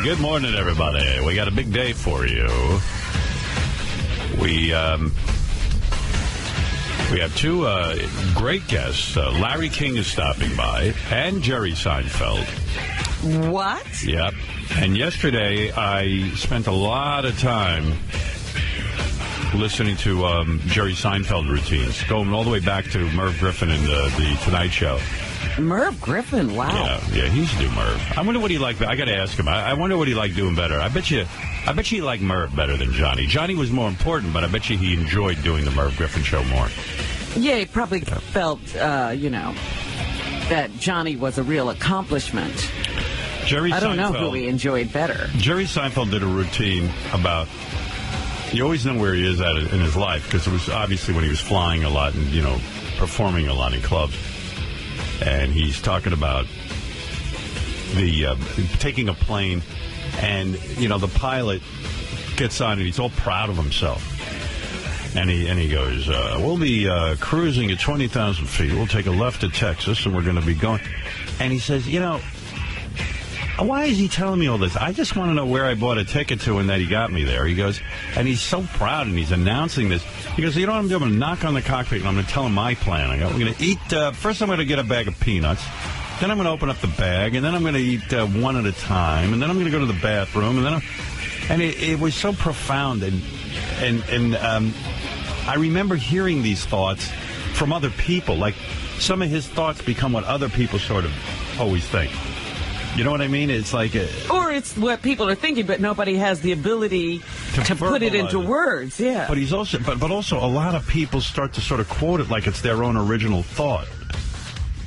Good morning, everybody. We got a big day for you. We have two great guests. Larry King is stopping by, and Jerry Seinfeld. What? Yep. And yesterday, I spent a lot of time listening to Jerry Seinfeld routines, going all the way back to Merv Griffin and the Tonight Show. Merv Griffin, wow. Yeah, he used to do Merv. I wonder what he liked. I got to ask him. I wonder what he liked doing better. I bet you he liked Merv better than Johnny. Johnny was more important, but I bet you he enjoyed doing the Merv Griffin show more. Yeah, he probably felt, that Johnny was a real accomplishment. I don't know who he enjoyed better. Jerry Seinfeld did a routine about... You always know where he is at in his life, because it was obviously when he was flying a lot and, performing a lot in clubs. And he's talking about the taking a plane, and, the pilot gets on and he's all proud of himself. And he goes, we'll be cruising at 20,000 feet. We'll take a left to Texas, and we're going to be going. And he says, why is he telling me all this? I just want to know where I bought a ticket to and that he got me there. He goes, and he's so proud, and he's announcing this. He goes, you know what I'm doing? I'm going to knock on the cockpit, and I'm going to tell him my plan. I'm going to eat, first I'm going to get a bag of peanuts. Then I'm going to open up the bag, and then I'm going to eat one at a time. And then I'm going to go to the bathroom. And it was so profound. And I remember hearing these thoughts from other people. Like, some of his thoughts become what other people sort of always think. You know what I mean? It's like... Or it's what people are thinking, but nobody has the ability to put it into words, yeah. But he's also, but also a lot of people start to sort of quote it like it's their own original thought.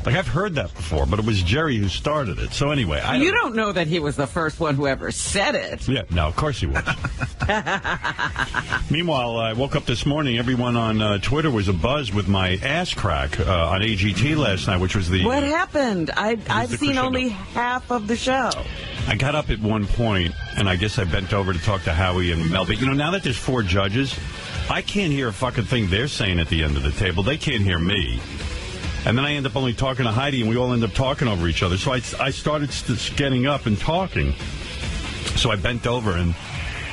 Like, I've heard that before, but it was Jerry who started it. So anyway... You don't know that he was the first one who ever said it. Yeah, no, of course he was. Meanwhile, I woke up this morning, everyone on Twitter was abuzz with my ass crack on AGT last night, which was the... What happened? I've seen only half of the show. I got up at one point, and I guess I bent over to talk to Howie and Mel. But, now that there's 4 judges, I can't hear a fucking thing they're saying at the end of the table. They can't hear me. And then I end up only talking to Heidi, and we all end up talking over each other. So I started getting up and talking. So I bent over, and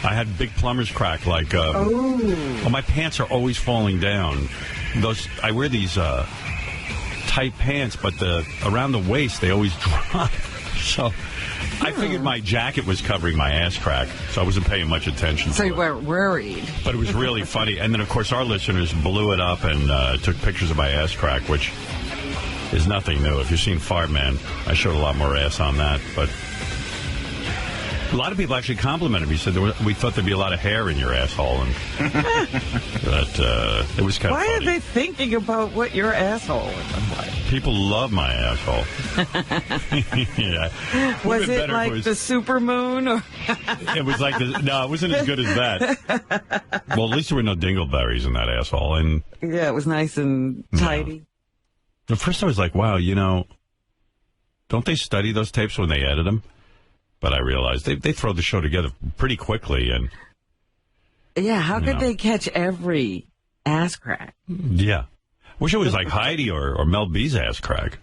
I had big plumber's crack. Like, my pants are always falling down. I wear these tight pants, but around the waist, they always drop. So I figured my jacket was covering my ass crack, so I wasn't paying much attention. So you weren't worried. But it was really funny. And then, of course, our listeners blew it up and took pictures of my ass crack, which is nothing new. If you've seen Fart Man, I showed a lot more ass on that. But a lot of people actually complimented me. Said we thought there'd be a lot of hair in your asshole. And but it was kind of funny. Why are they thinking about what your asshole is like? People love my asshole. Yeah. Was it like the supermoon? Or it was like no, it wasn't as good as that. Well, at least there were no dingleberries in that asshole. And yeah, it was nice and tidy. At first I was like, wow, don't they study those tapes when they edit them? But I realized they throw the show together pretty quickly. And yeah, how could they catch every ass crack? Yeah. Wish it was like Heidi or Mel B's ass crack.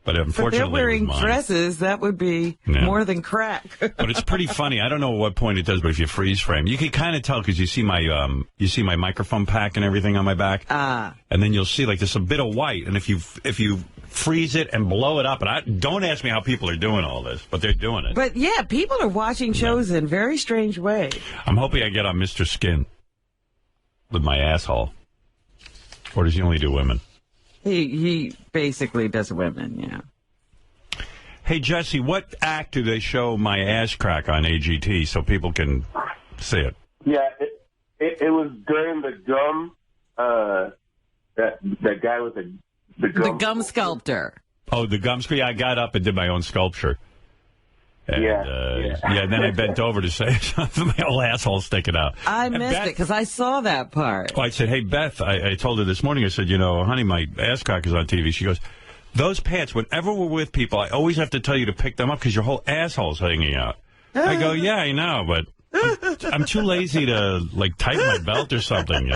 But unfortunately, they're wearing dresses. That would be more than crack. But it's pretty funny. I don't know at what point it does, but if you freeze frame, you can kind of tell because you see my microphone pack and everything on my back. And then you'll see like there's a bit of white. And if you freeze it and blow it up, and don't ask me how people are doing all this, but they're doing it. But yeah, people are watching shows in very strange ways. I'm hoping I get on Mr. Skin with my asshole. Or does he only do women? He basically does women, yeah. Hey, Jesse, what act do they show my ass crack on AGT so people can see it? Yeah, it was during the gum, that guy with the gum. The gum sculptor. Oh, the gum sculptor? Yeah, I got up and did my own sculpture. And, and then I bent over to say something. My whole asshole sticking out. I missed it because I saw that part. Oh, I said, hey, Beth, I told her this morning, I said, honey, my ass crack is on TV. She goes, those pants, whenever we're with people, I always have to tell you to pick them up because your whole asshole's hanging out. I go, yeah, I know, but I'm too lazy to, tighten my belt or something,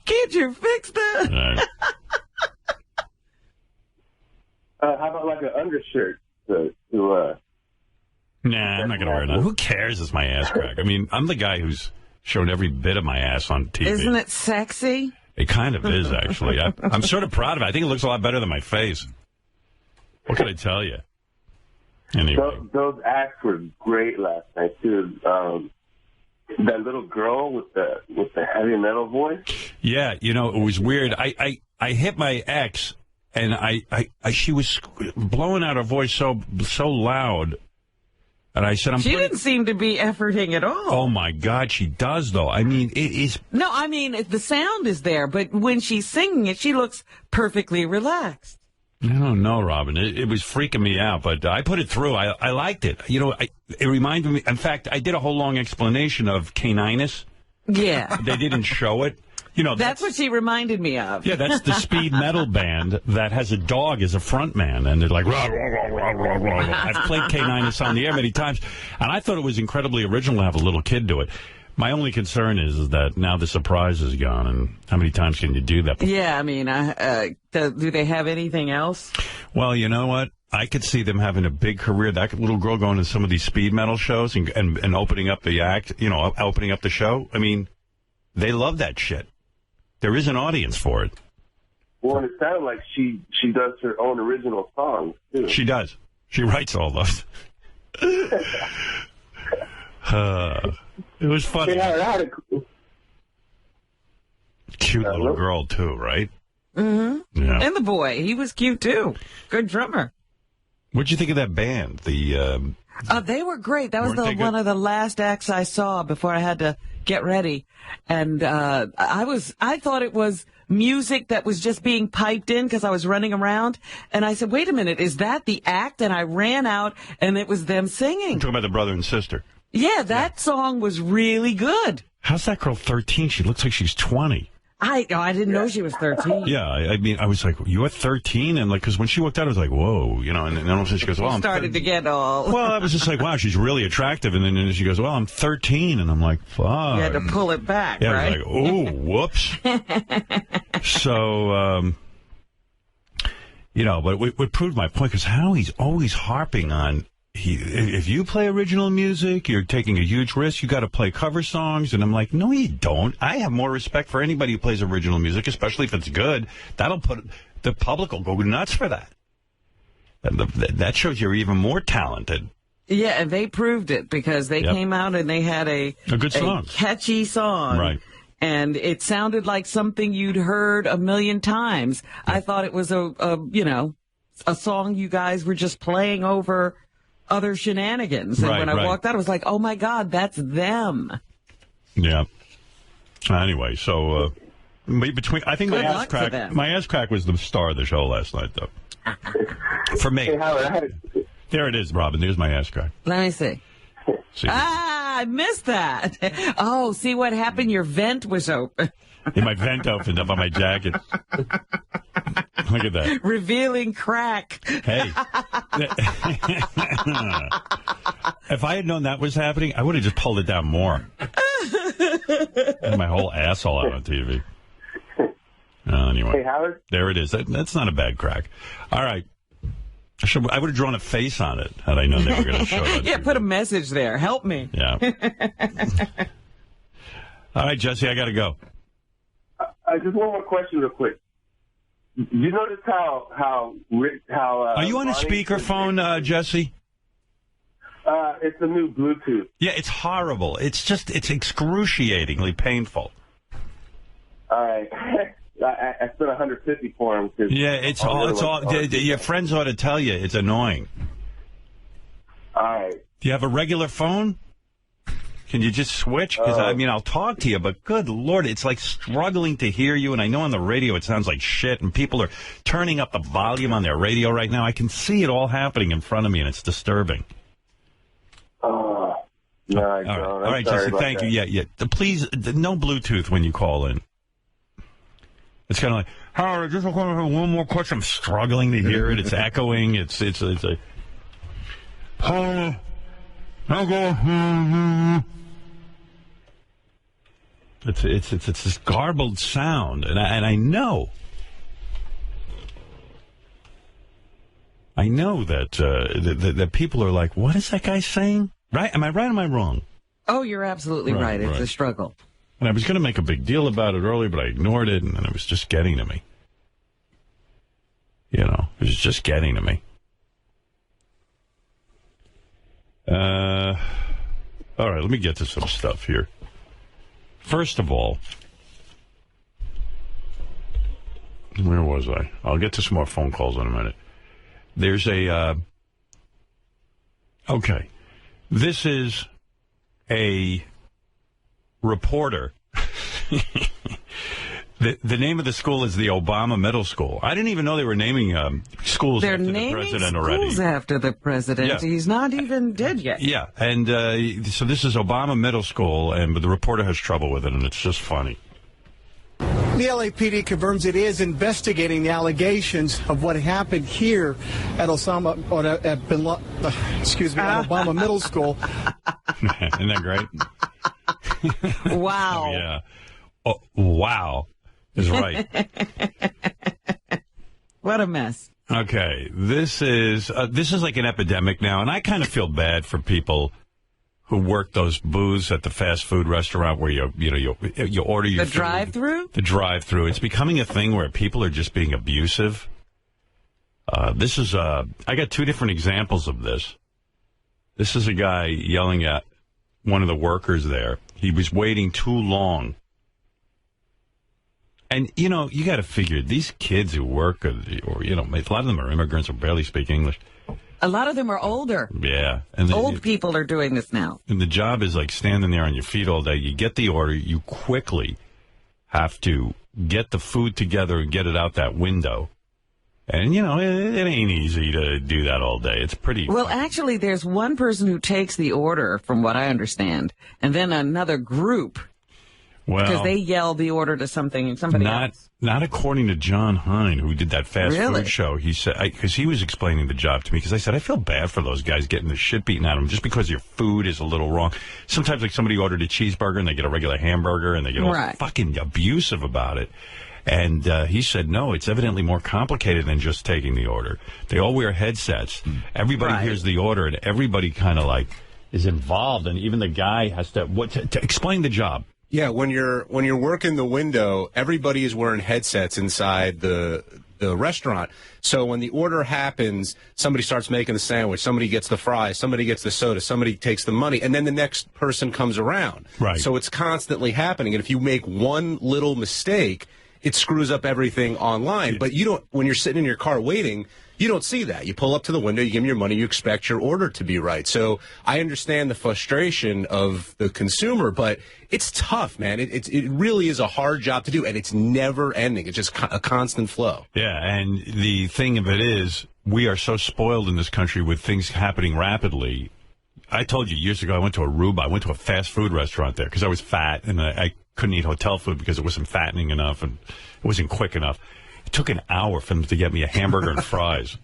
Can't you fix that? Right. How about an undershirt to Nah, I'm not going to wear it. Who cares? It's my ass crack. I mean, I'm the guy who's shown every bit of my ass on TV. Isn't it sexy? It kind of is, actually. I'm sort of proud of it. I think it looks a lot better than my face. What can I tell you? Anyway. Those acts were great last night, too. That little girl with the heavy metal voice. Yeah, it was weird. I hit my ex, and she was blowing out her voice so loud. And I said, she didn't seem to be efforting at all. Oh, my God, she does, though. I mean, it is... No, I mean, the sound is there, but when she's singing it, she looks perfectly relaxed. I don't know, Robin. It was freaking me out, but I put it through. I liked it. It reminded me... In fact, I did a whole long explanation of caninus. Yeah. They didn't show it. That's what she reminded me of. Yeah, that's the speed metal band that has a dog as a front man, and they're like, rah, rah, rah, rah, rah, rah, rah. I've played Caninus on the air many times, and I thought it was incredibly original to have a little kid do it. My only concern is that now the surprise is gone, and how many times can you do that? Yeah, I mean, do they have anything else? Well, you know what? I could see them having a big career. That little girl going to some of these speed metal shows and opening up the act, opening up the show. I mean, they love that shit. There is an audience for it. Well, and it sounded like she does her own original songs, too. She does. She writes all those. It was funny. Cute little girl, too, right? Mm-hmm. Yeah. And the boy. He was cute, too. Good drummer. What'd you think of that band? They were great. That was one of the last acts I saw before I had to get ready. And I thought it was music that was just being piped in because I was running around. And I said, wait a minute, is that the act? And I ran out, and it was them singing. You're talking about the brother and sister. Yeah, that song was really good. How's that girl 13? She looks like she's 20. I didn't know she was 13. Yeah, I mean, I was like, you're 13? And because when she walked out, I was like, whoa, and then all of a sudden she goes, well, started to get all... Well, I was just like, wow, she's really attractive. And then she goes, well, I'm 13. And I'm like, fuck. You had to pull it back, right? I was like, oh, whoops. So, but what proved my point, because Howie's always harping on, if you play original music, you're taking a huge risk. You got to play cover songs. And I'm like, no, you don't. I have more respect for anybody who plays original music, especially if it's good. The public will go nuts for that. And that shows you're even more talented. Yeah, and they proved it because they came out and they had a good song, a catchy song. Right. And it sounded like something you'd heard a million times. Yeah. I thought it was a song you guys were just playing over other shenanigans. And when I walked out, I was like, oh, my God, that's them. Yeah. Anyway, so I think my ass crack was the star of the show last night, though. For me. Hey, Howard, there it is, Robin. There's my ass crack. Let me see. I missed that. Oh, see what happened? Your vent was open. Yeah, my vent opened up on my jacket. Look at that. Revealing crack. Hey. If I had known that was happening, I would have just pulled it down more. And my whole asshole out on TV. Anyway. Hey, Howard. There it is. That's not a bad crack. All right. I would have drawn a face on it had I known they were going to show it. Yeah, put a message there. Help me. Yeah. All right, Jesse, I got to go. Just one more question real quick. You notice how are you on a speakerphone, Jesse? It's a new Bluetooth. Yeah, it's horrible. It's excruciatingly painful. All right. I spent $150 for him. Yeah, it's all. Your friends ought to tell you it's annoying. All right. Do you have a regular phone? Can you just switch? Because, I'll talk to you, but good Lord, it's like struggling to hear you. And I know on the radio it sounds like shit, and people are turning up the volume on their radio right now. I can see it all happening in front of me, and it's disturbing. No, I don't. All right, Jesse, thank you. Yeah. Please, no Bluetooth when you call in. It's kind of like, Howard, just one more question. I'm struggling to hear it. It's echoing. It's a... It's this garbled sound, and I know I know that that people are like, what is that guy saying? Right? Am I right or am I wrong? Oh, you're absolutely right. It's a struggle. And I was going to make a big deal about it earlier, but I ignored it, and then it was just getting to me. You know, it was just getting to me. All right, let me get to some stuff here. First of all, where was I? I'll get to some more phone calls in a minute. There's a, okay. This is a reporter. The name of the school is the Obama Middle School. I didn't even know they were naming schools after the president already. They're naming schools after the president. Yeah. He's not even dead yet. Yeah, and so this is Obama Middle School, but the reporter has trouble with it, and it's just funny. The LAPD confirms it is investigating the allegations of what happened here at Obama Middle School. Isn't that great? Wow. Yeah. Oh, wow is right. What a mess. Okay, this is like an epidemic now, and I kind of feel bad for people who work those booths at the fast food restaurant where you order your food. Drive-through? The drive-through. It's becoming a thing where people are just being abusive. This is I got two different examples of this. This is a guy yelling at one of the workers there. He was waiting too long. And, you know, you got to figure, these kids who work, or, you know, a lot of them are immigrants who barely speak English. A lot of them are older. Yeah. And old people are doing this now. And the job is like standing there on your feet all day. You get the order. You quickly have to get the food together and get it out that window. And, you know, it ain't easy to do that all day. It's pretty... Well, actually, there's one person who takes the order, from what I understand, and then another group... Well, because they yell the order to somebody else. Not according to John Hine, who did that fast food show. He said, because he was explaining the job to me, because I said, I feel bad for those guys getting the shit beaten out of them just because your food is a little wrong. Sometimes, like, somebody ordered a cheeseburger and they get a regular hamburger and they get all fucking abusive about it. And he said, no, it's evidently more complicated than just taking the order. They all wear headsets. Everybody hears the order, and everybody kind of, like, is involved. And even the guy has to explain the job. Yeah, when you're working the window, everybody is wearing headsets inside the restaurant. So when the order happens, somebody starts making the sandwich, somebody gets the fries, somebody gets the soda, somebody takes the money, and then the next person comes around. Right. So it's constantly happening. And if you make one little mistake, it screws up everything online. But you don't, when you're sitting in your car waiting, you don't see that. You pull up to the window, you give them your money, you expect your order to be right. So I understand the frustration of the consumer, but it's tough, man. It really is a hard job to do, and it's never ending. It's just a constant flow. Yeah, and the thing of it is, we are so spoiled in this country with things happening rapidly. I told you years ago, I went to Aruba. I went to a fast food restaurant there because I was fat, and I couldn't eat hotel food because it wasn't fattening enough and it wasn't quick enough. It took an hour for them to get me a hamburger and fries.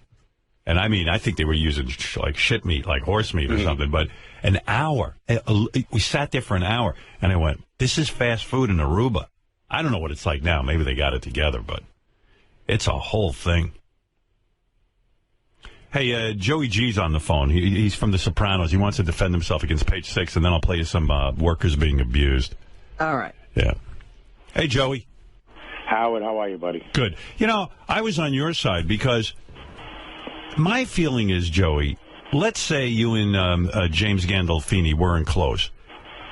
And I mean, I think they were using like shit meat, like horse meat or something, but an hour. We sat there for an hour, and I went, this is fast food in Aruba. I don't know what it's like now. Maybe they got it together, but it's a whole thing. Hey, Joey G's on the phone. He's from The Sopranos. He wants to defend himself against Page 6, and then I'll play you some workers being abused. All right. Yeah. Hey, Joey. Howard, how are you, buddy? Good. You know, I was on your side because my feeling is, Joey, let's say you and James Gandolfini weren't close.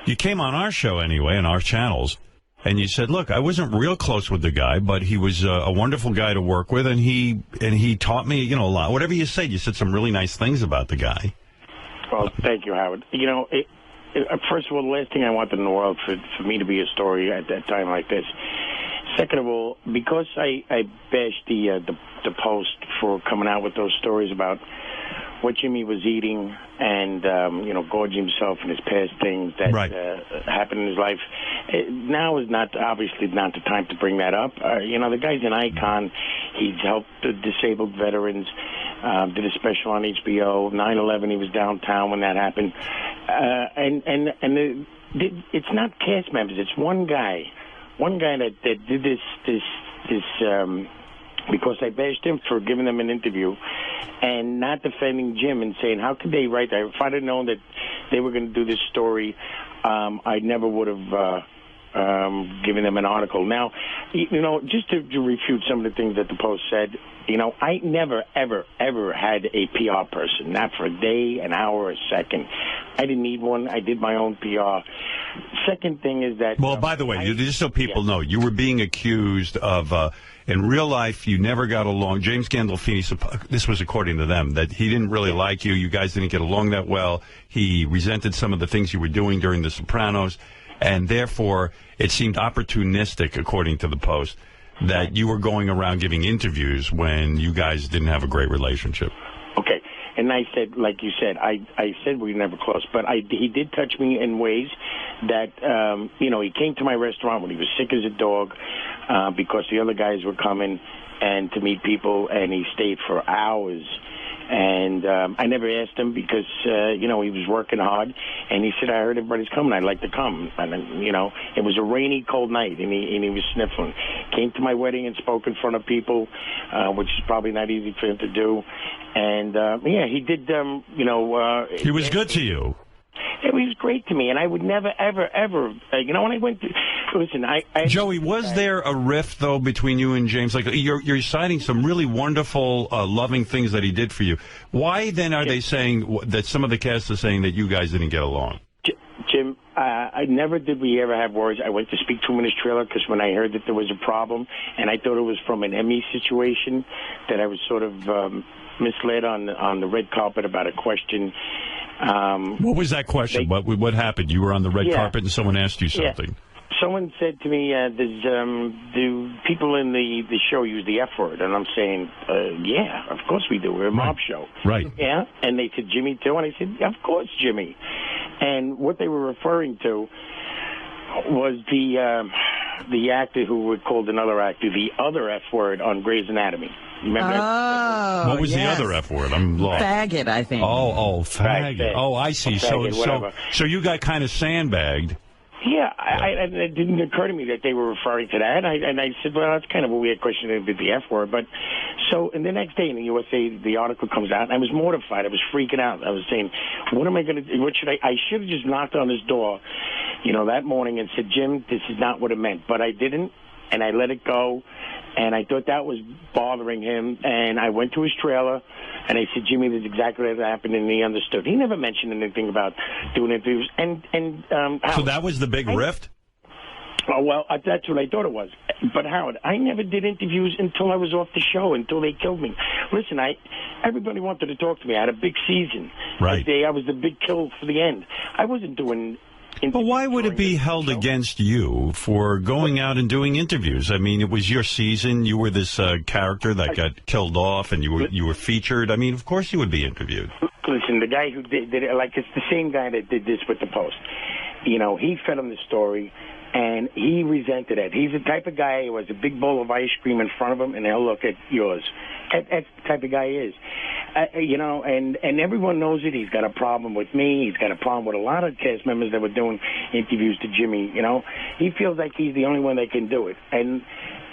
You came on our show anyway, on our channels, and you said, look, I wasn't real close with the guy, but he was a wonderful guy to work with, and he taught me, you know, a lot. Whatever you said some really nice things about the guy. Well, thank you, Howard. You know, first of all, the last thing I wanted in the world for me to be a story at that time like this. Second of all, because I bashed the Post for coming out with those stories about what Jimmy was eating and, you know, gorging himself in his past things that happened in his life. Now is obviously not the time to bring that up. You know, the guy's an icon. He's helped the disabled veterans, did a special on HBO. 9/11, he was downtown when that happened. It's not cast members. It's one guy that did this because I bashed him for giving them an interview and not defending Jim and saying, how could they write that? If I'd have known that they were going to do this story, I never would have given them an article. Now, just to refute some of the things that the Post said, I never, ever, ever had a PR person, not for a day, an hour, a second. I didn't need one. I did my own PR. Second thing is that... Well, by the way, just so people know, you were being accused of... in real life, you never got along. James Gandolfini, this was according to them, that he didn't really like you. You guys didn't get along that well. He resented some of the things you were doing during The Sopranos. And therefore, it seemed opportunistic, according to the Post, that you were going around giving interviews when you guys didn't have a great relationship. Okay. And I said, like you said, I said we were never close. But he did touch me in ways that, he came to my restaurant when he was sick as a dog because the other guys were coming and to meet people, and he stayed for hours. And I never asked him because, he was working hard. And he said, I heard everybody's coming. I'd like to come. And, it was a rainy, cold night, and he was sniffling. Came to my wedding and spoke in front of people, which is probably not easy for him to do. And, he did, he was good to you. He was great to me, and I would never, ever, ever, when I went to, listen, Joey, was there a rift, though, between you and James? Like, you're citing some really wonderful, loving things that he did for you. Why, then, are they saying that some of the cast are saying that you guys didn't get along? Jim, I never did we ever have words. I went to speak to him in his trailer because when I heard that there was a problem, and I thought it was from an Emmy situation, that I was sort of misled on the red carpet about a question. What was that question? What happened? You were on the red carpet and someone asked you something. Yeah. Someone said to me, do people in the show use the F word? And I'm saying, yeah, of course we do. We're a mob show. Right. Yeah. And they said, Jimmy too? And I said, of course, Jimmy. And what they were referring to was the actor who would call another actor the other F word on Grey's Anatomy. Remember that? What was the other F word? I'm lost. Faggot, I think. Oh, faggot. Right, oh, I see. Faggot, so you got kind of sandbagged. Yeah, it didn't occur to me that they were referring to that. And I said, well, that's kind of a weird question, the F word. But so, and the next day in the USA, the article comes out, and I was mortified. I was freaking out. I was saying, what am I going to do? What should I should have just knocked on his door, that morning and said, Jim, this is not what it meant. But I didn't, and I let it go. And I thought that was bothering him. And I went to his trailer, and I said, Jimmy, this is exactly what happened, and he understood. He never mentioned anything about doing interviews. So that was the big rift? Oh, well, that's what I thought it was. But, Howard, I never did interviews until I was off the show, until they killed me. Listen, everybody wanted to talk to me. I had a big season. Right. I was the big kill for the end. I wasn't doing... But why would it be held against you for going out and doing interviews? I mean, it was your season. You were this character that got killed off, and you were featured. I mean, of course you would be interviewed. Listen, the guy who did it, it's the same guy that did this with the Post. He fed him the story, and he resented it. He's the type of guy who has a big bowl of ice cream in front of him, and he'll look at yours. That's the type of guy he is. And everyone knows it. He's got a problem with me. He's got a problem with a lot of cast members that were doing interviews to Jimmy. He feels like he's the only one that can do it. And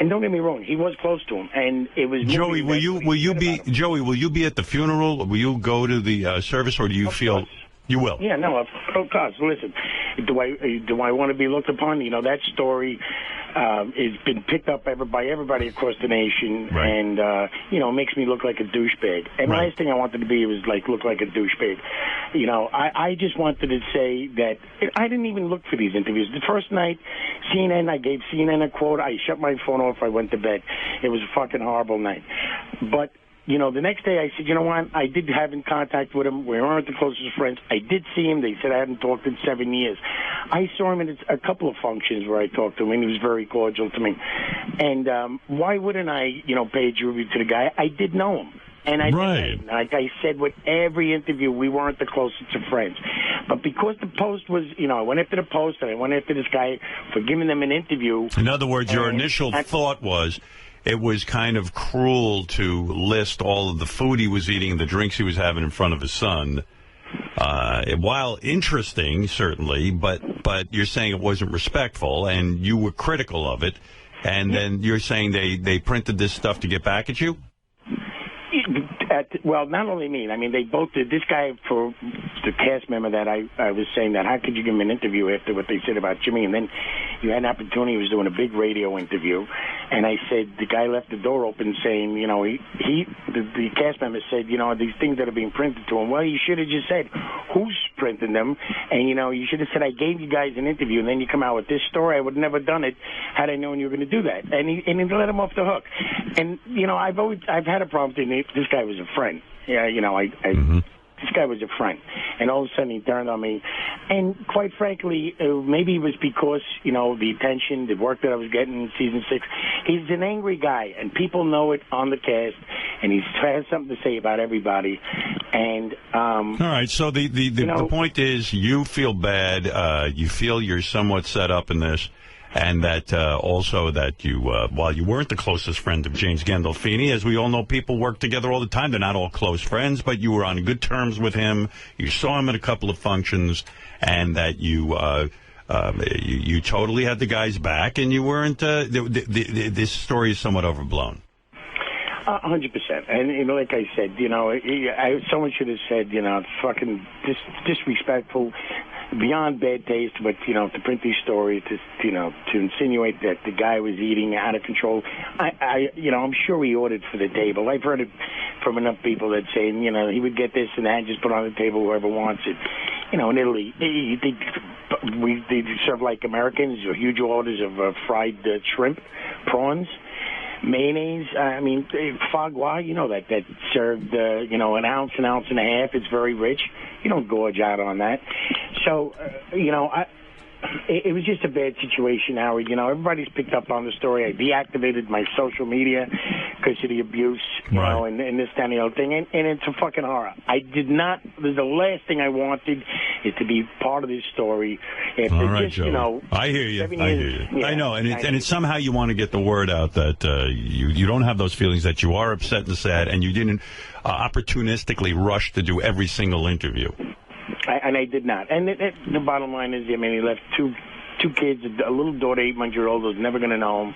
don't get me wrong, he was close to him, and it was. Joey, will you be at the funeral? Will you go to the service, or do you feel? You will. Yeah, no, of course. Listen, do I want to be looked upon? That story has been picked up by everybody across the nation, right. And it makes me look like a douchebag. And the last thing I wanted to be was look like a douchebag. I just wanted to say that I didn't even look for these interviews. The first night, CNN, I gave CNN a quote. I shut my phone off. I went to bed. It was a fucking horrible night. But the next day I said, you know what, I did have in contact with him. We weren't the closest friends. I did see him. They said I hadn't talked in 7 years. I saw him at a couple of functions where I talked to him, and he was very cordial to me. And why wouldn't I, pay a tribute to the guy? I did know him. And like I said, with every interview, we weren't the closest of friends. But because the Post was, I went after the Post, and I went after this guy for giving them an interview. In other words, your initial thought was, it was kind of cruel to list all of the food he was eating and the drinks he was having in front of his son. While interesting, certainly, but you're saying it wasn't respectful, and you were critical of it. And then you're saying they printed this stuff to get back at you? Well, not only me. I mean, they both did. This guy, for the cast member that I was saying that, how could you give him an interview after what they said about Jimmy? And then you had an opportunity. He was doing a big radio interview. And I said, the guy left the door open saying, you know, the cast member said, you know, these things that are being printed to him. Well, you should have just said, who's printing them? And, you know, you should have said, I gave you guys an interview, and then you come out with this story. I would have never done it had I known you were going to do that. And he let him off the hook. And, you know, I've had a problem thinking this guy was a friend. Yeah, you know, this guy was a friend. And all of a sudden he turned on me. And quite frankly, maybe it was because, you know, the attention, the work that I was getting in season 6. He's an angry guy, and people know it on the cast, and he has something to say about everybody. And all right, so the point is you feel bad. You feel you're somewhat set up in this. And that also that you, while you weren't the closest friend of James Gandolfini, as we all know, people work together all the time. They're not all close friends, but you were on good terms with him. You saw him at a couple of functions, and that you totally had the guy's back, and you weren't. This story is somewhat overblown. 100%. And, you know, like I said, you know, someone should have said, you know, fucking disrespectful, beyond bad taste, but, you know, to print these stories, to insinuate that the guy was eating out of control. You know, I'm sure he ordered for the table. I've heard it from enough people that say, you know, he would get this and that, just put it on the table, whoever wants it. You know, in Italy, they serve like Americans, huge orders of fried shrimp, prawns, mayonnaise. I mean, foie gras, you know, that served, you know, an ounce and a half. It's very rich. You don't gorge out on that. So, you know, it was just a bad situation, Howard. You know, everybody's picked up on the story. I deactivated my social media because of the abuse, you know, and this, that, and the other thing. And it's a fucking horror. I did not, the last thing I wanted is to be part of this story. All right, just, Joe. You know, I hear you. Yeah, I know. And it's somehow you want to get the word out that you don't have those feelings, that you are upset and sad, and you didn't opportunistically rush to do every single interview. And I did not. And the bottom line is, I mean, he left two kids, a little daughter, 8-month-old, who's never going to know him,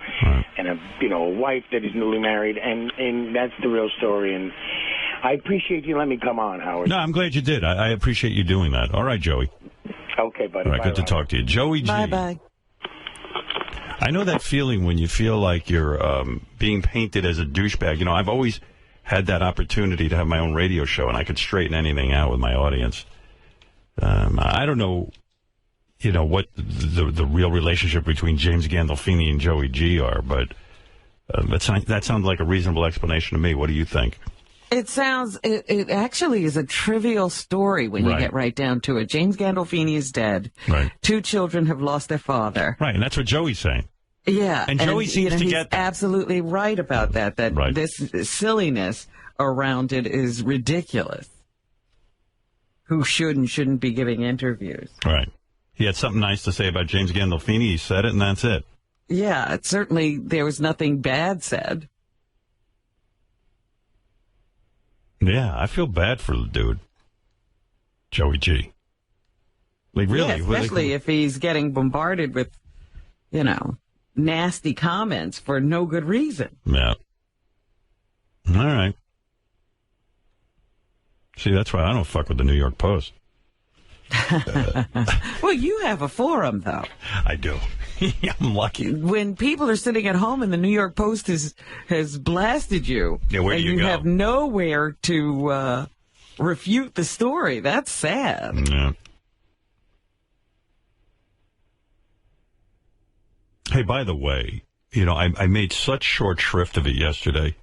and a wife that is newly married, and that's the real story. And I appreciate you letting me come on, Howard. No, I'm glad you did. I appreciate you doing that. All right, Joey. Okay, buddy. All right, good to talk to you. Joey G. Bye-bye. I know that feeling when you feel like you're being painted as a douchebag. You know, I've always had that opportunity to have my own radio show, and I could straighten anything out with my audience. I don't know, you know, what the real relationship between James Gandolfini and Joey G are, but that sounds like a reasonable explanation to me. What do you think? It actually is a trivial story when you get right down to it. James Gandolfini is dead. Right. 2 children have lost their father. Right, and that's what Joey's saying. Yeah. And Joey seems to he's get that. Absolutely right about that this silliness around it is ridiculous. Who should and shouldn't be giving interviews. Right. He had something nice to say about James Gandolfini. He said it, and that's it. Yeah, certainly there was nothing bad said. Yeah, I feel bad for the dude. Joey G. Like, really? Yeah, especially if he's getting bombarded with, you know, nasty comments for no good reason. Yeah. All right. See, that's why I don't fuck with the New York Post. Well, you have a forum, though. I do. I'm lucky. When people are sitting at home and the New York Post has blasted you, where do you go? Have nowhere to refute the story, that's sad. Yeah. Hey, by the way, you know, I made such short shrift of it yesterday.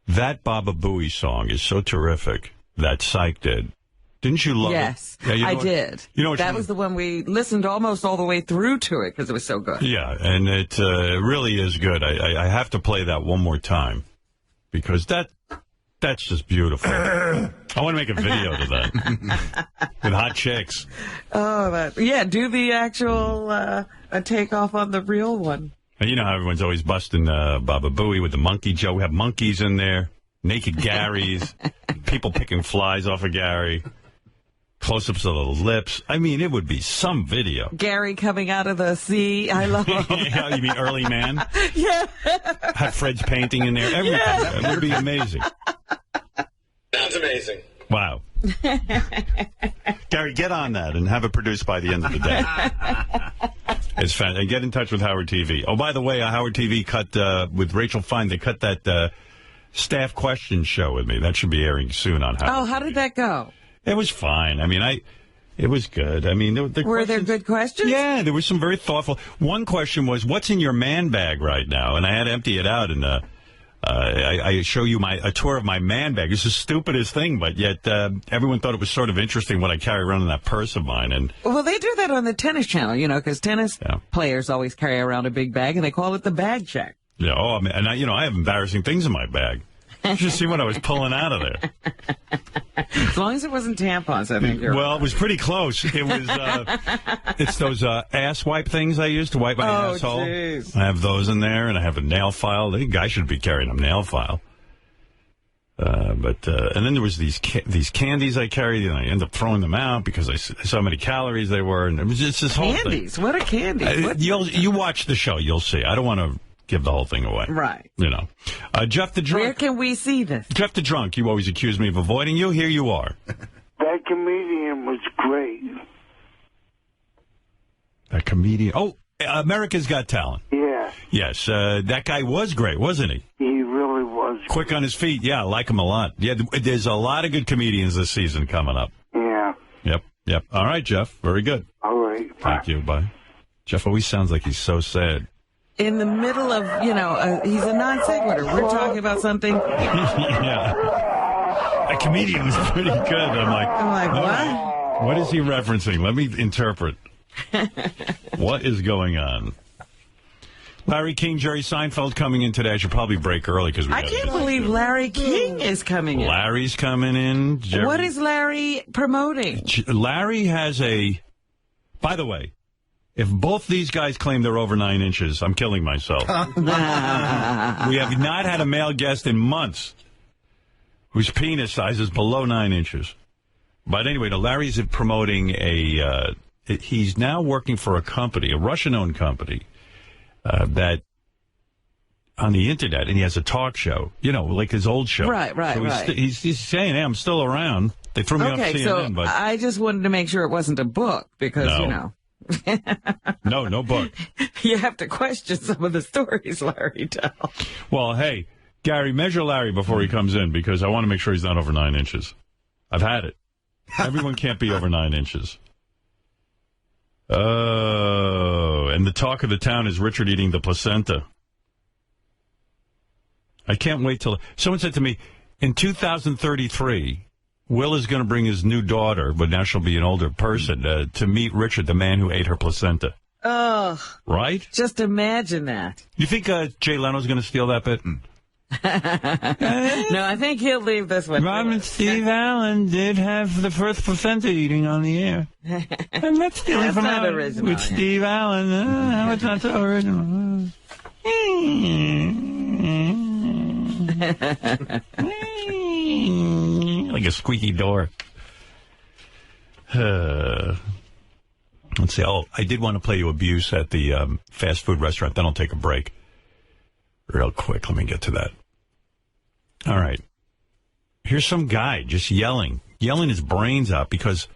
That Baba Booey song is so terrific. That Psych did. Didn't you love it? Yes, I did. You know, that was the one we listened almost all the way through to it because it was so good. Yeah, and it really is good. I have to play that one more time because that's just beautiful. I want to make a video to that with hot chicks. Oh, do the actual a takeoff on the real one. And you know how everyone's always busting Baba Booey with the monkey Joe. We have monkeys in there, naked Garys, people picking flies off of Gary. close-ups of the lips. I mean, it would be some video. Gary coming out of the sea. I love it. Yeah, you mean Early Man? Yeah. Have Fred's painting in there. Everything. Yeah. It would be amazing. Sounds amazing. Wow. Gary, get on that and have it produced by the end of the day. It's fun. And get in touch with Howard TV. Oh, by the way, Howard TV cut, with Rachel Fine, they cut that staff question show with me. That should be airing soon on Howard. Oh, how did that go? It was fine. I mean, it was good. I mean, were there good questions? Yeah, there was some very thoughtful. One question was, what's in your man bag right now? And I had to empty it out, and I show you a tour of my man bag. It's the stupidest thing, but yet everyone thought it was sort of interesting what I carry around in that purse of mine. And well, they do that on the tennis channel, you know, because tennis players always carry around a big bag, and they call it the bag check. Yeah. Oh, I mean, and I have embarrassing things in my bag. You should see what I was pulling out of there. As long as it wasn't tampons, I think you're well, it was pretty close. It was, it's those ass wipe things I use to wipe my asshole. Geez. I have those in there, and I have a nail file. The guy should be carrying a nail file. And then there was these candies I carried, and I ended up throwing them out because I saw how many calories they were, and it was just this whole thing. Candies? What are candies? You watch the show, you'll see. I don't want to give the whole thing away. Right. You know. Jeff the Drunk. Where can we see this? Jeff the Drunk, you always accuse me of avoiding you. Here you are. That comedian was great. That comedian. Oh, America's Got Talent. Yeah. Yes. That guy was great, wasn't he? He really was. Quick on his feet. Yeah, I like him a lot. Yeah, there's a lot of good comedians this season coming up. Yeah. Yep. All right, Jeff. Very good. All right. Bye. Thank you. Bye. Jeff always sounds like he's so sad. In the middle of, he's a non-sequitur. We're talking about something. Yeah. A comedian is pretty good. I'm like, what? What is he referencing? Let me interpret. What is going on? Larry King, Jerry Seinfeld coming in today. I should probably break early because I can't believe Larry King is coming in. Larry's coming in. What is Larry promoting? Larry has by the way, if both these guys claim they're over 9 inches, I'm killing myself. We have not had a male guest in months whose penis size is below 9 inches. But anyway, Larry's promoting he's now working for a company, a Russian-owned company, that on the internet, and he has a talk show, like his old show. Right. So he's saying, hey, I'm still around. They threw me off CNN. So I just wanted to make sure it wasn't a book because, No book. You have to question some of the stories Larry tells. Well, hey, Gary, measure Larry before he comes in because I want to make sure he's not over 9 inches. I've had it. Everyone can't be over 9 inches. Oh, and the talk of the town is Richard eating the placenta. I can't wait till... Someone said to me, in 2033... Will is going to bring his new daughter, but now she'll be an older person, to meet Richard, the man who ate her placenta. Ugh. Right? Just imagine that. You think Jay Leno's going to steal that bit? No, I think he'll leave this one. Robert Steve Allen did have the first placenta eating on the air. I'm not stealing from not original, with Steve Allen. No, it's not so original. Like a squeaky door. Let's see. Oh, I did want to play you Abuse at the fast food restaurant. Then I'll take a break. Real quick. Let me get to that. All right. Here's some guy just yelling his brains out because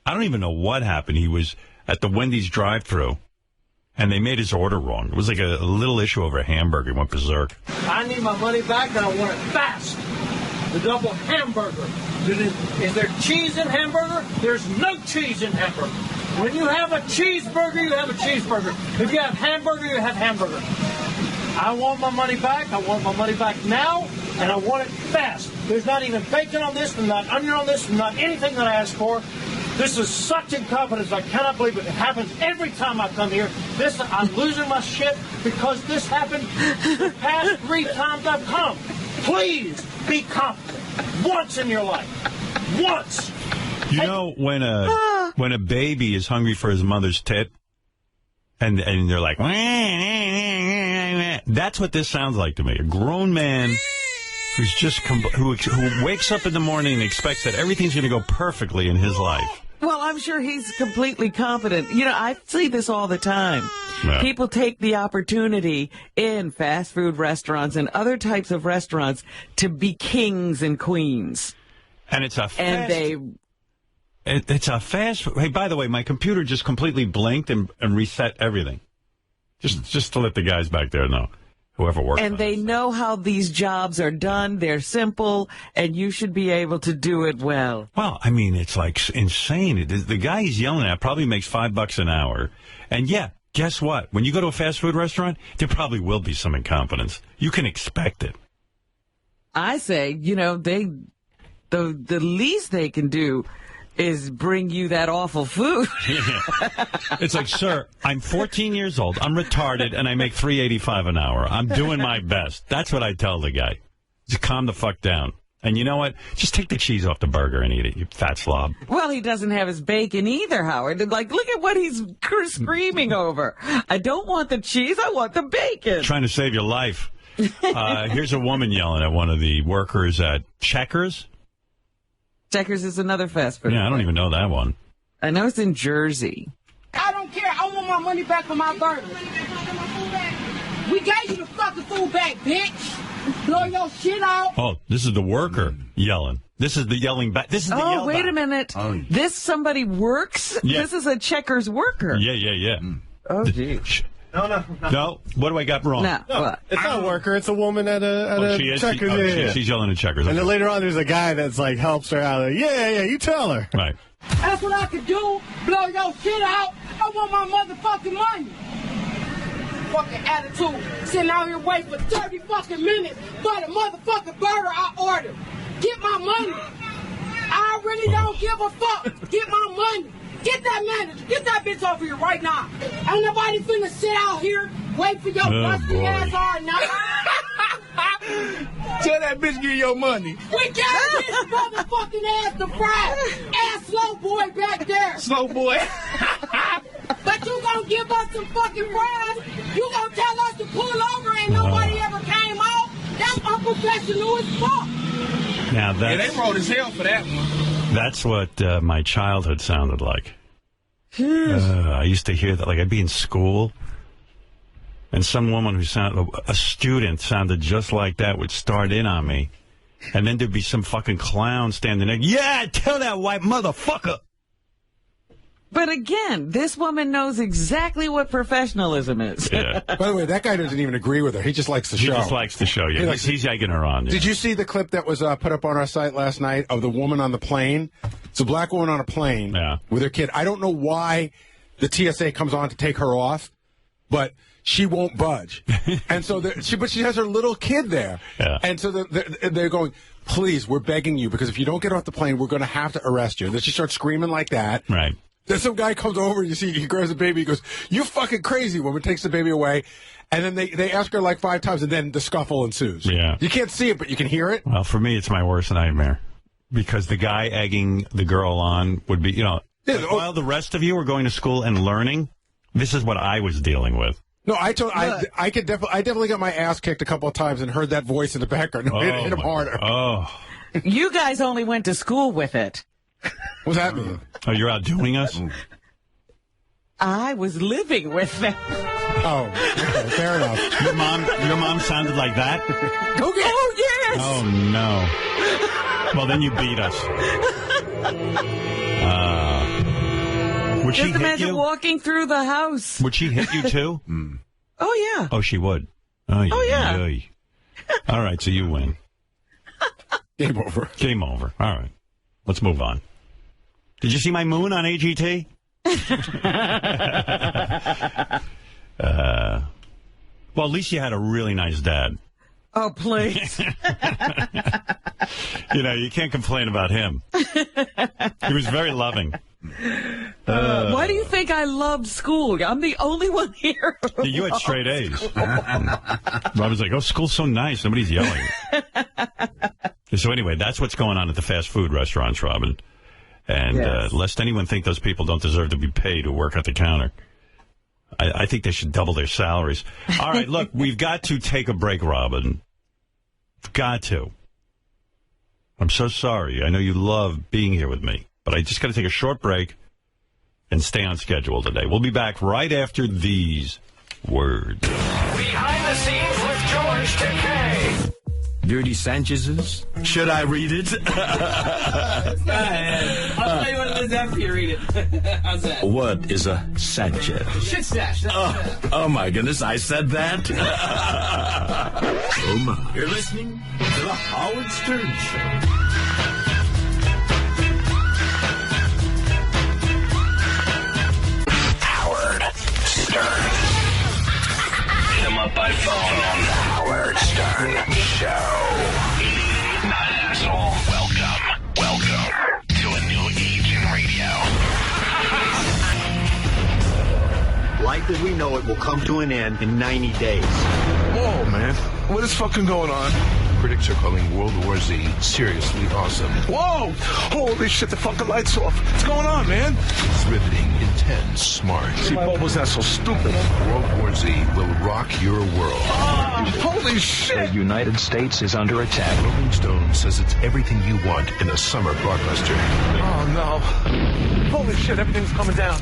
I don't even know what happened. He was at the Wendy's drive-thru, and they made his order wrong. It was like a little issue over a hamburger. He went berserk. I need my money back, and I want it fast. The double hamburger. Is there cheese in hamburger? There's no cheese in hamburger. When you have a cheeseburger, you have a cheeseburger. If you have hamburger, you have hamburger. I want my money back. I want my money back now, and I want it fast. There's not even bacon on this, and not onion on this, and not anything that I asked for. This is such incompetence. I cannot believe it. It happens every time I come here. I'm losing my shit because this happened the past 3 times I've come. Please be competent once in your life. Once. You know when a baby is hungry for his mother's tit, and they're like, that's what this sounds like to me. A grown man who's just who wakes up in the morning and expects that everything's going to go perfectly in his life. Well, I'm sure he's completely competent. You know, I see this all the time. Yeah. People take the opportunity in fast food restaurants and other types of restaurants to be kings and queens. And it's a fast... And it's a fast... Hey, by the way, my computer just completely blinked and reset everything. Just to let the guys back there know. Whoever works. And they know how these jobs are done. They're simple, and you should be able to do it well. Well, I mean, it's like insane. The guy he's yelling at probably makes $5 an hour. And yeah, guess what? When you go to a fast food restaurant, there probably will be some incompetence. You can expect it. I say, you know, the least they can do is bring you that awful food. Yeah. It's like, sir, I'm 14 years old, I'm retarded, and I make $3.85 an hour. I'm doing my best. That's what I tell the guy. Just calm the fuck down. And you know what? Just take the cheese off the burger and eat it, you fat slob. Well, he doesn't have his bacon either, Howard. Like, look at what he's screaming over. I don't want the cheese, I want the bacon. Trying to save your life. Here's a woman yelling at one of the workers at Checkers. Checkers is another fast food. Yeah, I don't even know that one. I know it's in Jersey. I don't care. I want my money back for my burger. We gave you the fucking food back, bitch. Blow your shit out. Oh, this is the worker yelling. This is the yelling back. This is the yell wait back. a minute. Oh. This somebody works? Yeah. This is a Checkers worker. Yeah. Oh, geez. No. What do I got wrong? No, it's not a worker. It's a woman at a she is? Checkers. She's yelling at Checkers. And then later on, there's a guy that's like helps her out. Like, yeah, you tell her. Right. That's what I could do. Blow your shit out. I want my motherfucking money. Fucking attitude. Sitting out here waiting for 30 fucking minutes for the motherfucking burger I ordered. Get my money. I really don't give a fuck. Get my money. Get that manager. Get that bitch over here right now. Ain't nobody finna sit out here, wait for your busty ass all night. Tell that bitch give your money. We got this motherfucking ass to fry. Ass slow boy back there. Slow boy. But you gonna give us some fucking fries? You gonna tell us to pull over and nobody ever came out? That's unprofessional as fuck. Now that's, they wrote as hell for that one. That's what my childhood sounded like. I used to hear that. Like, I'd be in school, and some woman who sounded, a student sounded just like that, would start in on me. And then there'd be some fucking clown standing there. Yeah, tell that white motherfucker. But again, this woman knows exactly what professionalism is. Yeah. By the way, that guy doesn't even agree with her. He just likes the show. He just likes the show, yeah. He's egging her on. Yeah. Did you see the clip that was put up on our site last night of the woman on the plane? It's a black woman on a plane with her kid. I don't know why the TSA comes on to take her off, but she won't budge. And so, but she has her little kid there. Yeah. And so they're going, please, we're begging you, because if you don't get off the plane, we're going to have to arrest you. And then she starts screaming like that. Right. Then some guy comes over, you see, he grabs the baby, he goes, you fucking crazy woman, takes the baby away. And then they ask her like 5 times, and then the scuffle ensues. Yeah. You can't see it, but you can hear it. Well, for me, it's my worst nightmare. Because the guy egging the girl on would be, while the rest of you are going to school and learning, this is what I was dealing with. No, I definitely got my ass kicked a couple of times and heard that voice in the background. No, hit him harder. Oh. You guys only went to school with it. What's that mean? Oh, you're outdoing us? I was living with them. Oh, okay, fair enough. Your mom sounded like that? Oh, yes. Oh, no. Well, then you beat us. Would she Just hit imagine you? walking through the house. Would she hit you, too? Oh, yeah. Oh, she would. Oh, yeah. All right, so you win. Game over. Game over. All right. Let's move on. Did you see my moon on AGT? Well, at least you had a really nice dad. Oh, please. You can't complain about him. He was very loving. Why do you think I loved school? I'm the only one here. You had straight A's. Robin's like, oh, school's so nice. Nobody's yelling. So anyway, that's what's going on at the fast food restaurants, Robin. And lest anyone think those people don't deserve to be paid who work at the counter. I think they should double their salaries. All right, look, we've got to take a break, Robin. We've got to. I'm so sorry. I know you love being here with me. But I just got to take a short break and stay on schedule today. We'll be back right after these words. Behind the scenes with George Takei. Dirty Sanchez's? Should I read it? Go ahead. I'll tell you what it is after you read it. How's that? What is a Sanchez? Shit stash. Oh my goodness, I said that? Oh my. You're listening to the Howard Stern Show. Hit him up by phone on the Howard Stern Show. 88.9 asshole. Welcome to a new age in radio. Life as we know it will come to an end in 90 days. Whoa, man. What is fucking going on? Critics are calling World War Z seriously awesome. Whoa! Holy shit, the fucking lights off. What's going on, man? It's riveting, intense, smart. See, Bobo's not so stupid. World War Z will rock your world. Holy shit! The United States is under attack. Rolling Stone says it's everything you want in a summer blockbuster. Oh, no. Holy shit, everything's coming down.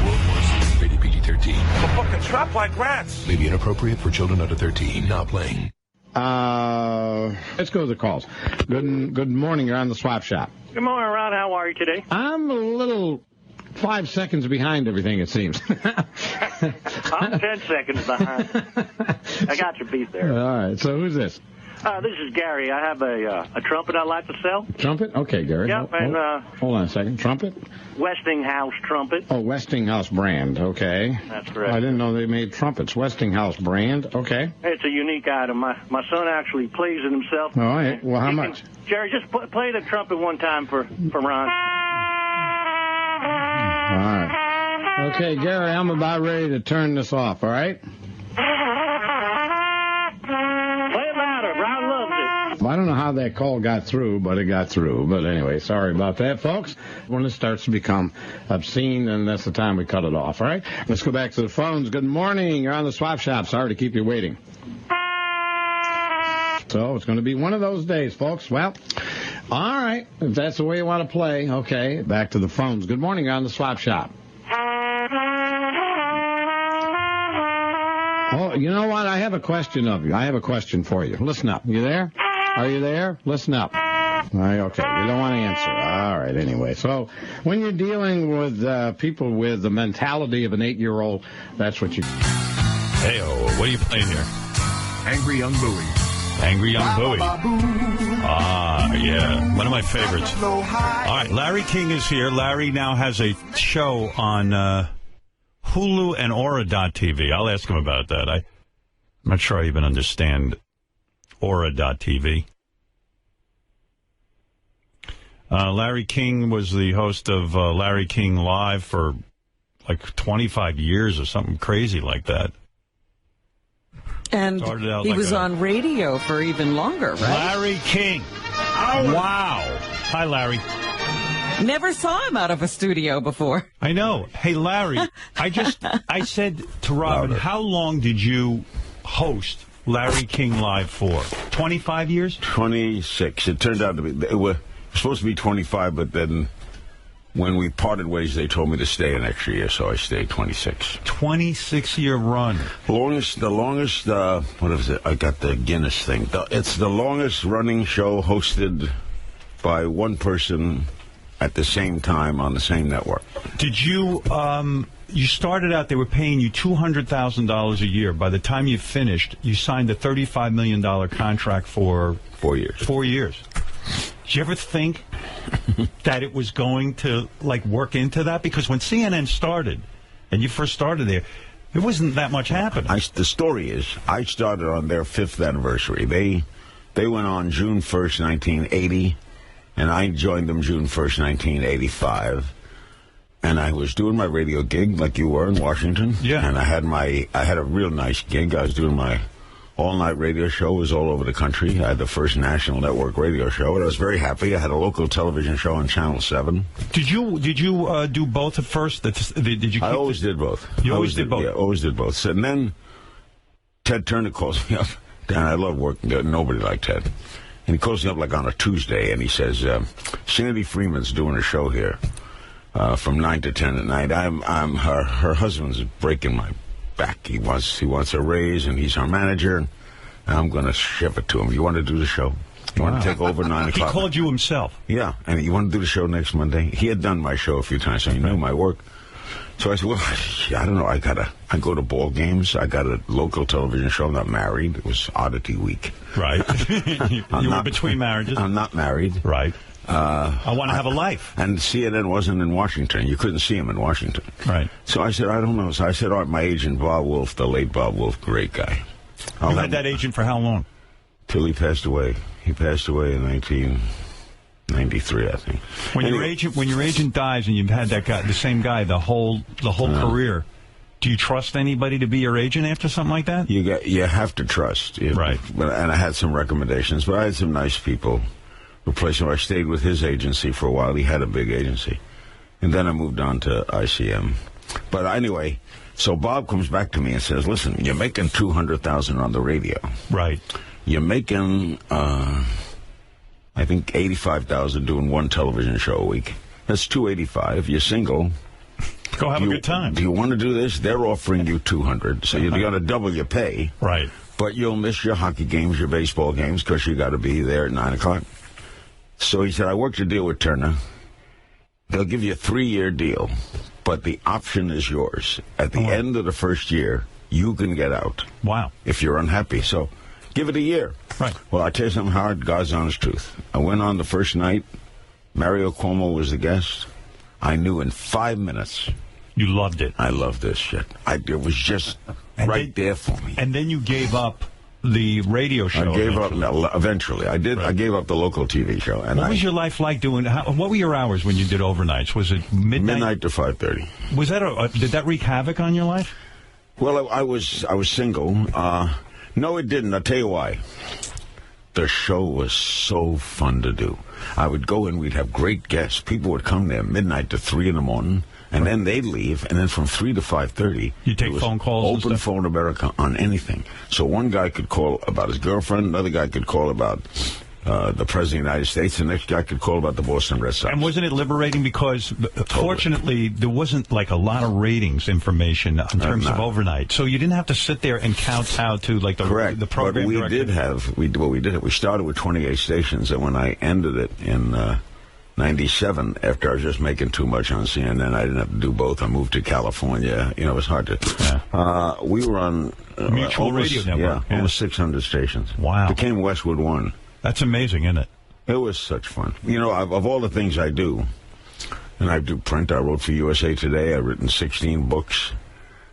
World War Z, rated PG-13. We're fucking trapped like rats. May be inappropriate for children under 13. Not playing. Let's go to the calls. Good morning. You're on the Swap Shop. Good morning, Ron. How are you today? I'm a little 5 seconds behind everything, it seems. I'm 10 seconds behind. I got your beat there. All right. So who's this? This is Gary. I have a trumpet I'd like to sell. Trumpet? Okay, Gary. Yep, and hold on a second. Trumpet? Westinghouse trumpet. Oh, Westinghouse brand. Okay. That's correct. I didn't know they made trumpets. Westinghouse brand. Okay. It's a unique item. My son actually plays it himself. All right. Well, how much? Jerry, just play the trumpet one time for Ron. All right. Okay, Gary, I'm about ready to turn this off, all right? I don't know how that call got through, but it got through. But anyway, sorry about that, folks. When it starts to become obscene, then that's the time we cut it off, all right? Let's go back to the phones. Good morning. You're on the Swap Shop. Sorry to keep you waiting. So it's going to be one of those days, folks. Well, all right. If that's the way you want to play, okay. Back to the phones. Good morning. You're on the Swap Shop. Oh, you know what? I have a question of you. I have a question for you. Listen up. You there? Are you there? Listen up. Okay, you don't want to answer. All right, anyway. So when you're dealing with people with the mentality of an 8-year-old, that's what you... Hey-oh, what are you playing here? Angry Young Bowie. Angry Young Bowie. Ah, yeah. One of my favorites. All right, Larry King is here. Larry now has a show on Hulu and Aura.tv. I'll ask him about that. I'm not sure I even understand Aura.tv. Larry King was the host of Larry King Live for like 25 years or something crazy like that. And he was on radio for even longer, right? Larry King. Wow. Hi, Larry. Never saw him out of a studio before. I know. Hey, Larry, I said to Robin, how long did you host Larry King Live for? 25 years? 26. It turned out to be, it was supposed to be 25, but then when we parted ways, they told me to stay an extra year, so I stayed 26. 26-year run. The longest, what is it? I got the Guinness thing. It's the longest running show hosted by one person at the same time on the same network. Did you, you started out, they were paying you $200,000 a year. By the time you finished, you signed a $35 million contract for 4 years. 4 years. Did you ever think that it was going to, like, work into that? Because when CNN started, and you first started there, there wasn't that much happening. The story is, I started on their 5th anniversary. They went on June 1st, 1980, and I joined them June 1st, 1985. And I was doing my radio gig, like you were in Washington. Yeah. And I had a real nice gig. I was doing my all-night radio show. It was all over the country. I had the first national network radio show, and I was very happy. I had a local television show on Channel 7. Did you do both at first? Did you? I always did both. You always did both? Yeah, always did both. And then Ted Turner calls me up. Dan, I love working there. Nobody liked Ted. And he calls me up like on a Tuesday, and he says, Sandy Freeman's doing a show here from 9 to 10 at night. Her husband's breaking my back. He wants a raise, and he's our manager. And I'm going to ship it to him. You want to do the show? You want to take over 9 o'clock? He called you himself. Yeah, and you want to do the show next Monday? He had done my show a few times, so he knew my work. So I said, well, I don't know. I go to ball games. I got a local television show. I'm not married. It was Oddity Week. Right. you were between marriages. I'm not married. Right. I want to have a life. And CNN wasn't in Washington. You couldn't see him in Washington. Right. So I said, I don't know. So I said, all right, my agent, Bob Wolf, the late Bob Wolf, great guy. You had that agent for how long? Till he passed away. He passed away in 1993, I think. When your agent dies and you've had that guy, the same guy, the whole career, do you trust anybody to be your agent after something like that? You have to trust. Right. And I had some recommendations, but I had some nice people replace him. I stayed with his agency for a while. He had a big agency. And then I moved on to ICM. But anyway, so Bob comes back to me and says, listen, you're making $200,000 on the radio. Right. You're making, I think, $85,000 doing one television show a week. That's $285,000. You're single. Go have a good time. Do you want to do this? They're offering you $200,000, so you're going to double your pay. Right. But you'll miss your hockey games, your baseball games, because you got to be there at 9 o'clock. So he said, I worked a deal with Turner. They'll give you a 3-year deal, but the option is yours. At the end of the first year, you can get out. Wow. If you're unhappy. So give it a year. Right. Well, I tell you something, Howard, God's honest truth. I went on the first night. Mario Cuomo was the guest. I knew in 5 minutes. You loved it. I loved this shit. It was just there for me. And then you gave up the radio show. I gave up eventually. I did. Right. I gave up the local TV show. And what was your life like doing? What were your hours when you did overnights? Was it midnight? Midnight to 5:30. Was that did that wreak havoc on your life? Well, I was single. No, it didn't. I'll tell you why. The show was so fun to do. I would go in. We'd have great guests. People would come there midnight to 3 in the morning. And then they'd leave, and then from 3 to 5:30, you take phone calls. Open phone America on anything. So one guy could call about his girlfriend, another guy could call about the President of the United States, the next guy could call about the Boston Red Sox. And wasn't it liberating because, fortunately, there wasn't like a lot of ratings information in terms of overnight, so you didn't have to sit there and kowtow to like the program. But we director. We started with 28 stations, and when I ended it in 97, after I was just making too much on CNN, I didn't have to do both. I moved to California. You know, it was hard to. Yeah. We were on Mutual Radio Network. Yeah, almost 600 stations. Wow. Became Westwood One. That's amazing, isn't it? It was such fun. You know, of all the things I do, and I do print. I wrote for USA Today. I've written 16 books.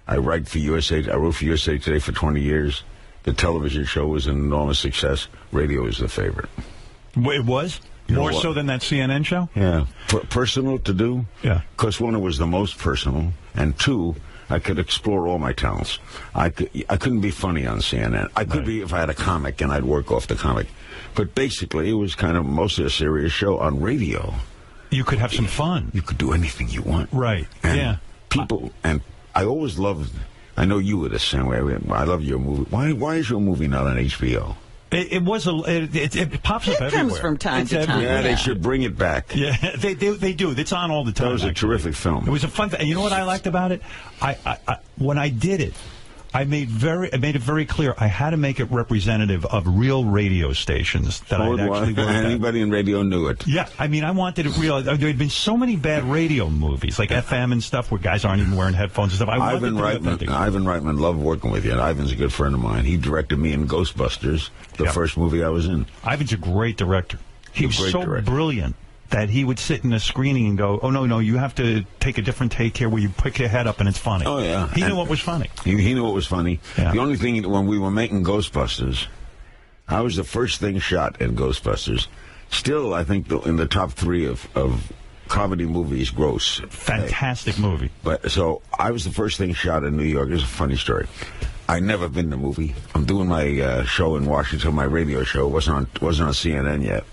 I write for USA. I wrote for USA Today for 20 years. The television show was an enormous success. Radio is the favorite. It was? More so than that CNN show? Yeah. Personal to do? Yeah. Because one, it was the most personal, and two, I could explore all my talents. I couldn't be funny on CNN. I could be if I had a comic and I'd work off the comic. But basically, it was kind of mostly a serious show on radio. You could have some fun. You could do anything you want. Right. And people, and I always loved, I know you were the same way. I love your movie. Why is your movie not on HBO? It pops up everywhere. It comes from time to time. Yeah, they should bring it back. Yeah, they do. It's on all the time. That was a terrific film. It was a fun thing. You know what I liked about it? When I did it, I made it very clear I had to make it representative of real radio stations that I'd actually worked at. Anybody in radio knew it. Yeah, I mean, I wanted it real. There had been so many bad radio movies, like FM and stuff, where guys aren't even wearing headphones and stuff. Ivan Reitman loved working with you, and Ivan's a good friend of mine. He directed me in Ghostbusters, the first movie I was in. Ivan's a great director. He was so brilliant that he would sit in a screening and go, oh, no, you have to take a different take here where you pick your head up and it's funny. Oh, yeah. He knew what was funny. He knew what was funny. Yeah. The only thing, when we were making Ghostbusters, I was the first thing shot in Ghostbusters. Still, I think, in the top 3 of comedy movies gross. Fantastic movie. But so I was the first thing shot in New York. It's a funny story. I'd never been to a movie. I'm doing my show in Washington, my radio show. Wasn't on CNN yet.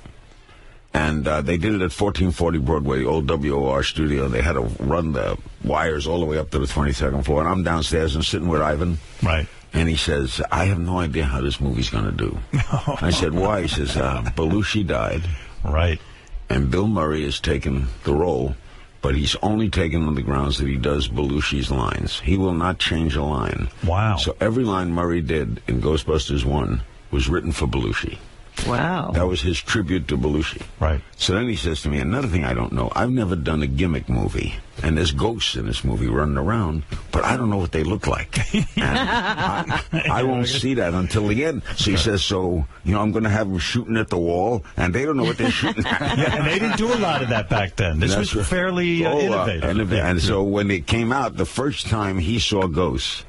And they did it at 1440 Broadway, the old WOR studio. They had to run the wires all the way up to the 22nd floor. And I'm downstairs and sitting with Ivan. Right. And he says, I have no idea how this movie's going to do. I said, why? He says, Belushi died. Right. And Bill Murray has taken the role, but he's only taken on the grounds that he does Belushi's lines. He will not change a line. Wow. So every line Murray did in Ghostbusters 1 was written for Belushi. Wow. That was his tribute to Belushi. Right. So then he says to me, another thing I don't know, I've never done a gimmick movie, and there's ghosts in this movie running around, but I don't know what they look like. And I won't see that until the end. So he says, so, I'm going to have them shooting at the wall, and they don't know what they're shooting at. Yeah, and they didn't do a lot of that back then. This was fairly innovative. And so when it came out, the first time he saw ghosts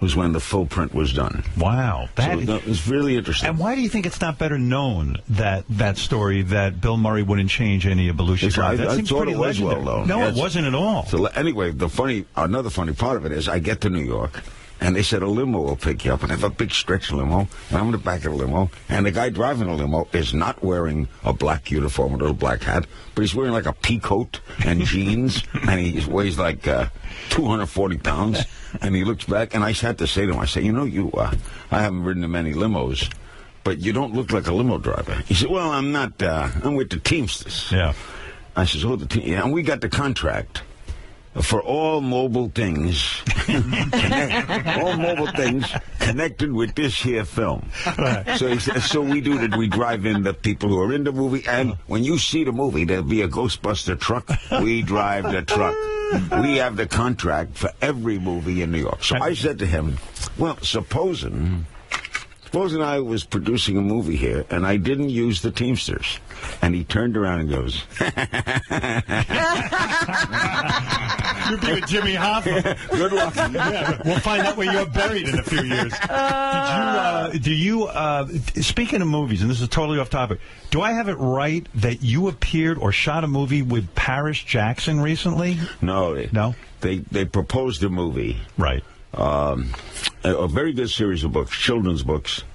was when the full print was done. Wow. That was really interesting. And why do you think it's not better known, that story, that Bill Murray wouldn't change any of Belushi's lines? That seems pretty legendary. Well, though. No, it wasn't at all. So anyway, another funny part of it is I get to New York, and they said a limo will pick you up, and I have a big stretch limo, and I'm in the back of the limo, and the guy driving the limo is not wearing a black uniform with a black hat, but he's wearing like a pea coat and jeans, and he weighs like 240 pounds, and he looks back, and I had to say to him, I say, I haven't ridden in many limos, but you don't look like a limo driver. He said, well, I'm not, I'm with the Teamsters. Yeah. I said, and we got the contract for all mobile things, connected with this here film. Right. So he says, so we do that. We drive in the people who are in the movie, and when you see the movie, there'll be a Ghostbuster truck. We drive the truck. We have the contract for every movie in New York. So I said to him, well, supposing I was producing a movie here, and I didn't use the Teamsters. And he turned around and goes, you'd be with Jimmy Hoffa. Good luck. Yeah, we'll find out where you're buried in a few years. Speaking of movies, and this is totally off topic, do I have it right that you appeared or shot a movie with Paris Jackson recently? No. They proposed a movie. Right. A very good series of books, children's books.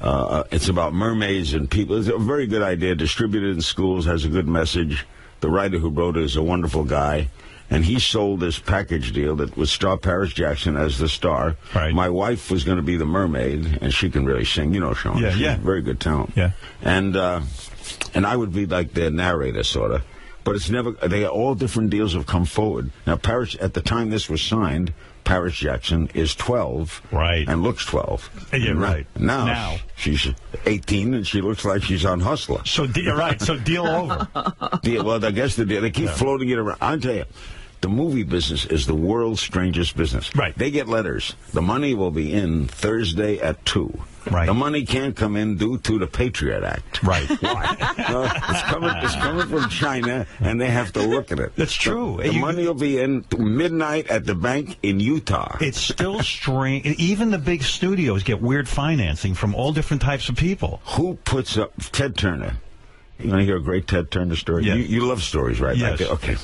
It's about mermaids and people. It's a very good idea. Distributed in schools, has a good message. The writer who wrote it is a wonderful guy. And he sold this package deal that would star Paris Jackson as the star. Right. My wife was going to be the mermaid, and she can really sing. Sean. Yeah, She's very good talent. Yeah. And I would be like the narrator, sort of. But it's never. All different deals have come forward. Now, Paris, at the time this was signed, Paris Jackson is 12, right, and looks 12. Yeah, right. Now she's 18, and she looks like she's on Hustler. So you're right. So deal over. Well, I guess they keep floating it around. I'll tell you, the movie business is the world's strangest business. Right. They get letters. The money will be in Thursday at 2. Right. The money can't come in due to the Patriot Act. Right. Why? It's coming from China, and they have to look at it. That's true. The money will be in midnight at the bank in Utah. It's still strange. Even the big studios get weird financing from all different types of people. Who puts up Ted Turner? You want to hear a great Ted Turner story? Yeah. You love stories, right? Yes. Okay.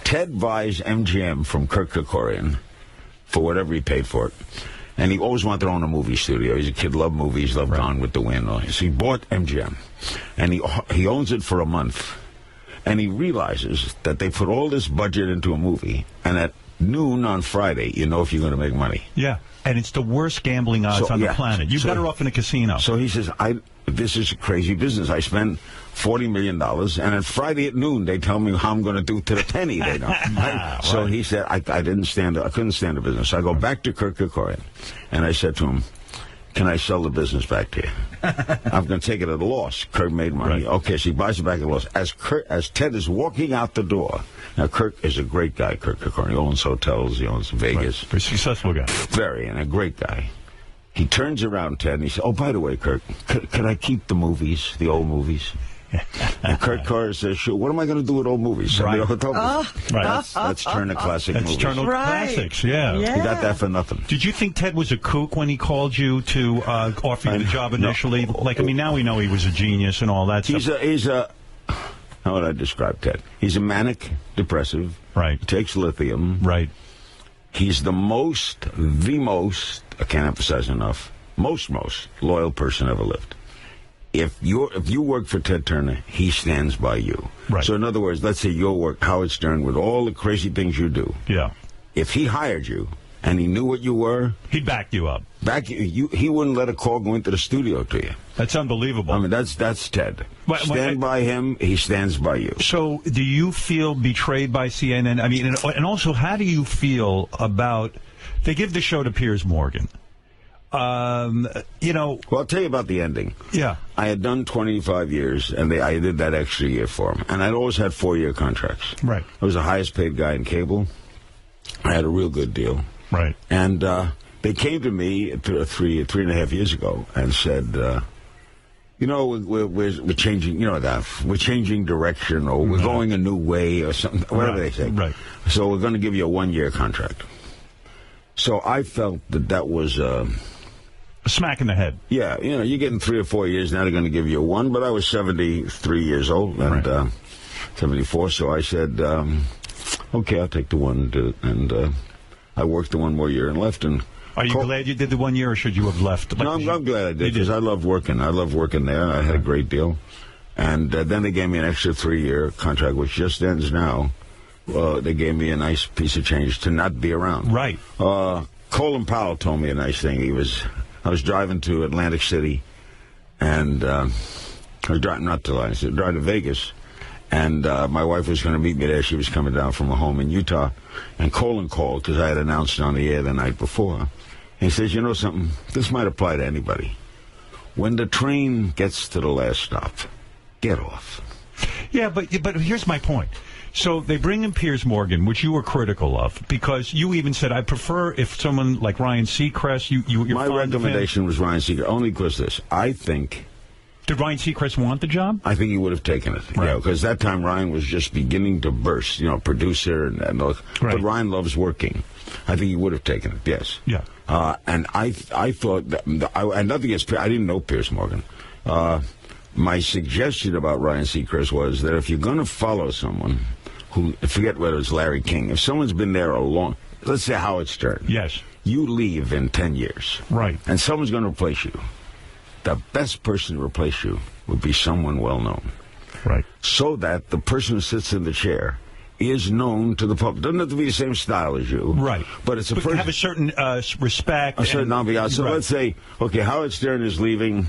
Ted buys MGM from Kirk Kerkorian for whatever he paid for it. And he always wanted to own a movie studio. He's a kid, loved movies, loved Gone with the Wind. So he bought MGM. And he owns it for a month. And he realizes that they put all this budget into a movie. And at noon on Friday, you know if you're going to make money. Yeah. And it's the worst gambling odds on the planet. You're better off in a casino. So he says, this is a crazy business. I spend $40 million, and on Friday at noon, they tell me how I'm going to do to the penny. They don't. Right? So he said, I couldn't stand the business. So I go back to Kirk Kerkorian, and I said to him, can I sell the business back to you? I'm going to take it at a loss. Kirk made money. Right. Okay, so he buys it back at a loss. As Ted is walking out the door, now Kirk is a great guy, Kirk Kerkorian. He owns hotels, he owns Vegas. Very successful guy. Very, and a great guy. He turns around, Ted, and he says, oh, by the way, Kirk, could I keep the movies, the old movies? And Kirk Carter says, sure, what am I going to do with old movies? Right. That's Turner Classic Movies. That's Turner Classics, yeah. He got that for nothing. Did you think Ted was a kook when he called you to offer you the job initially? No. Now we know he was a genius and all that stuff. He's a how would I describe Ted? He's a manic depressive. Right. Takes lithium. Right. He's the most, I can't emphasize enough, most loyal person ever lived. if you work for Ted Turner, he stands by you. Right. So in other words, let's say you work Howard Stern with all the crazy things you do. Yeah. If he hired you and he knew what you were, he'd back you up. He wouldn't let a call go into the studio to you. That's unbelievable. I mean, that's Ted. Stand by him, he stands by you. So, do you feel betrayed by CNN? I mean, and also, how do you feel about they give the show to Piers Morgan? You know. Well, I'll tell you about the ending. Yeah. I had done 25 years, and I did that extra year for him. And I'd always had 4-year contracts. Right. I was the highest paid guy in cable. I had a real good deal. Right. And they came to me 3.5 years ago and said, you know, we're changing, you know, we're changing direction, or we're going a new way, or something, whatever they say. Right. So we're going to give you a 1-year contract. So I felt that was a smack in the head. Yeah, you know, you're getting 3 or 4 years, now they're going to give you a 1. But I was 73 years old, and 74, so I said, okay, I'll take the 1, and I worked the 1 more year and left. And are you glad you did the 1 year, or should you have left? No, I'm glad I did, because I love working. I love working there. I had a great deal. And then they gave me an extra 3-year contract, which just ends now. They gave me a nice piece of change to not be around. Right. Colin Powell told me a nice thing. I was driving to Atlantic City, and I was driving, not to Atlantic City, driving to Vegas. And my wife was going to meet me there. She was coming down from a home in Utah. And Colin called, because I had announced it on the air the night before. And he says, you know something? This might apply to anybody. When the train gets to the last stop, get off. Yeah, but here's my point. So they bring in Piers Morgan, which you were critical of, because you even said, I prefer if someone like Ryan Seacrest, you're my recommendation was Ryan Seacrest, only because this. I think... Did Ryan Seacrest want the job? I think he would have taken it. Right. Yeah, because that time Ryan was just beginning to burst, you know, producer and all. Right. But Ryan loves working. I think he would have taken it, yes. Yeah. And I thought, and nothing against I didn't know Piers Morgan. My suggestion about Ryan Seacrest was that if you're going to follow someone who, forget whether it's Larry King, if someone's been there a long, let's say Howard Stern. Yes. You leave in 10 years. Right. And someone's going to replace you. The best person to replace you would be someone well-known. Right. So that the person who sits in the chair is known to the public. Doesn't have to be the same style as you. Right. But it's a person... have a certain respect. A certain ambiance. So right. Let's say, okay, Howard Stern is leaving.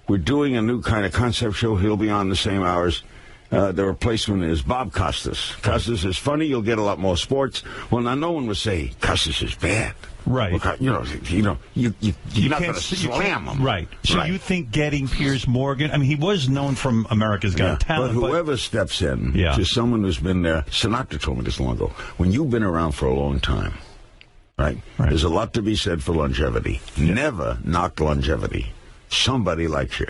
We're doing a new kind of concept show. He'll be on the same hours. The replacement is Bob Costas. Costas is funny. You'll get a lot more sports. Well, now no one would say Costas is bad. Right. Look, you're not going to slam him. Right. So you think getting Piers Morgan, I mean, he was known from America's Got Talent. But whoever steps in to someone who's been there, Sinatra told me this long ago, when you've been around for a long time, right, there's a lot to be said for longevity. Yeah. Never knock longevity. Somebody likes you.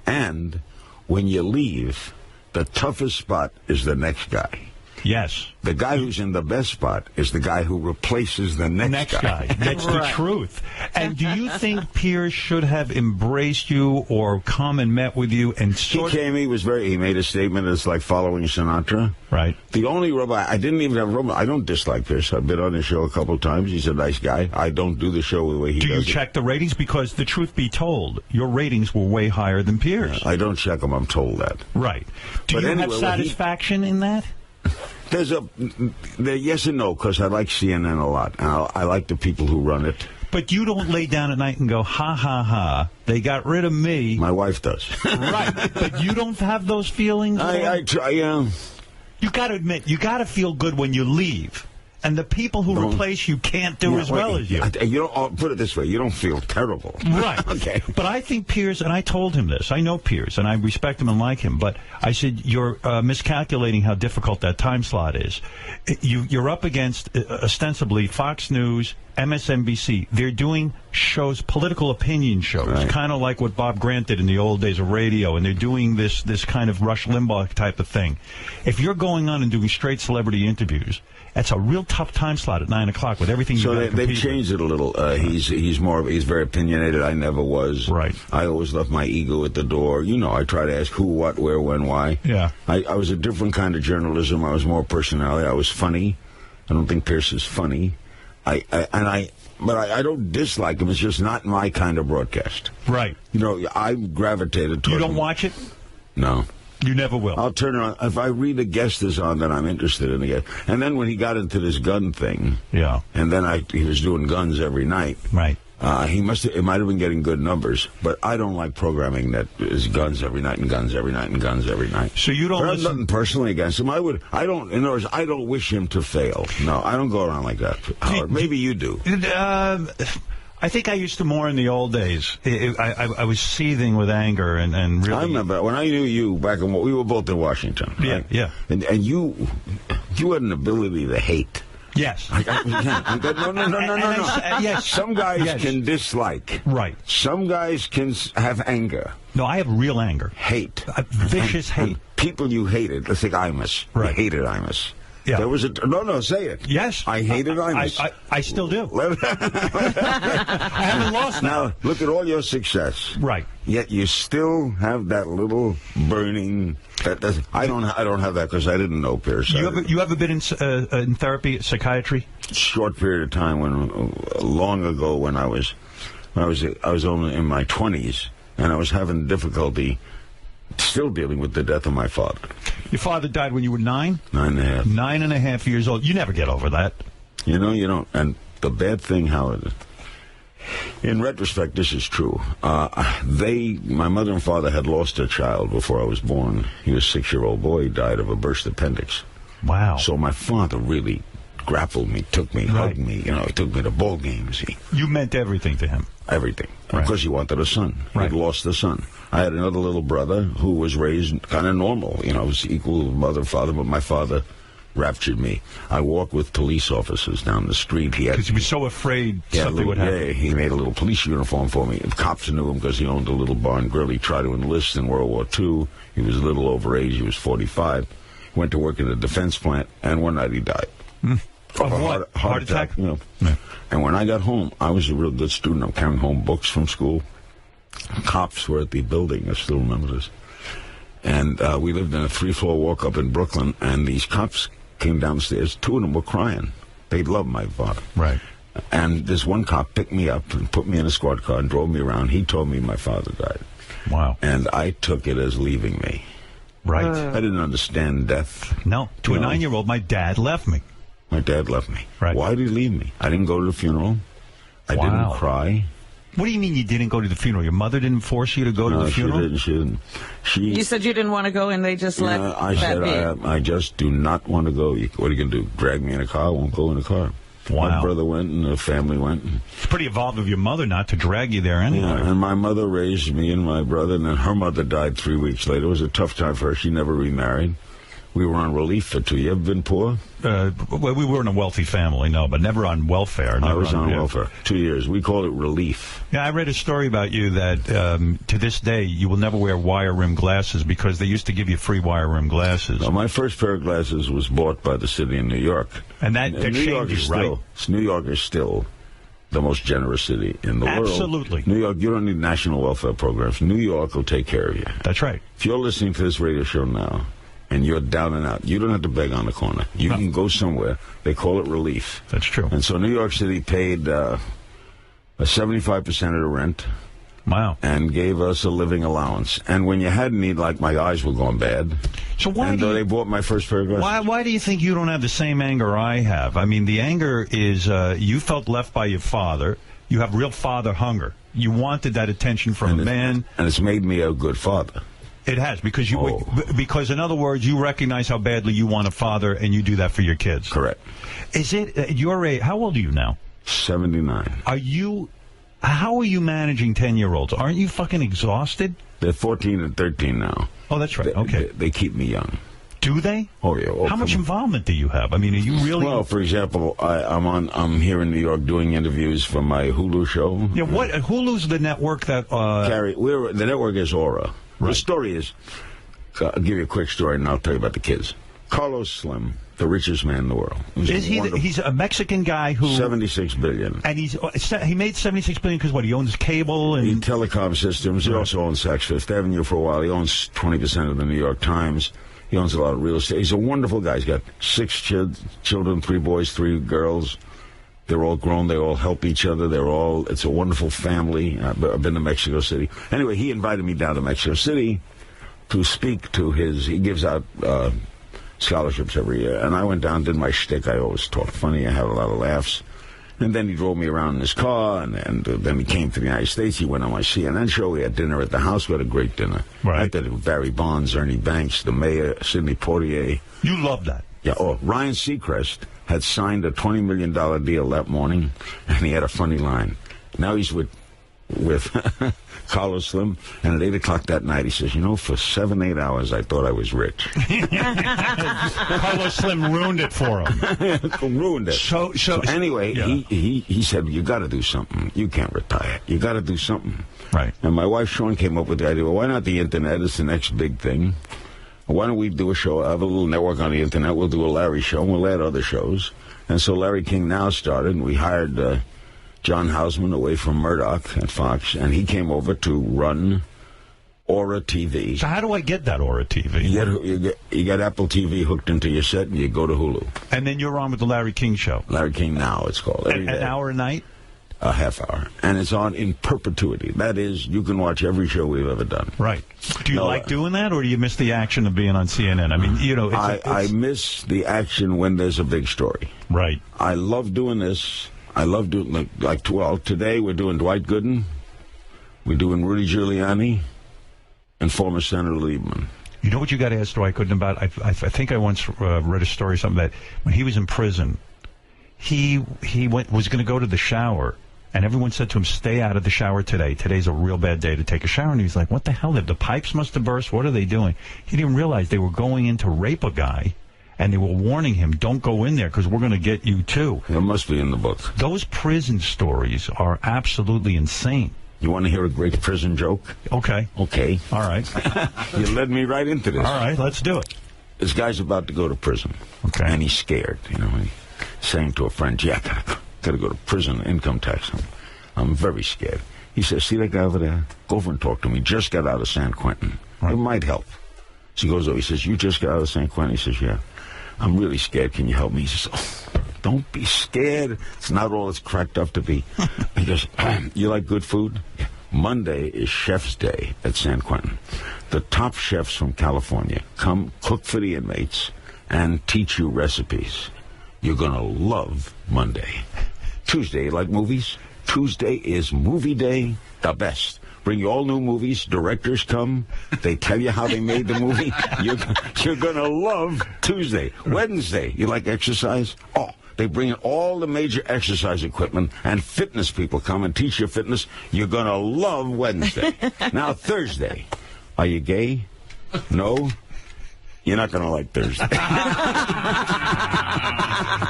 And when you leave, the toughest spot is the next guy. Yes. The guy who's in the best spot is the guy who replaces the next guy. That's the truth. And do you think Piers should have embraced you or come and met with you? And he made a statement that's like following Sinatra. Right. The only I didn't even have a robot. I don't dislike Piers. I've been on his show a couple of times. He's a nice guy. I don't do the show the way he does. Do you check the ratings? Because the truth be told, your ratings were way higher than Piers. I don't check them. I'm told that. Right. Do you have satisfaction in that? There's yes and no, because I like CNN a lot, and I like the people who run it. But you don't lay down at night and go, ha, ha, ha, they got rid of me. My wife does. Right, but you don't have those feelings? I try, You got to admit, you got to feel good when you leave. And the people who replace you can't do as well as you. You don't put it this way. You don't feel terrible. Right. Okay. But I think Piers, and I told him this. I know Piers, and I respect him and like him. But I said, you're miscalculating how difficult that time slot is. You're up against, ostensibly, Fox News, MSNBC. They're doing shows, political opinion shows, kind of like what Bob Grant did in the old days of radio, and they're doing this kind of Rush Limbaugh type of thing. If you're going on and doing straight celebrity interviews, that's a real tough time slot at 9 o'clock with everything. So they've changed it a little. He's very opinionated. I never was. Right. I always left my ego at the door. You know, I try to ask who, what, where, when, why. Yeah. I was a different kind of journalism. I was more personality. I was funny. I don't think Piers is funny. but I don't dislike him. It's just not my kind of broadcast. Right. You know, I gravitated towards You don't watch it? No. You never will. I'll turn it on. If I read a guest is on, then I'm interested in the guest. And then when he got into this gun thing, and then he was doing guns every night. Right. It might have been getting good numbers, but I don't like programming that is guns every night and guns every night and guns every night. So you don't but listen... I have nothing personally against him. In other words, I don't wish him to fail. No, I don't go around like that, Howard. Maybe you do. I think I used to more in the old days. I was seething with anger and really... I remember when I knew you back in... We were both in Washington, right? Yeah. And you had an ability to hate. Yes. No. Yes. Some guys can dislike. Right. Some guys can have anger. No, I have real anger. Hate. Vicious hate. People you hated. Let's take Imus. Right. You hated Imus. Yeah. There was no, say it. Yes. I hated Imus. I still do. I haven't lost that. Now, look at all your success. Right. Yet you still have that little burning... I don't have that because I didn't know Pierce. You ever been in therapy, psychiatry? Short period of time long ago when I was only in my 20s and I was having difficulty still dealing with the death of my father. Your father died when you were 9? 9.5. 9.5 years old. You never get over that. You know, you don't. And the bad thing, Howard, in retrospect, this is true. My mother and father had lost a child before I was born. He was a 6-year-old boy. He died of a burst appendix. Wow. So my father really grappled me, took me, hugged me. You know, he took me to ball games. You meant everything to him. Everything. Right. Because he wanted a son. Right. He'd lost a son. I had another little brother who was raised kind of normal. You know, was equal to mother and father, but my father raptured me. I walked with police officers down the street. Because he was so afraid something would happen. Yeah, he made a little police uniform for me. The cops knew him because he owned a little bar and grill. He tried to enlist in World War II. He was a little over age. He was 45. Went to work in a defense plant, and one night he died. Of what? Heart attack? You know. Yeah. And when I got home, I was a real good student. I'm carrying home books from school. Cops were at the building. I still remember this. And we lived in a 3-floor walk up in Brooklyn, and these cops came downstairs. 2 of them were crying. They loved my father. Right. And this one cop picked me up and put me in a squad car and drove me around. He told me my father died. Wow. And I took it as leaving me. Right. I didn't understand death. No. To a 9-year-old, my dad left me. My dad left me. Right. Why did he leave me? I didn't go to the funeral. I didn't cry. What do you mean you didn't go to the funeral? Your mother didn't force you to go to the funeral? She didn't. You said you didn't want to go, and they just let I said, I just do not want to go. What are you going to do, drag me in a car? I won't go in a car. Wow. My brother went, and the family went. It's pretty evolved of your mother not to drag you there anyway. Yeah, and my mother raised me and my brother, and then her mother died 3 weeks later. It was a tough time for her. She never remarried. We were on relief for 2 years. You ever been poor? Well, we weren't a wealthy family, no, but never on welfare. I was on welfare 2 years. We called it relief. Yeah, I read a story about you that to this day you will never wear wire-rimmed glasses because they used to give you free wire-rimmed glasses. Well, my first pair of glasses was bought by the city of New York. And that New York is right? New York is still the most generous city in the world. Absolutely. New York, you don't need national welfare programs. New York will take care of you. That's right. If you're listening to this radio show now, and you're down and out, you don't have to beg on the corner. You can go somewhere. They call it relief. That's true. And so New York City paid 75% of the rent. Wow. And gave us a living allowance. And when you had need, like my eyes were going bad. So why they bought my first pair of glasses. Why do you think you don't have the same anger I have? I mean, the anger is you felt left by your father. You have real father hunger. You wanted that attention from a man. And it's made me a good father. It has, because because in other words, you recognize how badly you want a father, and you do that for your kids. Correct. Is it at your age? How old are you now? 79. How are you managing 10-year-olds? Aren't you fucking exhausted? They're 14 and 13 now. Oh, that's right. Okay. They keep me young. Do they? Oh yeah. How much involvement do you have? I mean, are you really? Well, for example, I'm here in New York doing interviews for my Hulu show. Yeah. What Hulu's the network that the network is Aura. Right. The story is, I'll give you a quick story, and I'll tell you about the kids. Carlos Slim, the richest man in the world. He's a Mexican guy who $76 billion, and he made $76 billion because what? He owns cable and telecom systems. He also owns Saks Fifth Avenue for a while. He owns 20% of the New York Times. He owns a lot of real estate. He's a wonderful guy. He's got 6 children, 3 boys, 3 girls. They're all grown. They all help each other. It's a wonderful family. I've been to Mexico City. Anyway, he invited me down to Mexico City to speak to he gives out scholarships every year. And I went down, did my shtick. I always talk funny. I had a lot of laughs. And then he drove me around in his car, and then he came to the United States. He went on my CNN show. We had dinner at the house. We had a great dinner. Right. I did it with Barry Bonds, Ernie Banks, the mayor, Sidney Poitier. You love that. Yeah. Oh, Ryan Seacrest had signed a $20 million deal that morning, and he had a funny line. Now he's with Carlos Slim, and at 8 o'clock that night he says, for 7-8 hours I thought I was rich. Carlos Slim ruined it for him. Ruined it. So anyway, yeah. he said, you got to do something. You can't retire. You got to do something. Right. And my wife Shawn came up with the idea, well, why not the internet? It's the next big thing. Why don't we do a show, have a little network on the internet, we'll do a Larry show, and we'll add other shows. And so Larry King Now started, and we hired John Houseman away from Murdoch at Fox, and he came over to run Aura TV. So how do I get that Aura TV? You get Apple TV hooked into your set, and you go to Hulu. And then you're on with the Larry King Show. Larry King Now, it's called. An hour a night? A half hour. And it's on in perpetuity. That is, you can watch every show we've ever done. Right. Do you like doing that, or do you miss the action of being on CNN? I mean, I miss the action when there's a big story. Right. I love doing this. I love doing, today we're doing Dwight Gooden, we're doing Rudy Giuliani, and former Senator Lieberman. You know what you got to ask Dwight Gooden about? I think I once read a story, something that when he was in prison, he was going to go to the shower, and everyone said to him, stay out of the shower today. Today's a real bad day to take a shower. And he's like, what the hell? The pipes must have burst. What are they doing? He didn't realize they were going in to rape a guy. And they were warning him, don't go in there because we're going to get you, too. It must be in the book. Those prison stories are absolutely insane. You want to hear a great prison joke? Okay. Okay. All right. You led me right into this. All right, let's do it. This guy's about to go to prison. Okay. And he's scared, He's saying to a friend, gee, I got to go to prison, income tax. I'm very scared. He says, see that guy over there? Go over and talk to him. He just got out of San Quentin. Right. It might help. So he goes over. He says, you just got out of San Quentin? He says, yeah. I'm really scared. Can you help me? He says, oh, don't be scared. It's not all it's cracked up to be. He goes, you like good food? Yeah. Monday is Chef's Day at San Quentin. The top chefs from California come cook for the inmates and teach you recipes. You're going to love Monday. Tuesday, you like movies? Tuesday is movie day, the best. Bring you all new movies. Directors come. They tell you how they made the movie. You're going to love Tuesday. Wednesday, you like exercise? Oh, they bring in all the major exercise equipment, and fitness people come and teach you fitness. You're going to love Wednesday. Now, Thursday, are you gay? No? You're not going to like Thursday.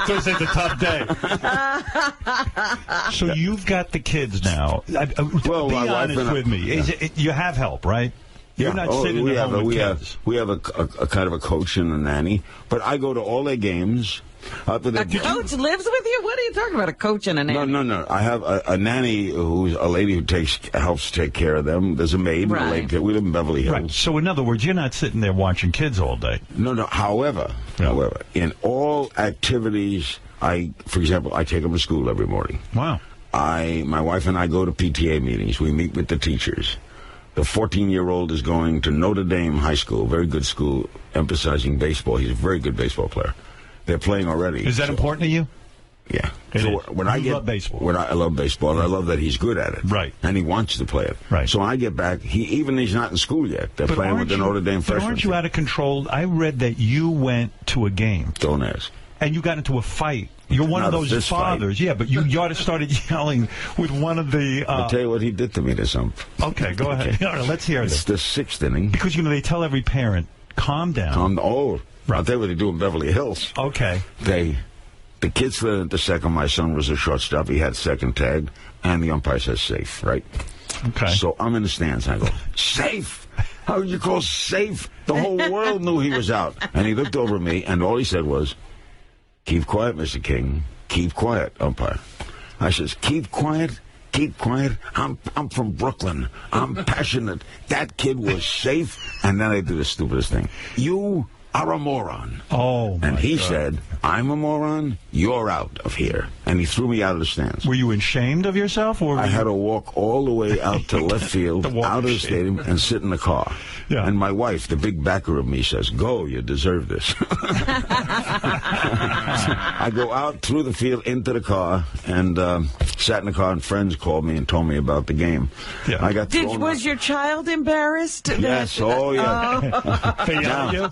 Thursday's a tough day. So you've got the kids now. Well, be my honest wife with me. Yeah. You have help, right? You're not sitting at home with kids. We have a kind of a coach and a nanny, but I go to all their games. A coach lives with you? What are you talking about, a coach and a nanny? No. I have a nanny who's a lady who helps take care of them. There's a maid. Right. And a lady, we live in Beverly Hills. Right. So in other words, you're not sitting there watching kids all day. No. However, in all activities, for example, I take them to school every morning. Wow. My wife and I go to PTA meetings. We meet with the teachers. The 14-year-old is going to Notre Dame High School, very good school, emphasizing baseball. He's a very good baseball player. They're playing already. Is that important to you? Yeah. When I love baseball. I love baseball, and I love that he's good at it. Right. And he wants to play it. Right. So when I get back, he's not in school yet. They're playing with the Notre Dame freshmen. But aren't you out of control? I read that you went to a game. Don't ask. And you got into a fight. You're one of those fathers. Fight. Yeah, but you started yelling with one of the... I'll tell you what he did to me this summer. Okay, go ahead. Okay. All right, let's hear this. It's the 6th inning. Because, they tell every parent, calm down. I'll tell you what they do in Beverly Hills. Okay. The kid slid into second. My son was a shortstop. He had second tag, and the umpire says safe, right? Okay. So I'm in the stands, and I go, safe? How would you call safe? The whole world knew he was out. And he looked over at me, and all he said was, keep quiet, Mr. King. Keep quiet, umpire. I says, keep quiet? Keep quiet? I'm from Brooklyn. I'm passionate. That kid was safe. And then I did the stupidest thing. You are a moron. Oh, my And he God. said, I'm a moron. You're out of here. and he threw me out of the stands. Were you ashamed of yourself? Or I had to walk all the way out to left field, out of the stadium, and sit in the car. Yeah. And my wife, the big backer of me, says, "Go, you deserve this." I go out through the field into the car and sat in the car, and friends called me and told me about the game. Yeah. I got thrown Was your child embarrassed? Yes, oh yeah. They yell at you?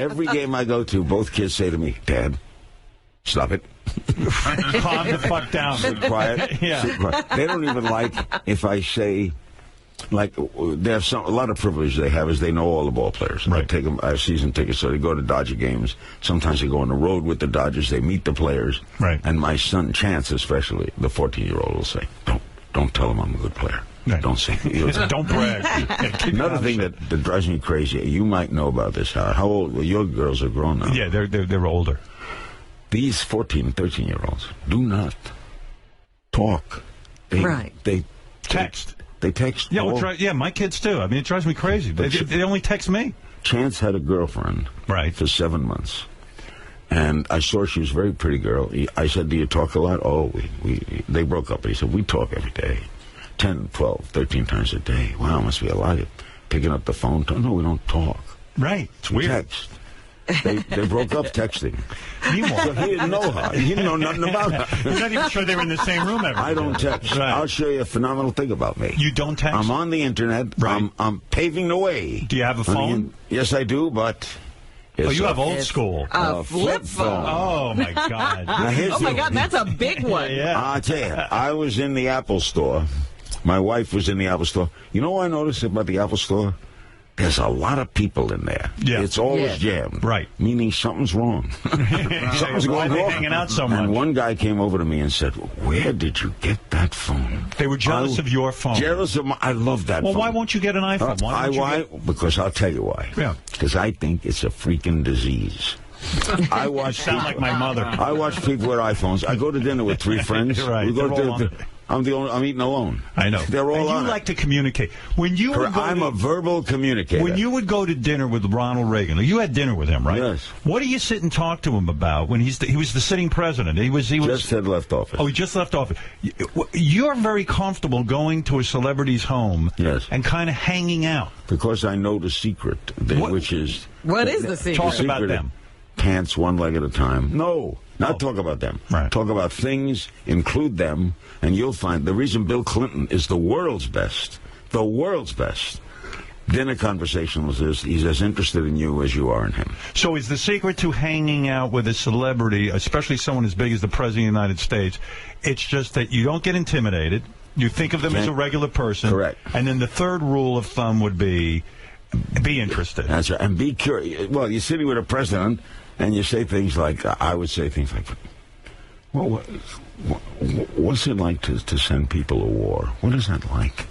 Every game I go to, both kids say to me, "Dad, stop it. Calm the fuck down. Sit quiet. Yeah. Sit quiet." They don't even like if I say, like, there's a lot of privilege they have is they know all the ball players. Right. I take them, I have season tickets, so they go to Dodger games. Sometimes they go on the road with the Dodgers. They meet the players. Right. And my son, Chance especially, the 14-year-old, will say, don't tell him I'm a good player. Right. Don't say Don't brag. Another thing that drives me crazy, you might know about this, How old? Well, your girls are grown now. Yeah, they're older. These 14 and 13-year-olds do not talk. They text. They text. Yeah, my kids too. I mean, it drives me crazy. They only text me. Chance had a girlfriend for 7 months. And I saw she was a very pretty girl. I said, "Do you talk a lot?" "Oh, they broke up." But he said, "We talk every day. 10, 12, 13 times a day." "Wow, must be a lot." Picking up the phone. "No, we don't talk." Right. It's weird. Text. They broke up texting. Meanwhile, so he didn't know her. He didn't know nothing about her. You're not even sure they were in the same room every day. I don't text. Right. I'll show you a phenomenal thing about me. You don't text? I'm on the internet. Right. I'm paving the way. Do you have a phone? Yes, I do, but... you have old school. A flip phone. Oh, my God. Oh, my God, that's a big one. Yeah. I'll tell you, I was in the Apple store. My wife was in the Apple store. You know what I noticed about the Apple store? There's a lot of people in there. Yeah. It's always jammed. Right. Meaning something's wrong. Something's going wrong. Hanging out so much. And one guy came over to me and said, "Where did you get that phone?" They were jealous of your phone. Jealous of I love that phone. Well, why won't you get an iPhone? Why? Because I'll tell you why. Yeah. Because I think it's a freaking disease. I watch sound like my mother. I watch people with iPhones. I go to dinner with 3 friends. Right. We go I'm eating alone. I know. They're all and you like to communicate. When you I'm a verbal communicator. When you would go to dinner with Ronald Reagan, you had dinner with him, right? Yes. What do you sit and talk to him about when he was the sitting president? He just had left office. Oh, he just left office. You're very comfortable going to a celebrity's home, yes, and kind of hanging out because I know the secret, which is what is the secret? Talk about them. Pants one leg at a time. No. Not talk about them. Right. Talk about things, include them, and you'll find the reason Bill Clinton is the world's best dinner conversation was this: he's as interested in you as you are in him. So is the secret to hanging out with a celebrity, especially someone as big as the President of the United States, it's just that you don't get intimidated, you think of them as a regular person. Correct. And then the third rule of thumb would be interested. That's right. And be curious. Well, you're sitting with a president, and you say things like, I would say things like, well, what's it like to send people to war? What is that like?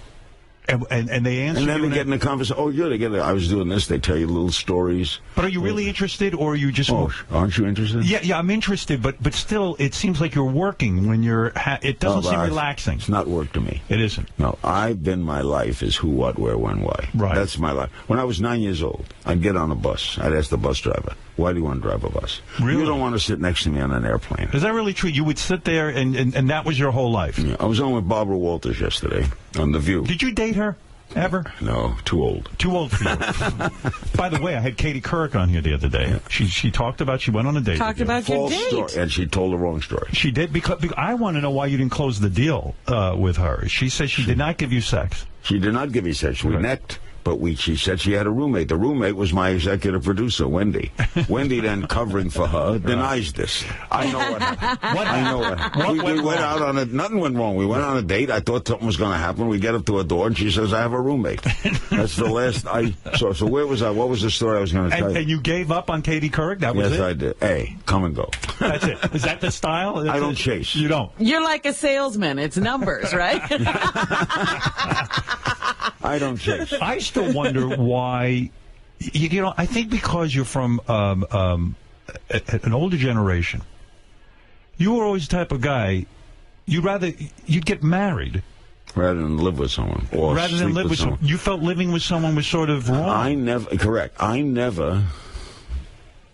And they answer. And then they get in the conversation. Oh, yeah, I was doing this. They tell you little stories. But are you really interested, or are you just? Oh, aren't you interested? Yeah, I'm interested. But still, it seems like you're working when you're. It doesn't seem relaxing. It's not work to me. It isn't. No, my life is who, what, where, when, why. Right. That's my life. When I was 9 years old, I'd get on a bus. I'd ask the bus driver, "Why do you want to drive a bus?" Really? You don't want to sit next to me on an airplane. Is that really true? You would sit there, and that was your whole life. Yeah, I was on with Barbara Walters yesterday on The View. Did you date her? Ever? No, too old. Too old for you. By the way, I had Katie Couric on here the other day. She talked about, she went on a date. Talked about your date. Story, and she told the wrong story. She did, because I want to know why you didn't close the deal with her. She said she did not give you sex. She did not give me sex. We necked. But she said she had a roommate. The roommate was my executive producer, Wendy. Wendy then, covering for her, denies this. I know what happened. I know what happened. We went out on nothing went wrong. We went on a date. I thought something was going to happen. We get up to her door, and she says, "I have a roommate." That's the last I saw. So where was I? What was the story I was going to tell you? And you gave up on Katie Couric? That was it? Yes, I did. Hey, come and go. That's it. Is that the style? I don't chase. You don't? You're like a salesman. It's numbers, right? I don't chase. I still wonder why, I think because you're from an older generation, you were always the type of guy, you'd get married. Rather than live with someone. Or rather than live with someone. You felt living with someone was sort of wrong. I never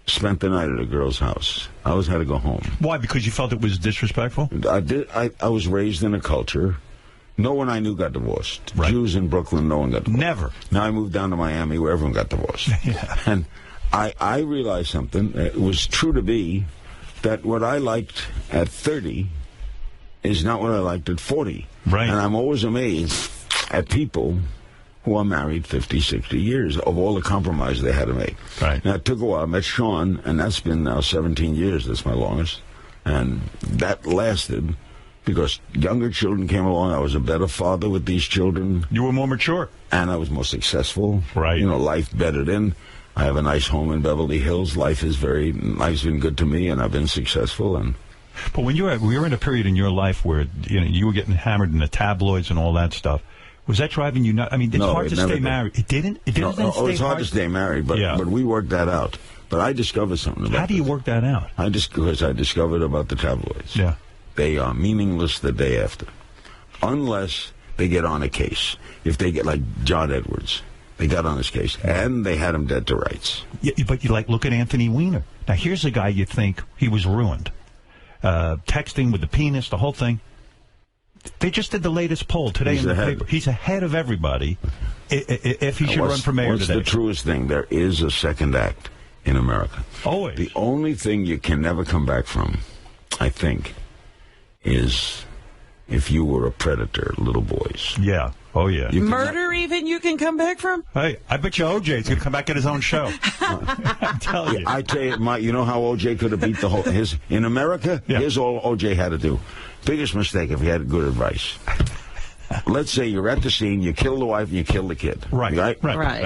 spent the night at a girl's house. I always had to go home. Why? Because you felt it was disrespectful? I was raised in a culture. No one I knew got divorced. Right. Jews in Brooklyn, no one got divorced. Never. Now I moved down to Miami where everyone got divorced. Yeah. And I realized something. It was true to be that what I liked at 30 is not what I liked at 40. Right. And I'm always amazed at people who are married 50, 60 years of all the compromise they had to make. Right. Now, it took a while. I met Sean, and that's been now 17 years. That's my longest. And that lasted because younger children came along. I was a better father with these children. You were more mature. And I was more successful. Right. You know, life bettered in. I have a nice home in Beverly Hills. Life's been good to me, and I've been successful. But when you were in a period in your life where you were getting hammered in the tabloids and all that stuff, was that driving you nuts? I mean, it's hard to stay married. It didn't? It didn't it's hard to stay married, but we worked that out. But I discovered something about How do you work that out? Because I discovered about the tabloids. Yeah. They are meaningless the day after. Unless they get on a case. If they get like John Edwards. They got on his case, and they had him dead to rights. Yeah, but look at Anthony Weiner. Now, here's a guy you think he was ruined. Texting with the penis, the whole thing. They just did the latest poll today in the paper. He's ahead of everybody if he should run for mayor today. What's the truest thing? There is a second act in America. Always. The only thing you can never come back from, I think, is if you were a predator, little boys. Yeah. Oh, yeah. Murder even you can come back from? Hey, I bet you OJ's going to come back at his own show. I'm telling you. I tell you, you know how OJ could have beat the whole... in America, here's all OJ had to do. Biggest mistake if he had good advice. Let's say you're at the scene, you kill the wife, and you kill the kid. Right.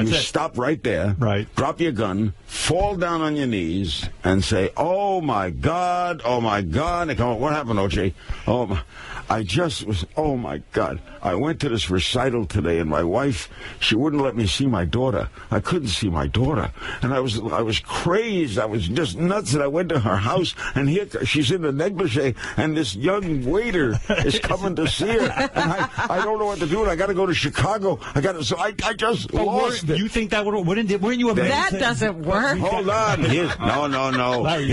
You stop right there. Right. Drop your gun, fall down on your knees, and say, "Oh my God! Oh my God!" They come up, "What happened, OJ?" Oh my God! I went to this recital today, and my wife, she wouldn't let me see my daughter. I couldn't see my daughter, and I was crazed. I was just nuts, and I went to her house, and here she's in a negligee, and this young waiter is coming to see her, and I don't know what to do, and I got to go to Chicago. I just lost it. You think that weren't you a That doesn't work. Hold on. No. Larry,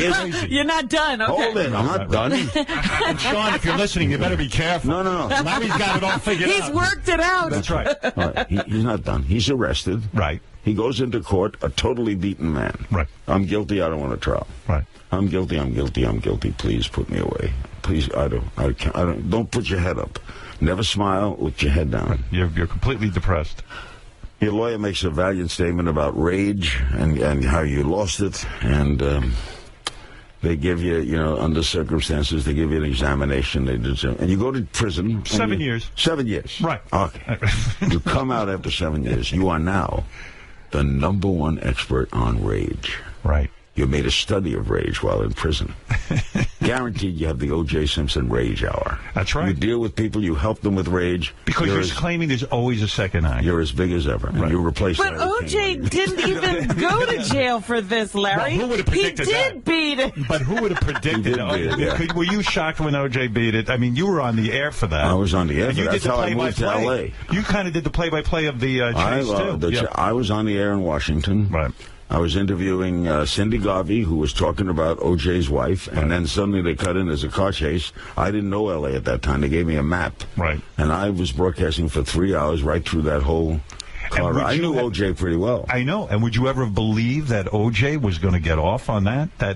you're not done. Okay. Hold it. I'm not done. And Sean, if you're listening, you better be careful. No. Larry's got it all figured out. He's worked it out. That's right. All right. He's not done. He's arrested. Right. He goes into court a totally beaten man. Right. I'm guilty. I don't want a trial. Right. I'm guilty. Please put me away. Please, don't put your head up. Never smile with your head down. You're completely depressed. Your lawyer makes a valiant statement about rage and how you lost it, and they give you, under circumstances, they give you an examination. And you go to prison. 7 years. 7 years. Right. Okay. You come out after 7 years. You are now the #1 expert on rage. Right. You made a study of rage while in prison. Guaranteed you have the O.J. Simpson Rage Hour. That's right. You deal with people, you help them with rage. Because you're claiming there's always a second act. You're as big as ever. Right. And you replace But O.J. didn't even go to jail for this, Larry. Well, who would have predicted He did beat it. But who would have predicted it? Were you shocked when O.J. beat it? I mean, you were on the air for that. I was on the air for that. That's how I moved to L.A. You kind of did the play-by-play of the chase, too. I was on the air in Washington. Right. I was interviewing Cindy Garvey, who was talking about O.J.'s wife, and then suddenly they cut in as a car chase. I didn't know L.A. at that time. They gave me a map. Right. And I was broadcasting for 3 hours right through that whole car. I knew O.J. pretty well. I know. And would you ever have believed that O.J. was going to get off on that trial?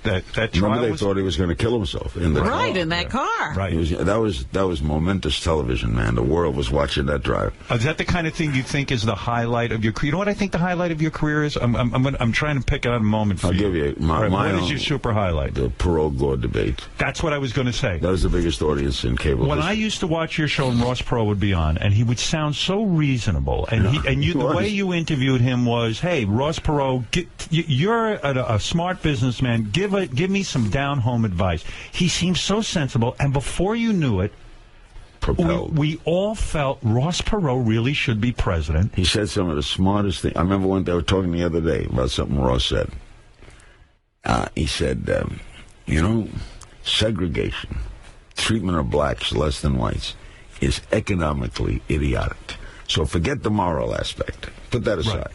Remember, they thought he was going to kill himself in the car. Right, in that car. Right. That was momentous television, man. The world was watching that drive. Is that the kind of thing you think is the highlight of your career? You know what I think the highlight of your career is? I'm trying to pick out a moment for you. I'll give you my what is your super highlight? The parole Gore debate. That's what I was going to say. That was the biggest audience in cable. When I used to watch your show, and Ross Perot would be on, and he would sound so reasonable, and the way you interviewed him was, "Hey, Ross Perot, you're a smart businessman. Give me some down-home advice." He seems so sensible, and before you knew it, we all felt Ross Perot really should be president. He said some of the smartest things. I remember when they were talking the other day about something Ross said. He said, segregation, treatment of blacks less than whites, is economically idiotic. So forget the moral aspect. Put that aside. Right.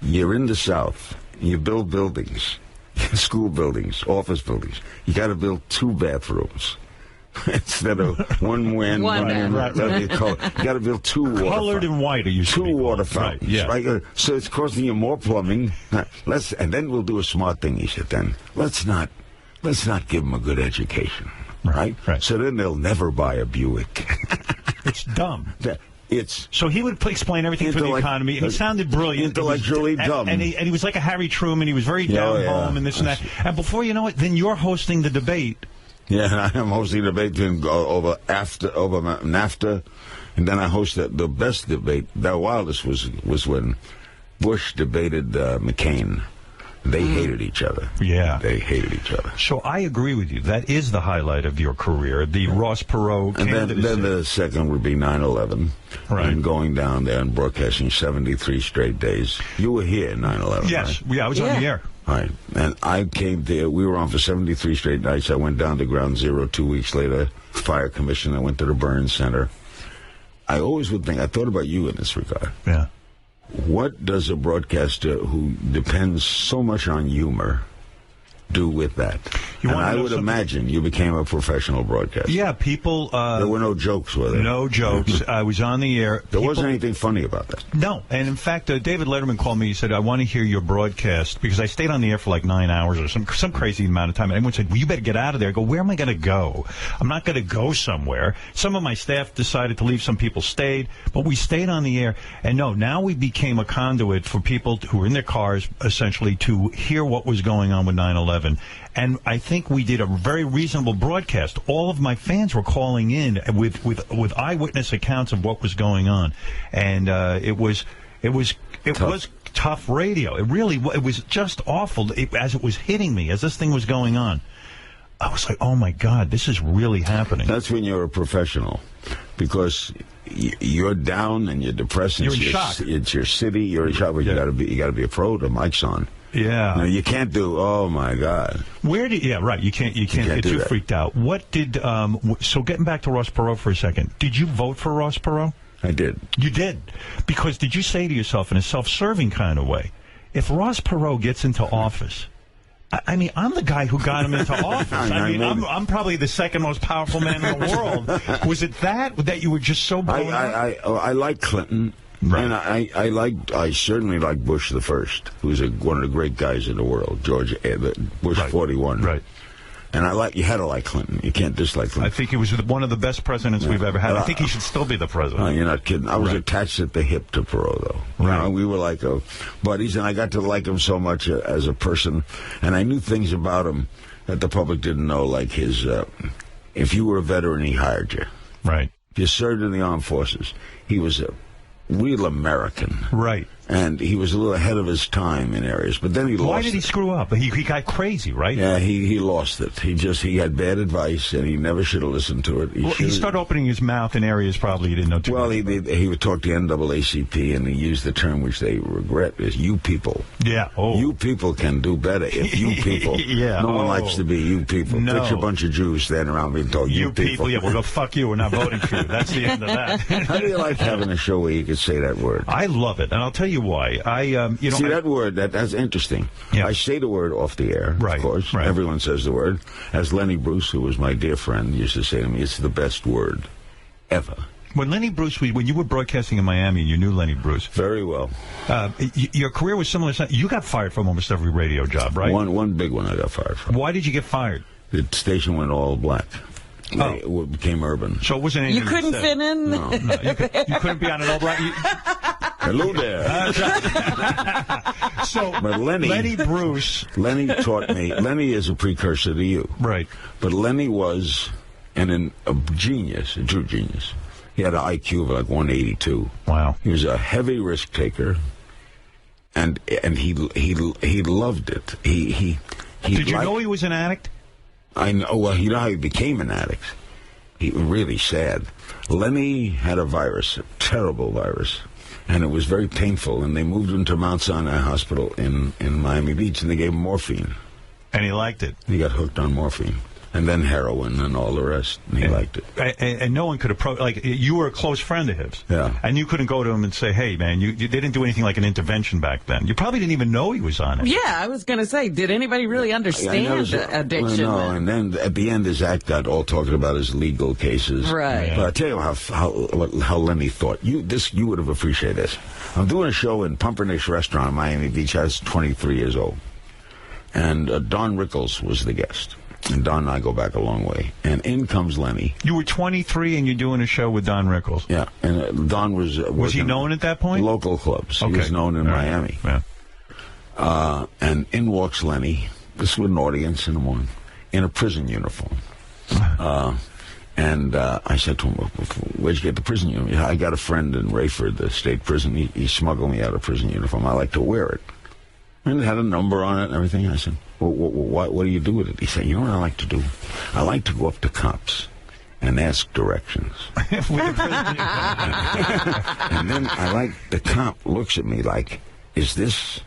You're in the South. You build buildings, school buildings, office buildings. You got to build 2 bathrooms. Instead of one man, one man. You got to build 2 water colored and white. Are you 2 water fountains? Right, yeah. Right? So it's costing you more plumbing. And then we'll do a smart thing. He said, then let's not give them a good education, right? So then they'll never buy a Buick. It's dumb. So he would explain everything for the economy. He sounded brilliant. Intellectually dumb. And he was like a Harry Truman. He was very down home and this and that. And before you know it, then you're hosting the debate. Yeah, I'm hosting a debate over NAFTA, and then I hosted the best debate. The wildest was when Bush debated McCain. They hated each other. Yeah. They hated each other. So I agree with you. That is the highlight of your career, the Ross Perot candidacy. And then the second would be 9/11. Right. And going down there and broadcasting 73 straight days. You were here in 9/11, Yes. right? Yeah, I was on the air. Right. And I came there. We were on for 73 straight nights. I went down to Ground Zero 2 weeks later, Fire Commission. I went to the Burn Center. I always would think, I thought about you in this regard. Yeah. What does a broadcaster who depends so much on humor do with that? And I would imagine you became a professional broadcaster. Yeah, people... there were no jokes, were there? No jokes. I was on the air. There wasn't anything funny about that. No. And in fact, David Letterman called me. He said, I want to hear your broadcast, because I stayed on the air for like 9 hours or some crazy amount of time. And everyone said, well, you better get out of there. I go, where am I going to go? I'm not going to go somewhere. Some of my staff decided to leave. Some people stayed. But we stayed on the air. And no, now we became a conduit for people who were in their cars, essentially, to hear what was going on with 9/11. And I think we did a very reasonable broadcast. All of my fans were calling in with eyewitness accounts of what was going on, and it was tough radio. It was just awful as it was hitting me as this thing was going on. I was like, oh my God, this is really happening. That's when you're a professional, because you're down and you're depressed. You're in shock. It's your city. You're in shock. But you got to be a pro. The mic's on. Yeah. You can't do, oh my God. You can't get too freaked out. What did, so getting back to Ross Perot for a second, did you vote for Ross Perot? I did. You did? Because did you say to yourself in a self-serving kind of way, if Ross Perot gets into office, I mean, I'm the guy who got him into office. I'm probably the second most powerful man in the world. Was it that you were just so blown out? I like Clinton. Right. And I certainly like Bush the First, who's one of the great guys in the world, Bush 41. Right. And you had to like Clinton. You can't dislike Clinton. I think he was one of the best presidents we've ever had. I think he should still be the president. You're not kidding. I was attached at the hip to Perot, though. Right. We were like buddies, and I got to like him so much as a person, and I knew things about him that the public didn't know, like his, if you were a veteran, he hired you. Right. If you served in the armed forces, he was a real American. Right. And he was a little ahead of his time in areas, but then he lost it. Why did he screw up? He got crazy, right? Yeah, he lost it. He had bad advice, and he never should have listened to it. He started opening his mouth in areas probably he didn't know too much. Well, he would talk to NAACP, and he used the term which they regret, is you people. Yeah. Oh. You people can do better if you people. Yeah. No one likes to be you people. No. Picture a bunch of Jews standing around being told you people. Yeah, well, go fuck you. We're not voting for you. That's the end of that. How do you like having a show where you could say that word? I love it, and I'll tell you why. That word, that's interesting. Yeah. I say the word off the air, of course. Right. Everyone says the word. As Lenny Bruce, who was my dear friend, used to say to me, it's the best word ever. When Lenny Bruce, when you were broadcasting in Miami, and you knew Lenny Bruce. Very well. Your career was similar. You got fired from almost every radio job, right? One big one I got fired from. Why did you get fired? The station went all black. It became urban. So it wasn't anything you couldn't fit in? No. You couldn't be on an all black... Hello there. But Lenny Bruce... Lenny taught me... Lenny is a precursor to you. Right. But Lenny was a genius, a true genius. He had an IQ of like 182. Wow. He was a heavy risk taker, and he loved it. Did you know he was an addict? I know. Well, you know how he became an addict. He was really sad. Lenny had a virus, a terrible virus, and it was very painful. And they moved him to Mount Sinai Hospital in Miami Beach, and they gave him morphine. And he liked it. He got hooked on morphine. And then heroin and all the rest. And he liked it. And no one could approach, like, you were a close friend of his. Yeah. And you couldn't go to him and say, hey, man, they didn't do anything like an intervention back then. You probably didn't even know he was on it. Yeah, I was going to say, did anybody really understand addiction? Well, no, and then at the end, his act got all talking about his legal cases. Right. But I tell you how Lenny thought. You would have appreciated this. I'm doing a show in Pumpernickel Restaurant in Miami Beach. I was 23 years old. And Don Rickles was the guest. And Don and I go back a long way. And in comes Lenny. You were 23 and you're doing a show with Don Rickles. Yeah. And Don was... Was he known at that point? Local clubs. Okay. He was known in Miami. Yeah. And in walks Lenny. This was an audience in the morning. In a prison uniform. And I said to him, where'd you get the prison uniform? I got a friend in Rayford, the state prison. He smuggled me out a prison uniform. I like to wear it. And it had a number on it and everything. I said, well, what do you do with it? He said, you know what I like to do? I like to go up to cops and ask directions. And then I like, the cop looks at me like, is this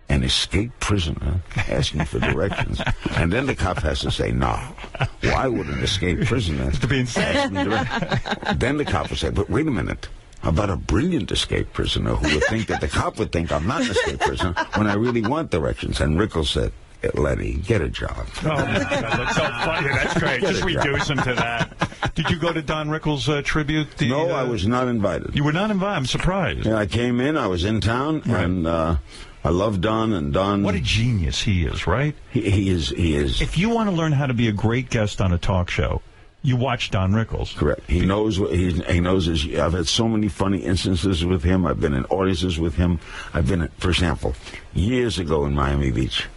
an escaped prisoner asking for directions? And then the cop has to say, no. Why would an escaped prisoner ask me directions? Then the cop will say, but wait a minute. About a brilliant escaped prisoner who would think that the cop would think I'm not an escaped prisoner when I really want directions. And Rickles said, Lenny, get a job. Oh, my God, that's so funny. That's great. Just reduce him to that. Did you go to Don Rickles' tribute? No, I was not invited. You were not invited? I'm surprised. Yeah, I came in, I was in town, and I love Don, and Don... What a genius he is, right? He is. If you want to learn how to be a great guest on a talk show, you watch Don Rickles. Correct. He knows what he knows. I've had so many funny instances with him. I've been in audiences with him. I've been, for example, years ago in Miami Beach.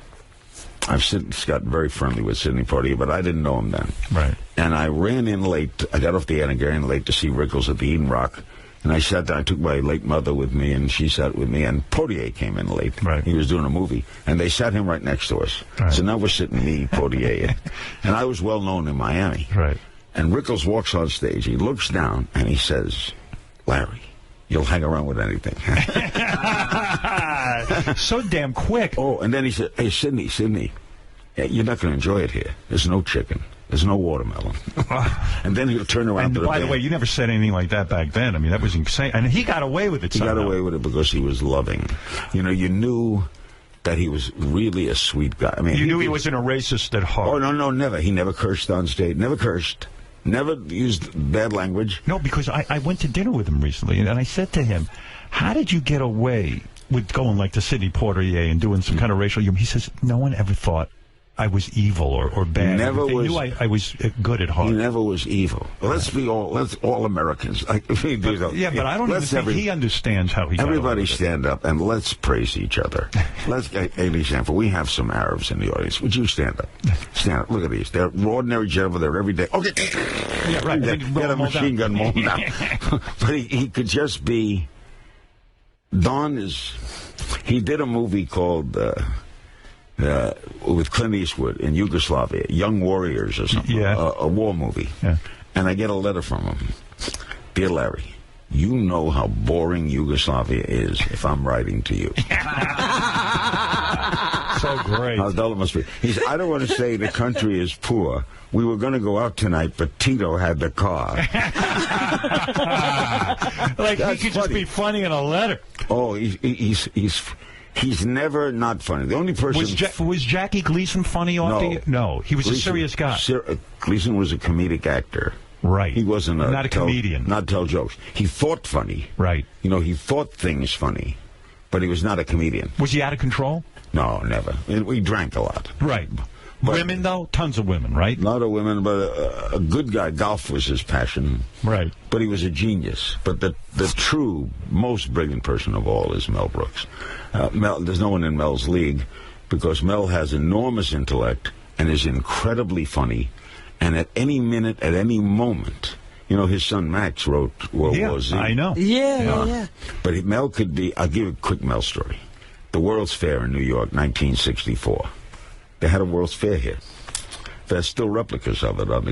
I've got very friendly with Sidney Poitier, but I didn't know him then. Right. And I ran in late. I got off the air and ran late to see Rickles at the Eden Rock. And I sat down. I took my late mother with me, and she sat with me. And Poitier came in late. Right. He was doing a movie, and they sat him right next to us. Right. So now we're sitting, me, Poitier, and I was well known in Miami. Right. And Rickles walks on stage. He looks down and he says, Larry, you'll hang around with anything. So damn quick. Oh, and then he said, hey, Sidney, you're not going to enjoy it here. There's no chicken. There's no watermelon. And then he'll turn around to the by the way, you never said anything like that back then. I mean, that was insane. And he got away with it somehow. He got away with it because he was loving. You know, you knew that he was really a sweet guy. I mean, you knew he wasn't a racist at heart. Oh, no, never. He never cursed on stage. Never cursed. Never used bad language. No, because I went to dinner with him recently, and I said to him, how did you get away with going like to Sidney Poitier and doing some kind of racial humor? He says, no one ever thought I was evil or bad. They knew I was good at heart. He never was evil. Well, let's all Americans. But I don't even think he understands how he got Everybody away stand up and let's praise each other. Let's get an example. We have some Arabs in the audience. Would you stand up? Stand up. Look at these. They're ordinary gentlemen. They're every day. Okay. Yeah, right. Get a machine gun, mow them down. But he could just be... Don is... He did a movie called... with Clint Eastwood in Yugoslavia, Young Warriors or something, a war movie. Yeah. And I get a letter from him. Dear Larry, you know how boring Yugoslavia is if I'm writing to you. So great. How dull it must be. He said, I don't want to say the country is poor. We were going to go out tonight, but Tito had the car. Like, he could just be funny in a letter. Oh, he's never not funny. The only person... Was Jackie Gleason funny off the... No, he was Gleason, a serious guy. Gleason was a comedic actor. Right. He wasn't not a comedian. Not tell jokes. He thought funny. Right. You know, he thought things funny, but he was not a comedian. Was he out of control? No, never. We drank a lot. Right. But women, though? Tons of women, right? A lot of women, but a good guy. Golf was his passion. Right. But he was a genius. But the true, most brilliant person of all is Mel Brooks. There's no one in Mel's league because Mel has enormous intellect and is incredibly funny. And at any minute, at any moment, you know, his son Max wrote World War Z. I know. Yeah. But Mel could be... I'll give you a quick Mel story. The World's Fair in New York, 1964. They had a World's Fair here. There's still replicas of it on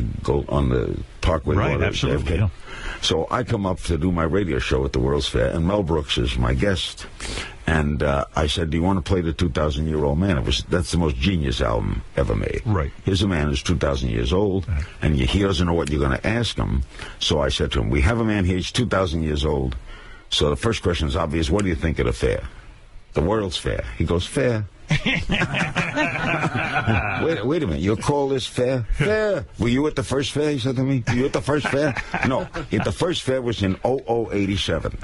the Parkway. Right, absolutely. Yeah. So I come up to do my radio show at the World's Fair, and Mel Brooks is my guest. And I said, do you want to play the 2,000-Year-Old Man? That's the most genius album ever made. Right. Here's a man who's 2,000 years old, and he doesn't know what you're going to ask him. So I said to him, we have a man here, he's 2,000 years old. So the first question is obvious, what do you think of the fair? The World's Fair. He goes, fair. Wait a minute, you'll call this fair? Fair. Were you at the first fair, he said to me? Were you at the first fair? No, the first fair was in 0087.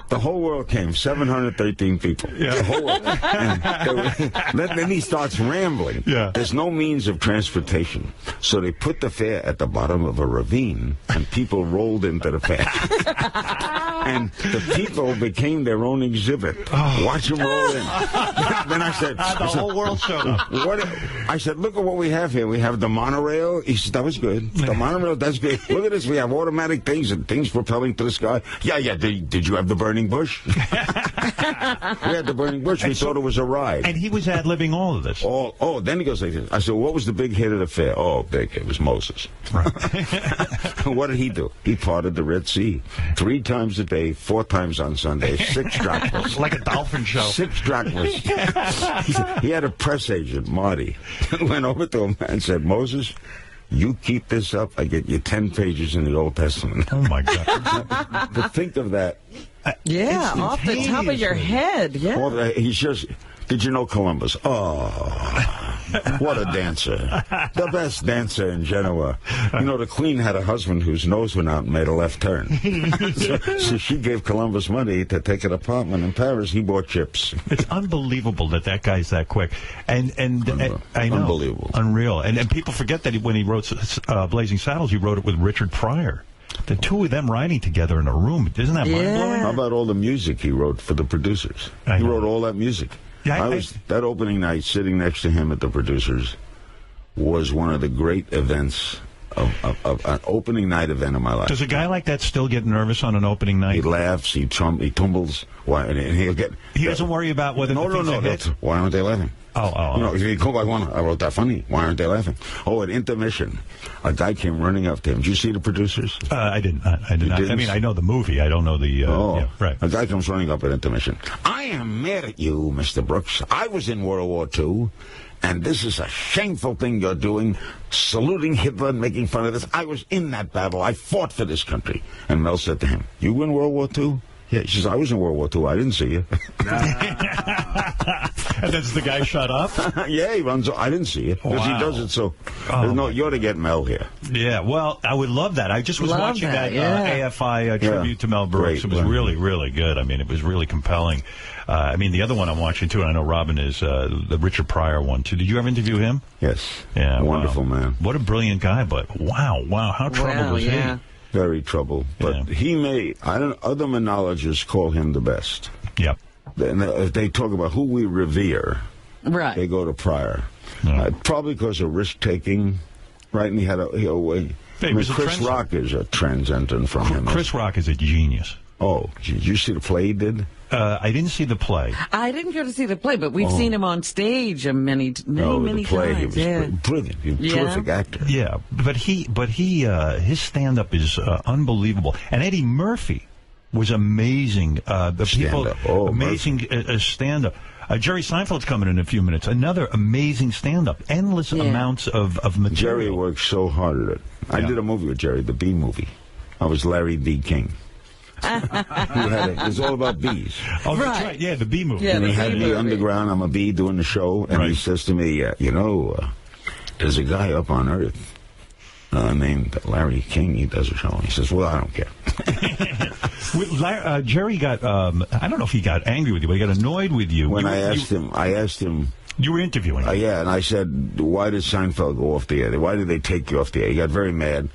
The whole world came, 713 people. Yeah. The whole world. Then he starts rambling. Yeah. There's no means of transportation. So they put the fair at the bottom of a ravine, and people rolled into the fair. And the people became their own exhibit. Watch them roll in. Then I said, the whole world showed up. I said, look at what we have here. We have the monorail. He said, that was good. The monorail, that's good. Look at this. We have automatic things and things propelling to the sky. Yeah. Did you have the burning bush? We had the burning bush. We thought it was a ride. And he was ad-libbing all of this. Then he goes like this. I said, what was the big hit of the fair? Oh, big hit. It was Moses. Right. What did he do? He parted the Red Sea 3 times a day, 4 times on Sunday, 6 drachmas. Like a dolphin show. 6 drachmas. He had a press agent, Marty, went over to him and said, Moses, you keep this up, I get you 10 pages in the Old Testament. Oh, my God. But think of that. Yeah, off the top of your head. Yeah. He's just... Did you know Columbus? Oh, what a dancer. The best dancer in Genoa. You know, the Queen had a husband whose nose went out and made a left turn. So she gave Columbus money to take an apartment in Paris. He bought chips. It's unbelievable that guy's that quick. And I know. Unbelievable. Unreal. And people forget that when he wrote Blazing Saddles, he wrote it with Richard Pryor. The two of them writing together in a room. Isn't that mind-blowing? How about all the music he wrote for the producers? He wrote all that music. Yeah, that opening night, sitting next to him at the producers, was one of the great events of an opening night event of my life. Does a guy like that still get nervous on an opening night? He laughs, he tumbles. Why? And he'll get. He doesn't worry about whether the things are hit? Why aren't they laughing? Oh. You know, if you go by one, I wrote that funny. Why aren't they laughing? Oh, at intermission, a guy came running up to him. Did you see the producers? I didn't. I did not. I mean, I know the movie. I don't know the. Yeah, right. A guy comes running up at intermission. I am mad at you, Mr. Brooks. I was in World War II, and this is a shameful thing you're doing, saluting Hitler and making fun of this. I was in that battle. I fought for this country. And Mel said to him, "You were in World War II?" Yeah, she says, I was in World War II. I didn't see you. And does the guy shut up? Yeah, he runs. I didn't see it because he does it so. You ought to get Mel here. Yeah, well, I would love that. I just was watching that AFI tribute to Mel Brooks. It was really, really good. I mean, it was really compelling. I mean, the other one I'm watching too, and I know Robin is the Richard Pryor one too. Did you ever interview him? Yes. Yeah. Wonderful man. What a brilliant guy, but wow, how troubled was he? Very troubled, but he made. Other monologists call him the best. Yep. If they talk about who we revere, right, they go to Pryor. Probably because of risk taking, right? And he had Chris Rock is a transcendent from him. Chris Rock is a genius. Oh, did you see the play he did? I didn't see the play. I didn't go to see the play, but we've seen him on stage many times. He was brilliant. He was a terrific actor. Yeah, but his stand-up is unbelievable. And Eddie Murphy was amazing. Amazing stand-up. Jerry Seinfeld's coming in a few minutes. Another amazing stand-up. Endless amounts of material. Jerry worked so hard at it. I did a movie with Jerry, the Bee Movie. I was Larry D. King. It was all about bees. Oh, that's right. Yeah, the Bee Movie. Yeah, and he had me underground. I'm a bee doing the show, and he says to me, there's a guy up on Earth named Larry King. He does a show. And he says, well, I don't care. Jerry got, I don't know if he got angry with you, but he got annoyed with you. When I asked him. You were interviewing him. Yeah, and I said, why did Seinfeld go off the air? Why did they take you off the air? He got very mad.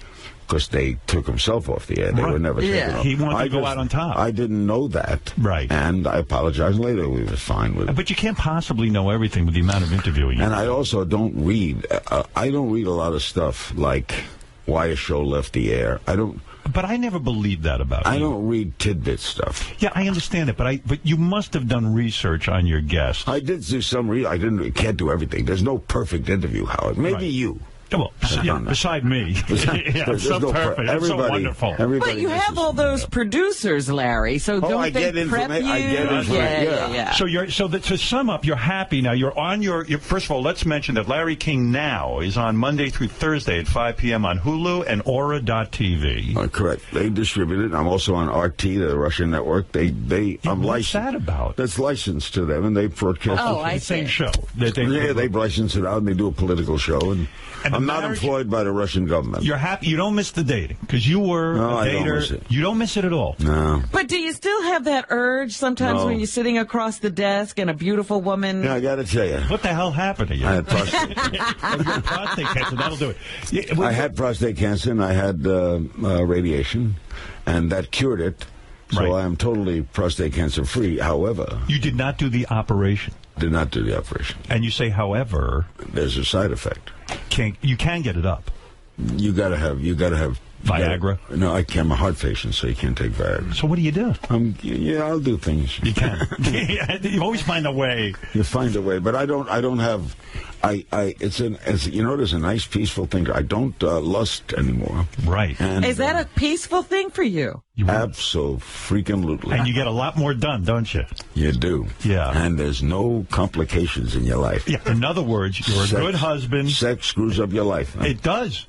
Because they took himself off the air. They were never taken off. He wanted to go out on top. I didn't know that. Right. And I apologized later. We were fine with it. But you can't possibly know everything with the amount of interviewing. And I also don't read. I don't read a lot of stuff like why a show left the air. But I never believed that about you. I don't read tidbit stuff. Yeah, I understand it, but you must have done research on your guests. I did do some research. I can't do everything. There's no perfect interview, Howard. Maybe you. Well, beside me. I'm so perfect. I'm so wonderful. But you have all those producers, Larry, so don't they prep you? I get information. Yeah. So to sum up, you're happy now. You're on your first of all, let's mention that Larry King Now is on Monday through Thursday at 5 p.m. on Hulu and Aura.tv. Correct. They distribute it. I'm also on Artie, the Russian network. I'm licensed. What's that about? That's licensed to them, and they broadcast the same show. They license it out, and they do a political show, and I'm not employed by the Russian government. You're happy. You don't miss the dating because you were a dater. I don't miss it. You don't miss it at all. No. But do you still have that urge sometimes when you're sitting across the desk and a beautiful woman? Yeah, I got to tell you. What the hell happened to you? I had prostate cancer. That'll do it. I had prostate cancer and I had radiation, and that cured it. So I am totally prostate cancer free. However, you did not do the operation. Did not do the operation. And you say, however, there's a side effect. You can get it up. You gotta have Viagra. No, I'm a heart patient, so you can't take Viagra. So what do you do? I'll do things. You can. You always find a way. You find a way, but I don't have. It's a nice peaceful thing. I don't lust anymore. Right. And, is that a peaceful thing for you? Absolutely. And you get a lot more done, don't you? You do. Yeah. And there's no complications in your life. Yeah. In other words, you're a good husband. Sex screws up your life. Huh? It does.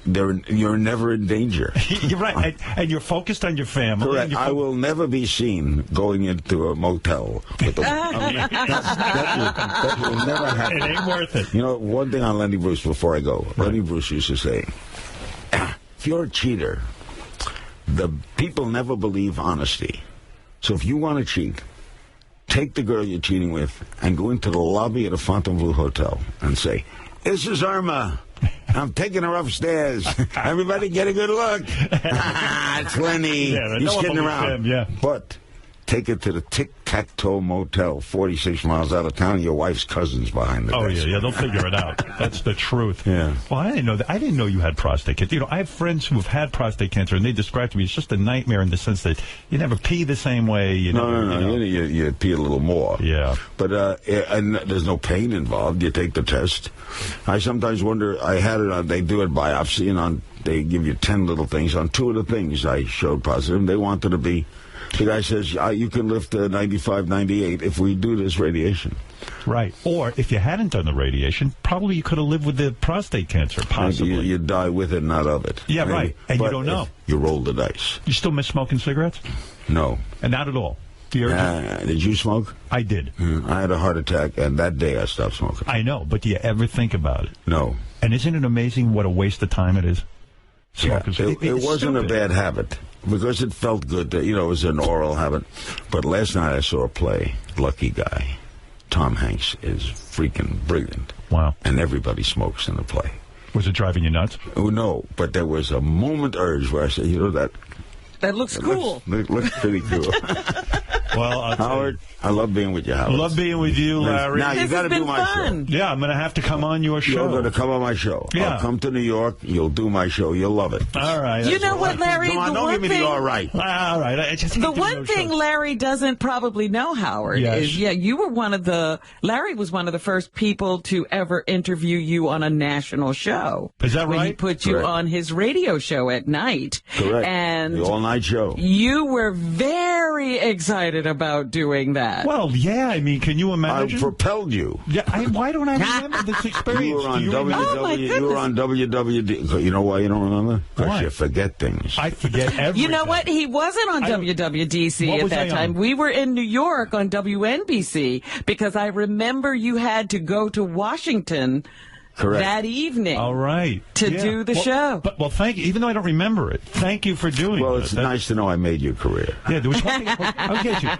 You're never in danger. You're right, and you're focused on your family. Correct. I will never be seen going into a motel with that will never happen. It ain't worth it. You know, one thing on Lenny Bruce before I go. Right. Lenny Bruce used to say, if you're a cheater, the people never believe honesty. So if you want to cheat, take the girl you're cheating with and go into the lobby at a Fontainebleau hotel and say, "This is Irma. I'm taking her upstairs. Everybody get a good look." It's Lenny. Yeah, he's kidding around. Yeah. But take it to the Tic-Tac-Toe Motel, 46 miles out of town. Your wife's cousin's behind the desk. Yeah, they'll figure it out. That's the truth. Yeah. Well, I didn't know that. I didn't know you had prostate cancer. You know, I have friends who have had prostate cancer, and they describe to me it's just a nightmare in the sense that you never pee the same way. No. You pee a little more. Yeah. But and there's no pain involved. You take the test. I sometimes wonder. I had it on. They do a biopsy, and they give you 10 little things. On 2 of the things I showed positive. They wanted to be. The guy says, you can lift 95, 98 if we do this radiation. Right. Or if you hadn't done the radiation, probably you could have lived with the prostate cancer, possibly. You die with it, not of it. Yeah, maybe. Right. And but you don't know. You roll the dice. You still miss smoking cigarettes? No. And not at all? Did you smoke? I did. I had a heart attack, and that day I stopped smoking. I know, but do you ever think about it? No. And isn't it amazing what a waste of time it is? Smoking. Yeah, it wasn't a bad habit. Because it felt good, it was an oral habit. But last night I saw a play, Lucky Guy. Tom Hanks is freaking brilliant. Wow. And everybody smokes in the play. Was it driving you nuts? Oh, no, but there was a moment urge where I said, that looks cool. Looks pretty cool. Well, Howard, I love being with you, Howard. Love being with you, Larry. Now, you got to do my show. Yeah, I'm going to have to come on your show. You're going to come on my show. Yeah. I'll come to New York. You'll do my show. You'll love it. All right. You know what, Larry? Come on, don't give me the all right. All right. The one thing Larry doesn't probably know, Howard, is, you were Larry was one of the first people to ever interview you on a national show. Is that right? When he put you on his radio show at night. Correct. And the all-night show. You were very excited about doing that. Well, yeah, I mean, can you imagine? I propelled you. Yeah, why don't I remember this experience? You were on you were on WWD. You know why you don't remember? Because you forget things. I forget everything. You know what? He wasn't on WWDC at that time. We were in New York on WNBC because I remember you had to go to Washington. Correct. That evening. All right. To do the show. Well, thank you. Even though I don't remember it, thank you for doing it. Well, it's nice to know I made your career. Yeah, there was one thing. I'll get you.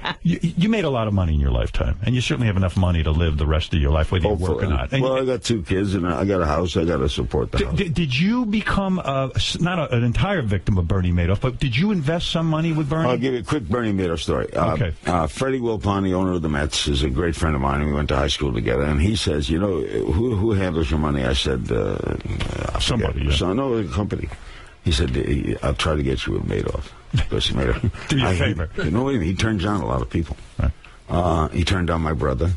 You made a lot of money in your lifetime, and you certainly have enough money to live the rest of your life, whether you work or not. And I got 2 kids, and I got a house. I got to support the house. Did you become not an entire victim of Bernie Madoff, but did you invest some money with Bernie? I'll give you a quick Bernie Madoff story. Okay. Freddie Wilpon, the owner of the Mets, is a great friend of mine, and we went to high school together. And he says, who handles your money? I said, somebody. No, the company. He said, I'll try to get you with Madoff. Because Madoff. Do you a favor. You know what I mean? He turned down a lot of people. Right. He turned down my brother.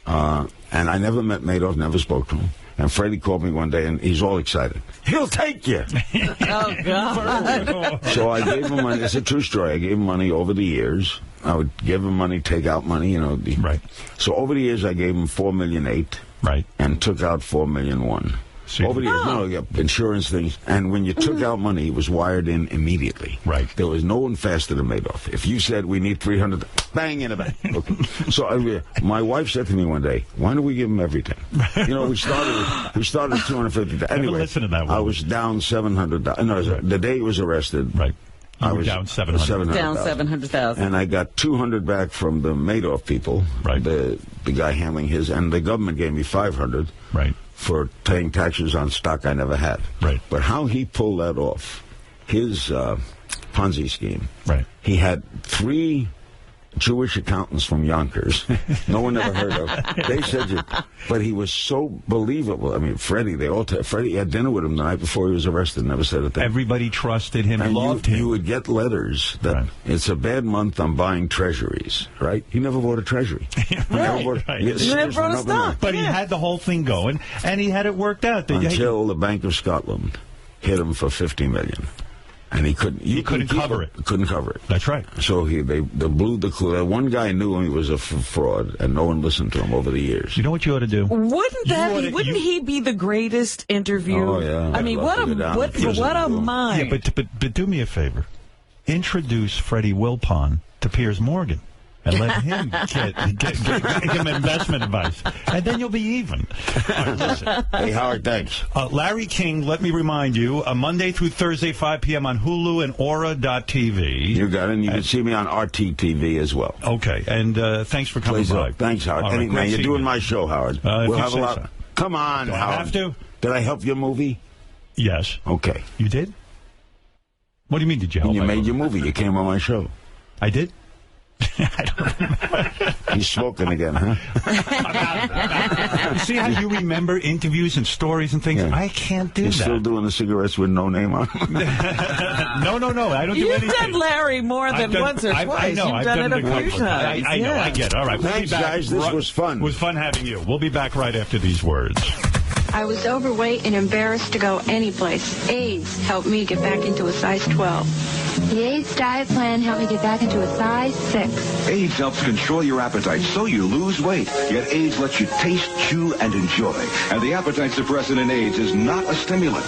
And I never met Madoff, never spoke to him. And Freddie called me one day, and he's all excited. He'll take you. Oh, God. So I gave him money. It's a true story. I gave him money over the years. I would give him money, take out money, Right. So over the years, I gave him $4.8 million. Right. And took out $4.1 million. Over the years, insurance things. And when you took out money, it was wired in immediately. Right. There was no one faster than Madoff. If you said we need 300, bang in the bank. Okay. So my wife said to me one day, "Why don't we give him everything?" We started at 250. Anyway, listen to that one. I was down $700. No, the day he was arrested. Right. I was down 700. Down 700,000. And I got 200 back from the Madoff people. Right. The guy handling his, and the government gave me 500. Right. For paying taxes on stock I never had. Right. But how he pulled that off, his Ponzi scheme. Right. He had 3 Jewish accountants from Yonkers. No one ever heard of. They said, but he was so believable. I mean, Freddie, Freddie had dinner with him the night before he was arrested. Never said a thing. Everybody trusted him and loved him. You would get letters that it's a bad month. I'm buying treasuries. Right? He never bought a treasury. He never brought a stock. But he had the whole thing going, and he had it worked out. Until the Bank of Scotland hit him for $50 million. And he couldn't. He couldn't cover it. Couldn't cover it. That's right. So they blew the clue. One guy knew him. He was a fraud, and no one listened to him over the years. You know what you ought to do? Wouldn't he be the greatest interview? Oh yeah. I mean, what a mind. Yeah, but do me a favor. Introduce Freddie Wilpon to Piers Morgan. And let him give him investment advice. And then you'll be even. All right, listen. Hey, Howard, thanks. Larry King, let me remind you, Monday through Thursday, 5 p.m. on Hulu and Aura.tv. You got it. And you can see me on RT TV as well. Okay. And thanks for coming by. Thanks, Howard. Right, man, you're doing my show, Howard. We'll have a lot. So. Come on, Do Howard. I have to? Did I help your movie? Yes. Okay. You did? What do you mean, did you help? You made your movie. You came on my show. I did? I don't remember. He's smoking again, huh? You see how you remember interviews and stories and things? Yeah. I can't do You're that. You're still doing the cigarettes with no name on them? No. I don't do anything. You've done Larry more than once or twice. I know. You've done it a few times. I know. I get it. All right. Thanks, guys. This was fun. It was fun having you. We'll be back right after these words. I was overweight and embarrassed to go anyplace. AIDS helped me get back into a size 12. The AIDS diet plan helped me get back into a size 6. AIDS helps control your appetite so you lose weight. Yet AIDS lets you taste, chew, and enjoy. And the appetite suppressant in AIDS is not a stimulant.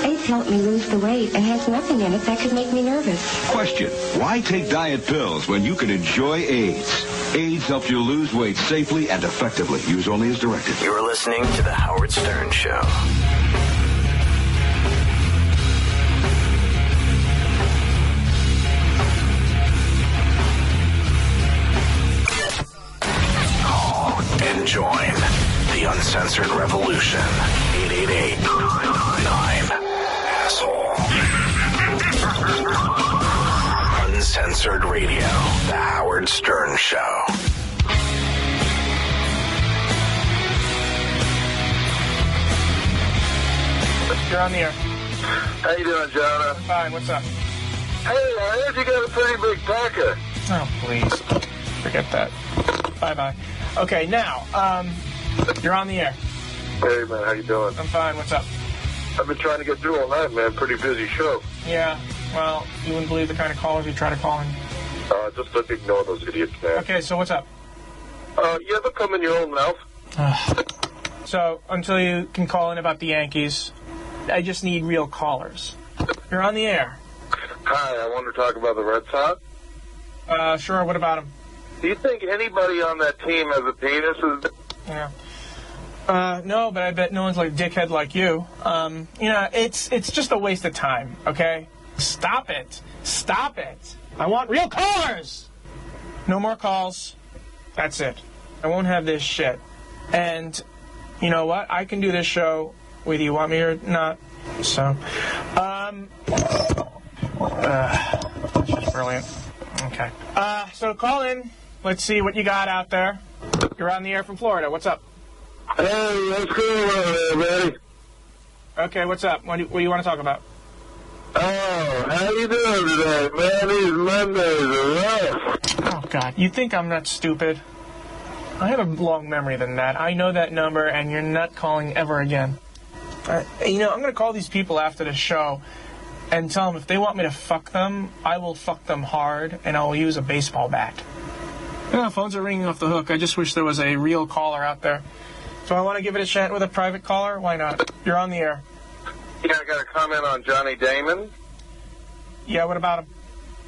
AIDS helped me lose the weight and has nothing in it that could make me nervous. Question: why take diet pills when you can enjoy AIDS? AIDS helps you lose weight safely and effectively. Use only as directed. You're listening to The Howard Stern Show. Call and join the uncensored revolution. 888-9-ASSHOLE. Uncensored Radio. The Howard Stern Show. You're on the air. How you doing, John? I'm fine. What's up? Hey, I heard you got a pretty big packer. Oh, please. Forget that. Bye-bye. Okay, now, you're on the air. Hey, man, how you doing? I'm fine. What's up? I've been trying to get through all night, man. Pretty busy show. Yeah, well, you wouldn't believe the kind of callers you try to call in. Just don't ignore those idiots, man. Okay, so what's up? You ever come in your own mouth? So, until you can call in about the Yankees, I just need real callers. You're on the air. Hi, I want to talk about the Red Sox. Sure, what about them? Do you think anybody on that team has a penis? Yeah. No, but I bet no one's like a dickhead like you. It's just a waste of time, okay? Stop it. Stop it. I want real callers! No more calls. That's it. I won't have this shit. And you know what? I can do this show whether you want me or not. So, that's just brilliant. Okay. So call in. Let's see what you got out there. You're on the air from Florida. What's up? Hey, what's going on there, buddy? Okay, what's up? What do you want to talk about? Oh, how you doing today, man? These Mondays are rough. Oh, God. You think I'm not stupid? I have a long memory than that. I know that number, and you're not calling ever again. You know, I'm going to call these people after the show and tell them if they want me to fuck them, I will fuck them hard, and I will use a baseball bat. Yeah, phones are ringing off the hook. I just wish there was a real caller out there. So I want to give it a shot with a private caller? Why not? You're on the air. Yeah, I got a comment on Johnny Damon. Yeah, what about him?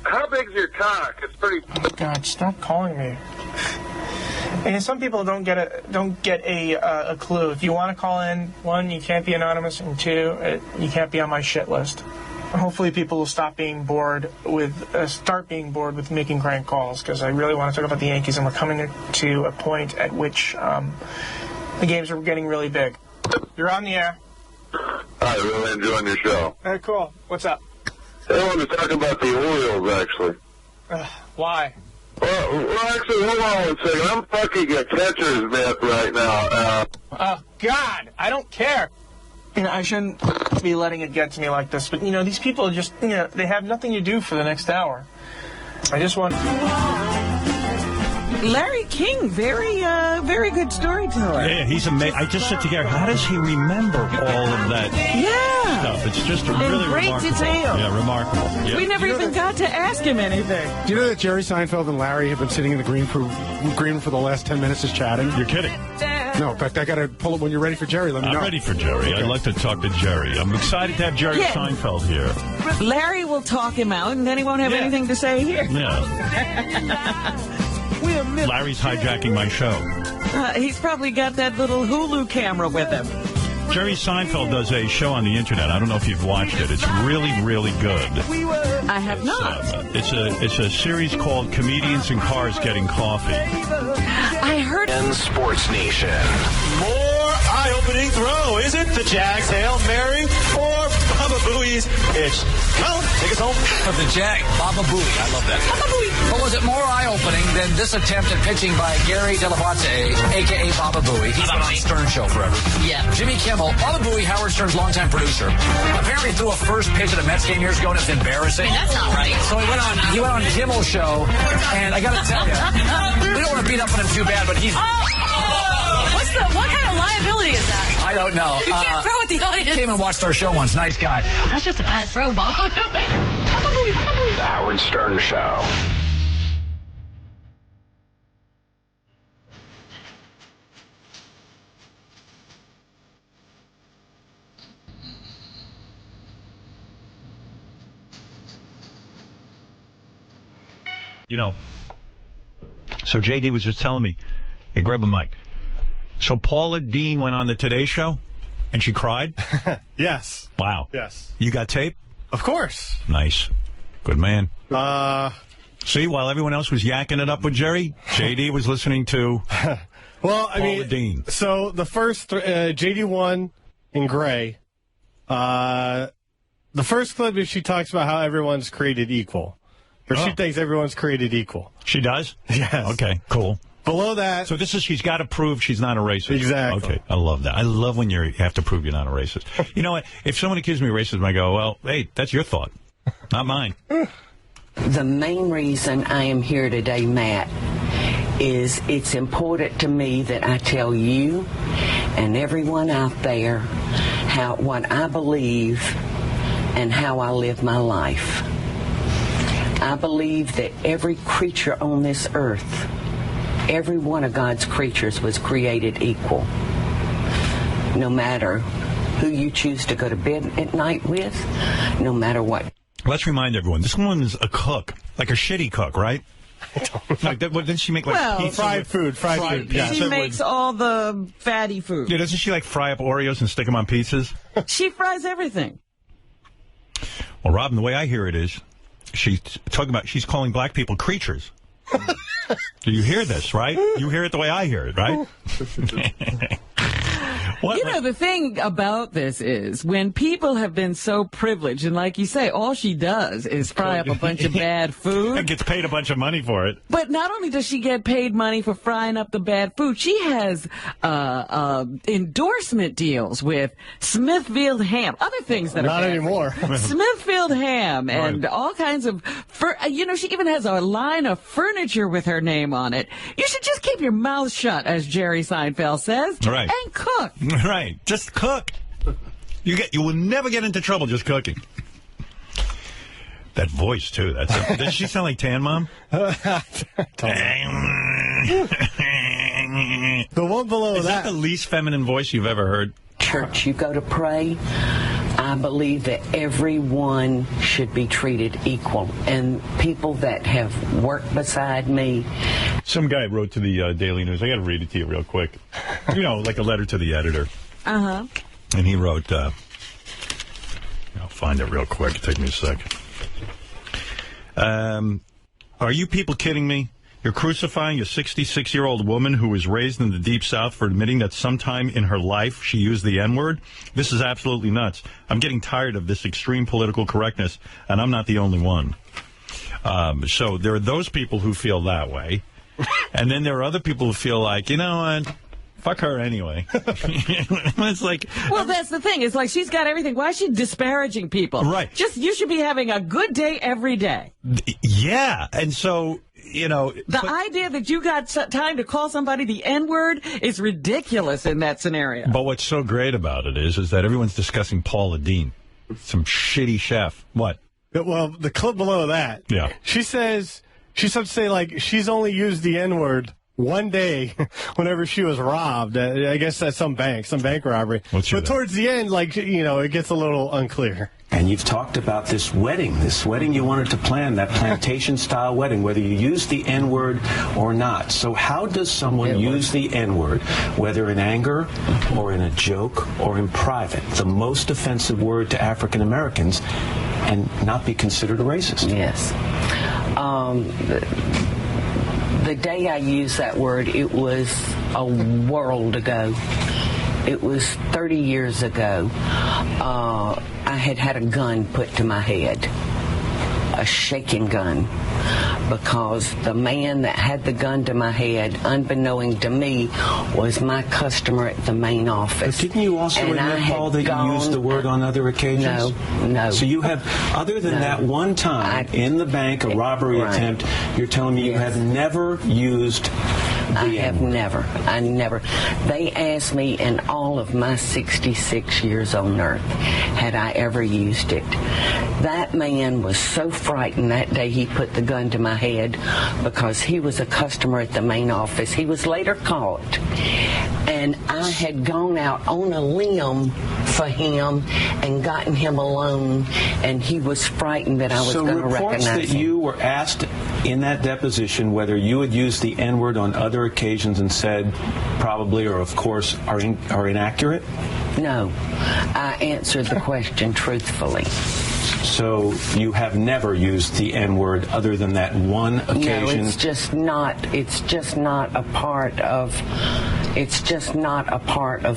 How big's your cock? It's pretty... Oh, God, stop calling me. And some people don't get a clue. If you want to call in, 1, you can't be anonymous, and 2, you can't be on my shit list. Hopefully people will start being bored with making crank calls, because I really want to talk about the Yankees, and we're coming to a point at which the games are getting really big. You're on the air. Hi, really enjoying your show. Cool. What's up? I wanted to talk about the Orioles, actually. Why? Well, actually, hold on 1 second. I'm fucking a catcher's mitt right now. Oh, God, I don't care. You know, I shouldn't be letting it get to me like this, but, you know, these people are just, you know, they have nothing to do for the next hour. I just want... Larry King, very good storyteller. Yeah, he's amazing. I just said to Gary, how does he remember all of that stuff? It's just really great remarkable. detail. Yeah, remarkable. Yeah. We never even got to ask him anything. Do you know that Jerry Seinfeld and Larry have been sitting in the green room for the last 10 minutes just chatting? You're kidding. No, in fact, I got to pull it when you're ready for Jerry. Let me know. I'm ready for Jerry. Okay. I'd like to talk to Jerry. I'm excited to have Jerry Seinfeld here. Larry will talk him out, and then he won't have anything to say here. Yeah. Larry's hijacking my show. He's probably got that little Hulu camera with him. Jerry Seinfeld does a show on the internet. I don't know if you've watched it. It's really, really good. I have not. It's a series called Comedians in Cars Getting Coffee. I heard in Sports Nation. More eye-opening throw, is it? The Jags Hail Mary or Baba Booey's pitch? Well, take us home. Of the Jag, Baba Booey. I love that. Baba Booey. But was it more eye-opening than this attempt at pitching by Gary Dell'Abate, a.k.a. Baba Booey? He's been on Stern Show forever. Yeah. Jimmy Kimmel, Baba Booey, Howard Stern's longtime producer, apparently threw a first pitch at a Mets game years ago, and it's embarrassing. I mean, that's not right. So he went on Kimmel's show, and I got to tell you, we don't want to beat up on him too bad, but he's... What kind of liability is that? I don't know. You can't throw at the audience. Came and watched our show once. Nice guy. That's just a bad throw, Bob. The Howard Stern Show. You know, so JD was just telling me, hey, grab a mic. So Paula Dean went on the Today Show, and she cried? Yes. Wow. Yes. You got tape? Of course. Nice. Good man. See, while everyone else was yakking it up with Jerry, JD was listening to Paula Dean. So the first, JD1 in gray, the first clip is she talks about how everyone's created equal. Or she thinks everyone's created equal. She does? Yes. Okay, cool. Below that... So this is, she's got to prove she's not a racist. Exactly. Okay, I love that. I love when you have to prove you're not a racist. You know what? If someone accuses me of racism, I go, well, hey, that's your thought, not mine. The main reason I am here today, Matt, is it's important to me that I tell you and everyone out there what I believe and how I live my life. I believe that every creature on this earth, every one of God's creatures was created equal. No matter who you choose to go to bed at night with, no matter what. Let's remind everyone, this woman's a cook, like a shitty cook, right? Like that, didn't she make pizza? Fried food. Yeah. She makes all the fatty food. Yeah, doesn't she like fry up Oreos and stick them on pizzas? She fries everything. Well, Robin, the way I hear it is, she's calling black people creatures. Do you hear this, right? You hear it the way I hear it, right? The thing about this is when people have been so privileged, and like you say, all she does is fry up a bunch of bad food. And gets paid a bunch of money for it. But not only does she get paid money for frying up the bad food, she has endorsement deals with Smithfield Ham, other things that not are anymore. Smithfield Ham and all kinds of, she even has a line of furniture with her name on it. You should just keep your mouth shut, as Jerry Seinfeld says, right. and cook. Right, just cook. You will never get into trouble just cooking. That voice too. Does she sound like Tan Mom? The one below Is that the least feminine voice you've ever heard? Church you go to pray, I believe that everyone should be treated equal. And people that have worked beside me. Some guy wrote to the Daily News. I got to read it to you real quick. Like a letter to the editor. Uh-huh. And he wrote, I'll find it real quick. It'll take me a second. Are you people kidding me? You're crucifying a 66-year-old woman who was raised in the Deep South for admitting that sometime in her life she used the N-word? This is absolutely nuts. I'm getting tired of this extreme political correctness, and I'm not the only one. So there are those people who feel that way. And then there are other people who feel like, you know what? Fuck her anyway. It's like... Well, that's the thing. It's like she's got everything. Why is she disparaging people? Right. You should be having a good day every day. Yeah. And so... The idea that you got time to call somebody the N-word is ridiculous in that scenario. But what's so great about it is that everyone's discussing Paula Deen, some shitty chef. What? Well, the clip below that. Yeah. She starts to say, like, she's only used the N-word one day whenever she was robbed. I guess at some bank robbery. But towards the end, it gets a little unclear. And you've talked about this wedding you wanted to plan, that plantation-style wedding, whether you use the N-word or not. So how does someone use the N-word, whether in anger or in a joke or in private, the most offensive word to African Americans, and not be considered a racist? Yes. The day I used that word, it was a world ago. It was 30 years ago. I had a gun put to my head, a shaking gun, because the man that had the gun to my head, unbeknown to me, was my customer at the main office. But didn't you also admit, Paul, that you used the word on other occasions? No. So you have, other than that one time in the bank, a robbery attempt, you're telling me you have never used I never. They asked me in all of my 66 years on earth, had I ever used it. That man was so frightened that day he put the gun to my head because he was a customer at the main office. He was later caught. And I had gone out on a limb for him and gotten him alone, and he was frightened that I was going to recognize him. So reports that you were asked in that deposition whether you had used the N-word on other occasions and said probably or of course are inaccurate? No. I answered the question truthfully. So you have never used the N-word other than that one occasion? No, it's just not a part of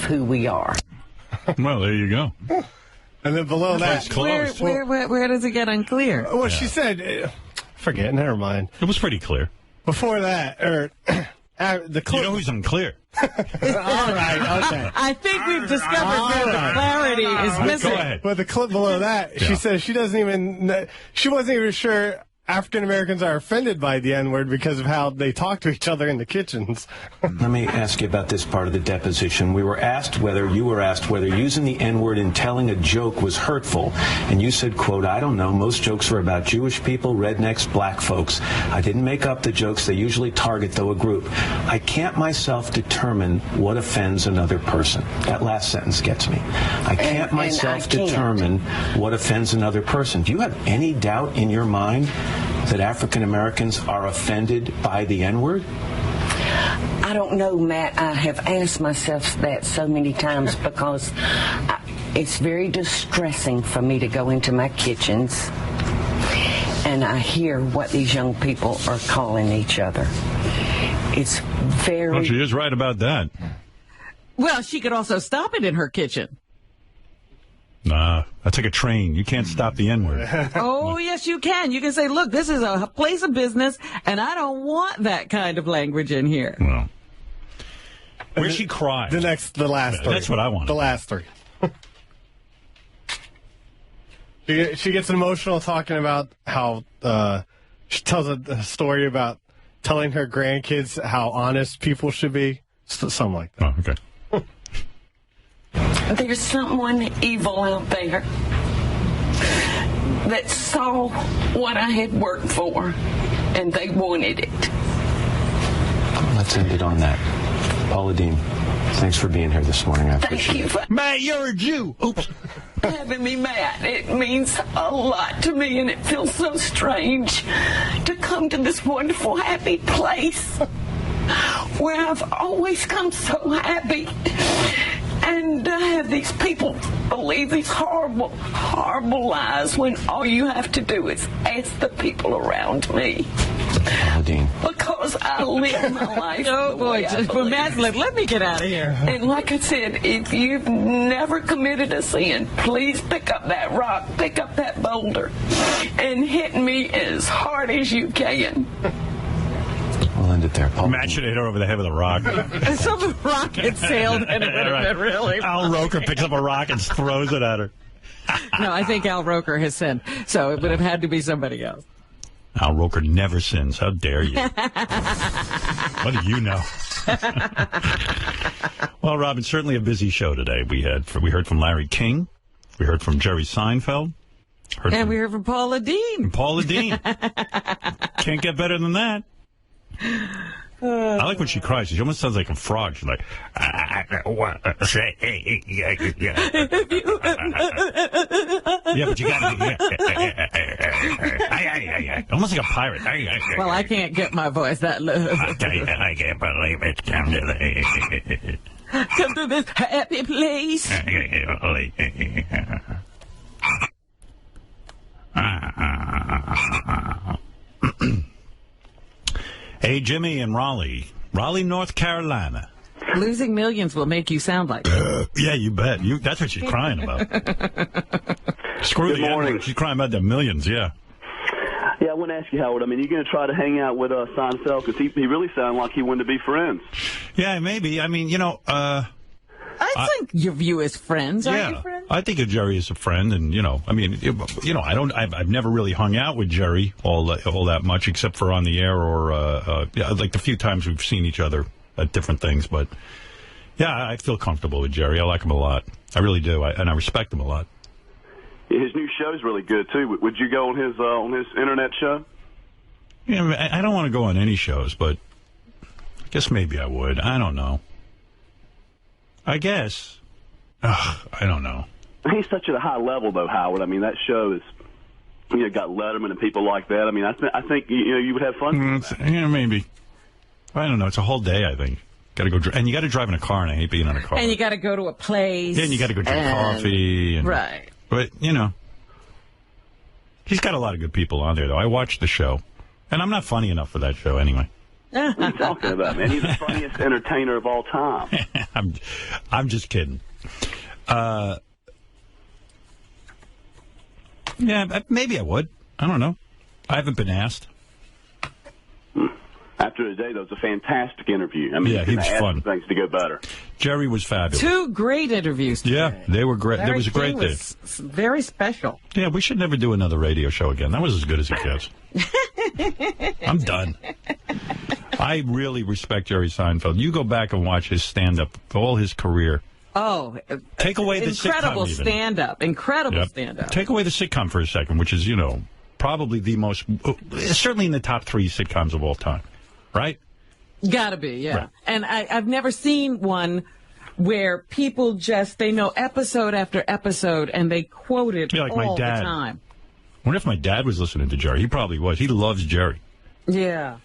who we are. Well, there you go. And then below that, where does it get unclear? Well, she said, forget, never mind. It was pretty clear. Before that, the clip. You know who's unclear? All right, okay. I think we've discovered where the clarity is missing. Go ahead. But the clip below that, she says she wasn't even sure African Americans are offended by the N-word because of how they talk to each other in the kitchens. Let me ask you about this part of the deposition. You were asked whether using the N-word in telling a joke was hurtful, and you said, quote, I don't know, most jokes were about Jewish people, rednecks, black folks. I didn't make up the jokes. They usually target, though, a group. I can't myself determine what offends another person. That last sentence gets me. I can't myself determine what offends another person. Do you have any doubt in your mind that African Americans are offended by the N-word? I don't know, Matt. I have asked myself that so many times because it's very distressing for me to go into my kitchens and I hear what these young people are calling each other. It's very... Well, she is right about that. Well, she could also stop it in her kitchen. Nah, that's like a train. You can't stop the N-word. Oh, yes, you can. You can say, look, this is a place of business, and I don't want that kind of language in here. Well, where she cried. The last three. That's what I want. The last three. She gets emotional talking about how she tells a story about telling her grandkids how honest people should be. Something like that. Oh, okay. There's someone evil out there that saw what I had worked for, and they wanted it. Let's end it on that. Paula Dean, thanks for being here this morning. I appreciate it. Matt, you're a Jew. Oops. Having me mad. It means a lot to me, and it feels so strange to come to this wonderful, happy place where I've always come so happy. And I have these people believe these horrible, horrible lies when all you have to do is ask the people around me. Dean. Because I live my life. Oh, boy. Let me get out of here. And like I said, if you've never committed a sin, please pick up that rock, pick up that boulder, and hit me as hard as you can. We'll end it there, Paul. Matt should hit her over the head with a rock. Some rocket sailed and it would have been really Al Roker picks up a rock and throws it at her. No, I think Al Roker has sinned, so it would have had to be somebody else. Al Roker never sins. How dare you? What do you know? Well, Robin, certainly a busy show today. We heard from Larry King. We heard from Jerry Seinfeld. We heard from Paula Dean. Paula Dean. Can't get better than that. I like when she cries. She almost sounds like a frog. She's like, yeah, but you got to almost like a pirate. Well, I can't get my voice that low. I can't believe it. Come to this happy place. Hey, Jimmy in Raleigh, North Carolina. Losing millions will make you sound like yeah, you bet. That's what she's crying about. Screw the morning. She's crying about the millions, yeah. Yeah, I want to ask you, Howard. I mean, you're going to try to hang out with Seinfeld because he really sounded like he wanted to be friends. Yeah, maybe. I mean, I think you view as friends. Aren't you friends? I think of Jerry as a friend, and I've never really hung out with Jerry all that much, except for on the air or like the few times we've seen each other at different things. But yeah, I feel comfortable with Jerry. I like him a lot. I really do, and I respect him a lot. His new show's really good too. Would you go on his internet show? Yeah, I don't want to go on any shows, but I guess maybe I would. I don't know. I guess. I don't know. He's such at a high level, though, Howard. I mean, that show is, got Letterman and people like that. I mean, I think you would have fun. Yeah, maybe. I don't know. It's a whole day, I think. Got to go, and you got to drive in a car, and I hate being in a car. And you got to go to a place. Yeah, and you got to go drink coffee. And, right. But he's got a lot of good people on there, though. I watched the show, and I'm not funny enough for that show anyway. What are you talking about, man? He's the funniest entertainer of all time. I'm just kidding. Yeah, maybe I would. I don't know. I haven't been asked. After today, that was a fantastic interview. I mean, yeah, he was fun. Things to go better. Jerry was fabulous. 2 great interviews today. Yeah, they were great. There was a great day. Very special. Yeah, we should never do another radio show again. That was as good as it gets. I'm done. I really respect Jerry Seinfeld. You go back and watch his stand-up, all his career. Oh, take away the incredible sitcom stand-up. Incredible stand-up. Take away the sitcom for a second, which is, probably the most, certainly in the top 3 sitcoms of all time, right? Gotta be, yeah. Right. And I've never seen one where people they know episode after episode, and they quote it like all my dad. the time. I wonder if my dad was listening to Jerry. He probably was. He loves Jerry. Yeah.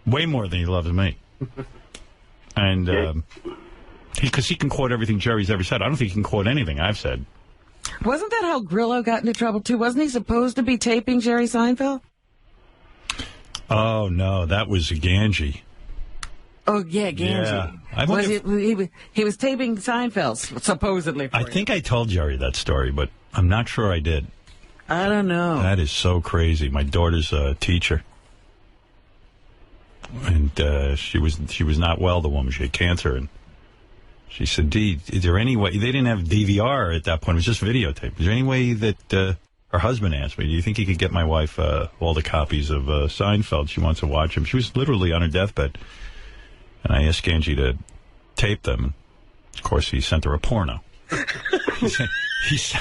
Way more than he loves me. And because he can quote everything Jerry's ever said. I don't think he can quote anything I've said. Wasn't that how Grillo got into trouble, too? Wasn't he supposed to be taping Jerry Seinfeld? Oh, no. That was Ganji. Oh, yeah, Ganji. Yeah. He was taping Seinfeld, supposedly. I think I told Jerry that story, but I'm not sure I did. I don't know. That is so crazy. My daughter's a teacher. And she was not well, the woman. She had cancer. And she said, Dee, is there any way... They didn't have DVR at that point. It was just videotape. Is there any way that... her husband asked me, do you think you could get my wife all the copies of Seinfeld? She wants to watch them. She was literally on her deathbed. And I asked Angie to tape them. Of course, he sent her a porno. he said,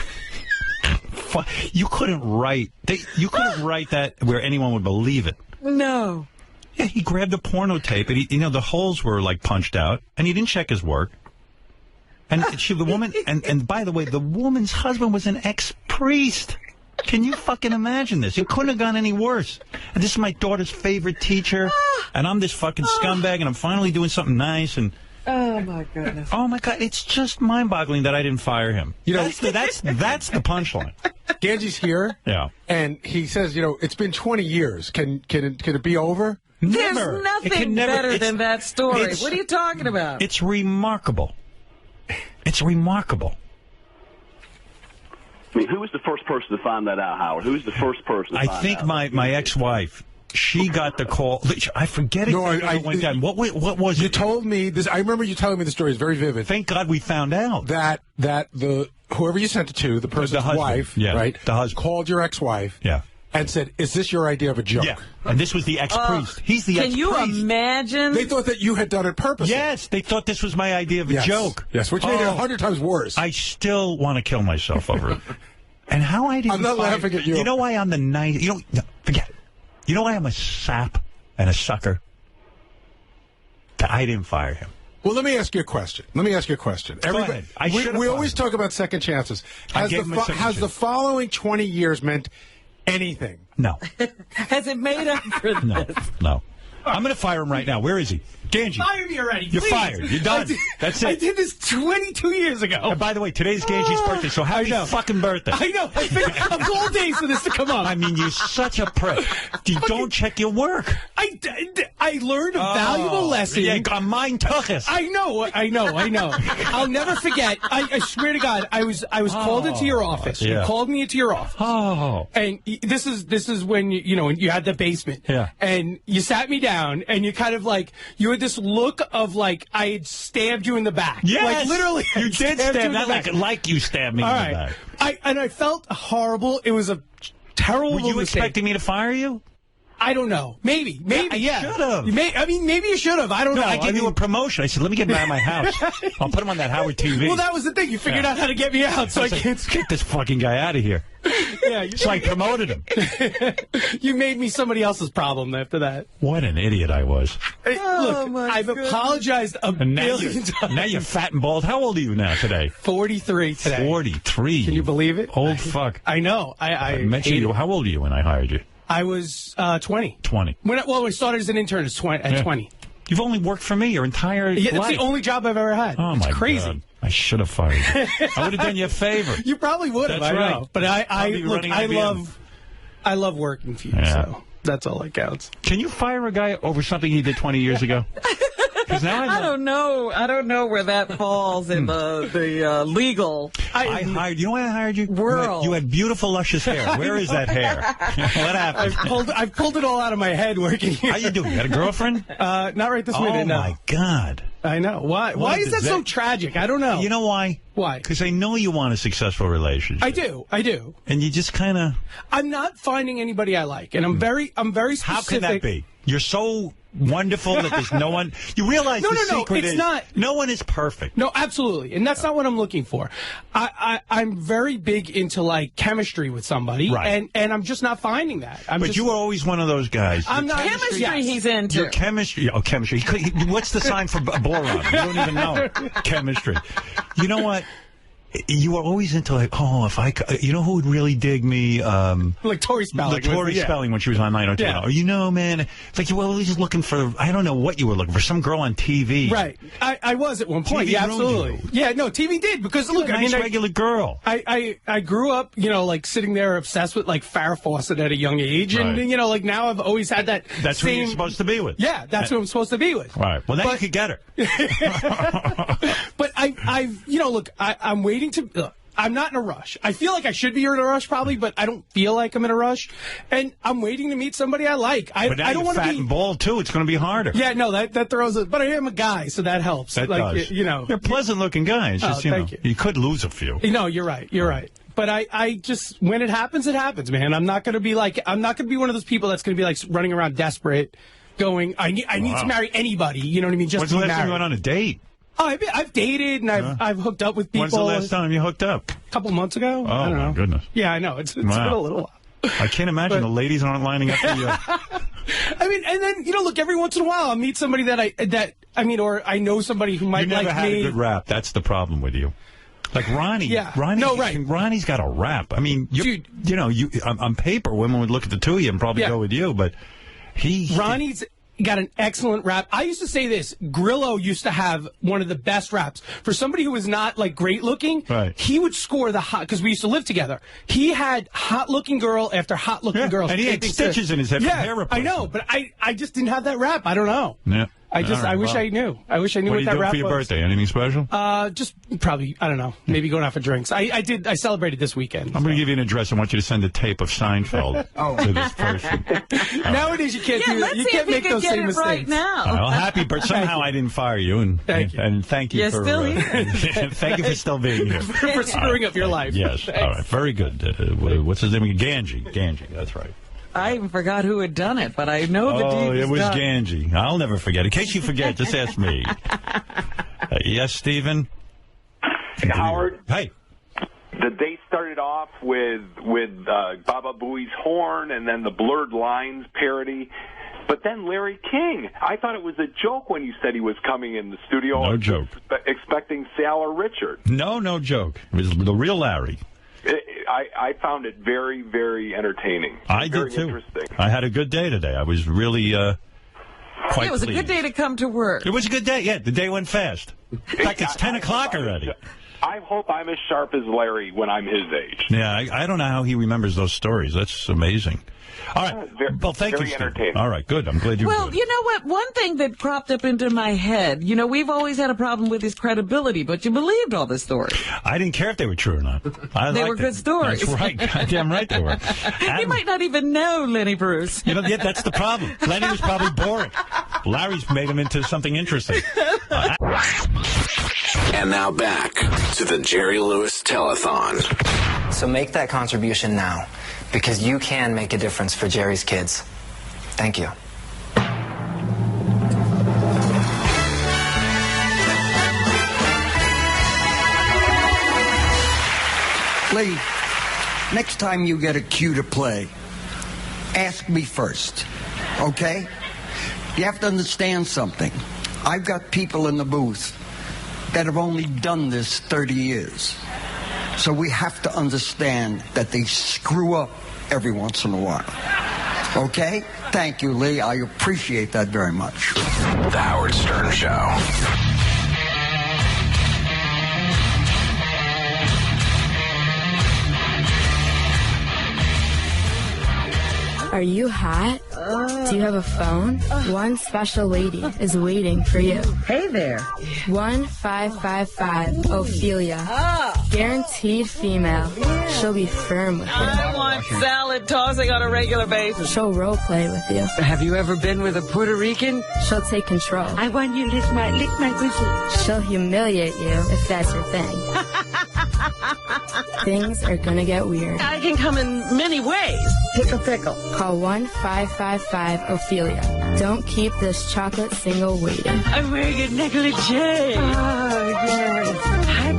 you couldn't write that where anyone would believe it. No. Yeah, he grabbed a porno tape, and the holes were like punched out, and he didn't check his work. And the woman, and by the way, the woman's husband was an ex-priest. Can you fucking imagine this? It couldn't have gone any worse. And this is my daughter's favorite teacher, and I'm this fucking scumbag, and I'm finally doing something nice, and... Oh, my goodness. Oh, my God. It's just mind-boggling that I didn't fire him. That's the punchline. Ganji's here. Yeah. And he says, it's been 20 years. Can it be over? There's nothing better than that story. What are you talking about? It's remarkable. It's remarkable. I mean, who was the first person to find that out, Howard? Who was the first person to find out? I think my ex-wife, she got the call. I forget it. I went down. What was it? You told me this. I remember you telling me the story. It's very vivid. Thank God we found out. That whoever you sent it to, the person's wife, right? The husband. Called your ex-wife. Yeah. And said, is this your idea of a joke? Yeah. And this was the ex-priest. He's the ex-priest. Can you imagine? They thought that you had done it purposely. Yes, they thought this was my idea of a joke. Yes, which made it 100 times worse. I still want to kill myself over it. And how I didn't I'm not laughing at you. You know why I'm the 90... forget it. You know why I'm a sap and a sucker? That I didn't fire him. Well, let me ask you a question. Go ahead. We always talk about second chances. Has the following 20 years meant anything? No. Has it made up for this? No. I'm going to fire him right now. Where is he? Ganji. Fire me already, You're please. fired. You're done. That's it. I did this 22 years ago. And by the way, today's Ganji's birthday, so happy fucking birthday. I know. I'm gold days for this to come up. I mean, you're such a prick. You don't check your work. I learned a valuable lesson. Yeah, mine took us. I know. I'll never forget. I swear to God, I was called into your office. Yeah. You called me into your office. Oh. And this is when you had the basement. Yeah. And you sat me down, and you kind of you had this look of I had stabbed you in the back. Yes. Literally. You did stab, not like you stabbed me in the back. I felt horrible. It was a terrible mistake. Were you mistake. expecting me to fire you? I don't know. Maybe. Yeah. Should have. Maybe you should have. I don't know. I gave you a promotion. I said, let me get him out of my house. I'll put him on that Howard TV. Well, that was the thing. You figured out how to get me out, so I can't get this fucking guy out of here. Yeah. So I promoted him. You made me somebody else's problem after that. What an idiot I was. Look, I've apologized a billion times. Now you're fat and bald. How old are you now today? 43 today. 43. Can you believe it? Old fuck. I know. I mentioned you. How old are you when I hired you? I was 20. 20. When I started as an intern at 20. You've only worked for me your entire life. It's the only job I've ever had. Oh, it's my crazy. God. I should have fired you. I would have done you a favor. You probably would have. That's I right. know. But I love working for you. Yeah. So that's all that counts. Can you fire a guy over something he did 20 years ago? Now I don't know. I don't know where that falls in the legal. I hired. You know why I hired you? World. You had beautiful, luscious hair. Where is that hair? What happened? I've pulled it all out of my head working here. How you doing? You got a girlfriend? Not right this minute. Oh my God! I know. Why? Why is that so tragic? I don't know. You know why? Why? Because I know you want a successful relationship. I do. And you just kind of. I'm not finding anybody I like, and I'm very specific. How can that be? You're so wonderful that there's no one. You realize the secret is no one is perfect. No, absolutely, and that's not what I'm looking for. I'm very big into chemistry with somebody, right. and I'm just not finding that. But you were always one of those guys. I'm not chemistry. Yes. He's into your chemistry. Oh, chemistry. What's the sign for a boron? You don't even know chemistry. You know what? you were always into like, oh, if I, you know who would really dig me? Like Tori Spelling. Tori Spelling when she was on 90210. Yeah. You know, man, it's like you were always looking for, I don't know what you were looking for, some girl on TV. Right. I was at one point. TV Yeah, absolutely. ruined Yeah, no, TV did because look, You're a nice regular girl. I grew up, you know, like sitting there obsessed with like Farrah Fawcett at a young age, and Right. you know, like now I've always had that. That's who you're supposed to be with. Yeah, that's who I'm supposed to be with. Right. Well, then you could get her. But I've, you know, look, I'm waiting to. I'm not in a rush. I feel like I should be in a rush probably, but I don't feel like I'm in a rush. And I'm waiting to meet somebody I like. But now I don't you're want to fat be and bald, too. It's going to be harder. Yeah, no, that throws it. But I am a guy, so that helps. That like, does. You know. You're pleasant-looking guys. Oh, Just, you know, thank you. you could lose a few. No, you're right. You're right. But I just, when it happens, man. I'm not going to be like, I'm not going to be one of those people that's going to be like running around desperate, going, I need to marry anybody. You know what I mean? Just When's to the be last time married. you went on a date? Oh, I've dated and I've hooked up with people. When's the last time you hooked up? A couple months ago. Oh, I don't know. my goodness. Yeah, I know. It's been a little while. I can't imagine the ladies aren't lining up for you. I mean, and then, you know, look, every once in a while I'll meet somebody or I know somebody who might You never like had me. a good rap. That's the problem with you. Like Ronnie. Yeah. Ronnie's got a rap. I mean, you know, on paper, women would look at the two of you and probably go with you, but Ronnie's got an excellent rap. I used to say this. Grillo used to have one of the best raps. For somebody who was not, like, great-looking, he would score the hot, because we used to live together. He had hot-looking girl after hot-looking girl. And he had stitches in his head from hair replacement. I know, but I just didn't have that rap. I don't know. Yeah. I wish I knew. I wish I knew what what that are you doing rap for your was. birthday? Anything special? Just probably, I don't know, maybe going out for drinks. I celebrated this weekend. I'm going to give you an address. I want you to send a tape of Seinfeld to this person. Nowadays you can't do that. You can't make those same mistakes. Right now. Well, happy birthday. Somehow I didn't fire you, and thank you You're for still here. thank you for still being here. For screwing up your life. Yes. Thanks. All right. Very good. What's his name? Ganji. That's right. I even forgot who had done it, but I know the deed it was done. Ganji. I'll never forget. In case you forget, just ask me. Yes, Stephen? Hey, Howard. Hey. The day started off with Baba Booey's horn and then the Blurred Lines parody. But then Larry King. I thought it was a joke when you said he was coming in the studio. No joke. Expecting Sal or Richard. No joke. It was the real Larry. I found it very, very entertaining. I very did, too. Interesting. I had a good day today. I was really quite it was pleased. a good day to come to work. It was a good day. Yeah, the day went fast. In fact, it's 10 o'clock already. I hope I'm as sharp as Larry when I'm his age. Yeah, I don't know how he remembers those stories. That's amazing. All right. Well, thank you, Steve. All right, good. I'm glad you Well, you know what? One thing that cropped up into my head, you know, we've always had a problem with his credibility, but you believed all the stories. I didn't care if they were true or not. They were good stories. That's right. Goddamn right they were. You might not even know Lenny Bruce. You know, yeah, that's the problem. Lenny was probably boring. Larry's made him into something interesting. And now back to the Jerry Lewis Telethon. So make that contribution now, because you can make a difference for Jerry's kids. Thank you. Lee, next time you get a cue to play, ask me first, okay? You have to understand something. I've got people in the booth that have only done this 30 years. So we have to understand that they screw up every once in a while. Okay? Thank you, Lee. I appreciate that very much. The Howard Stern Show. Are you hot? Do you have a phone? One special lady is waiting for you. Hey there. 1555 Ophelia. Guaranteed female. She'll be firm with you. I want salad tossing on a regular basis. She'll role play with you. Have you ever been with a Puerto Rican? She'll take control. I want you to lick my pussy. She'll humiliate you if that's your thing. Things are gonna get weird. I can come in many ways. Pick a pickle. Call 1555 Ophelia. Don't keep this chocolate single waiting. I'm wearing a negligee. Oh, yes. Hi,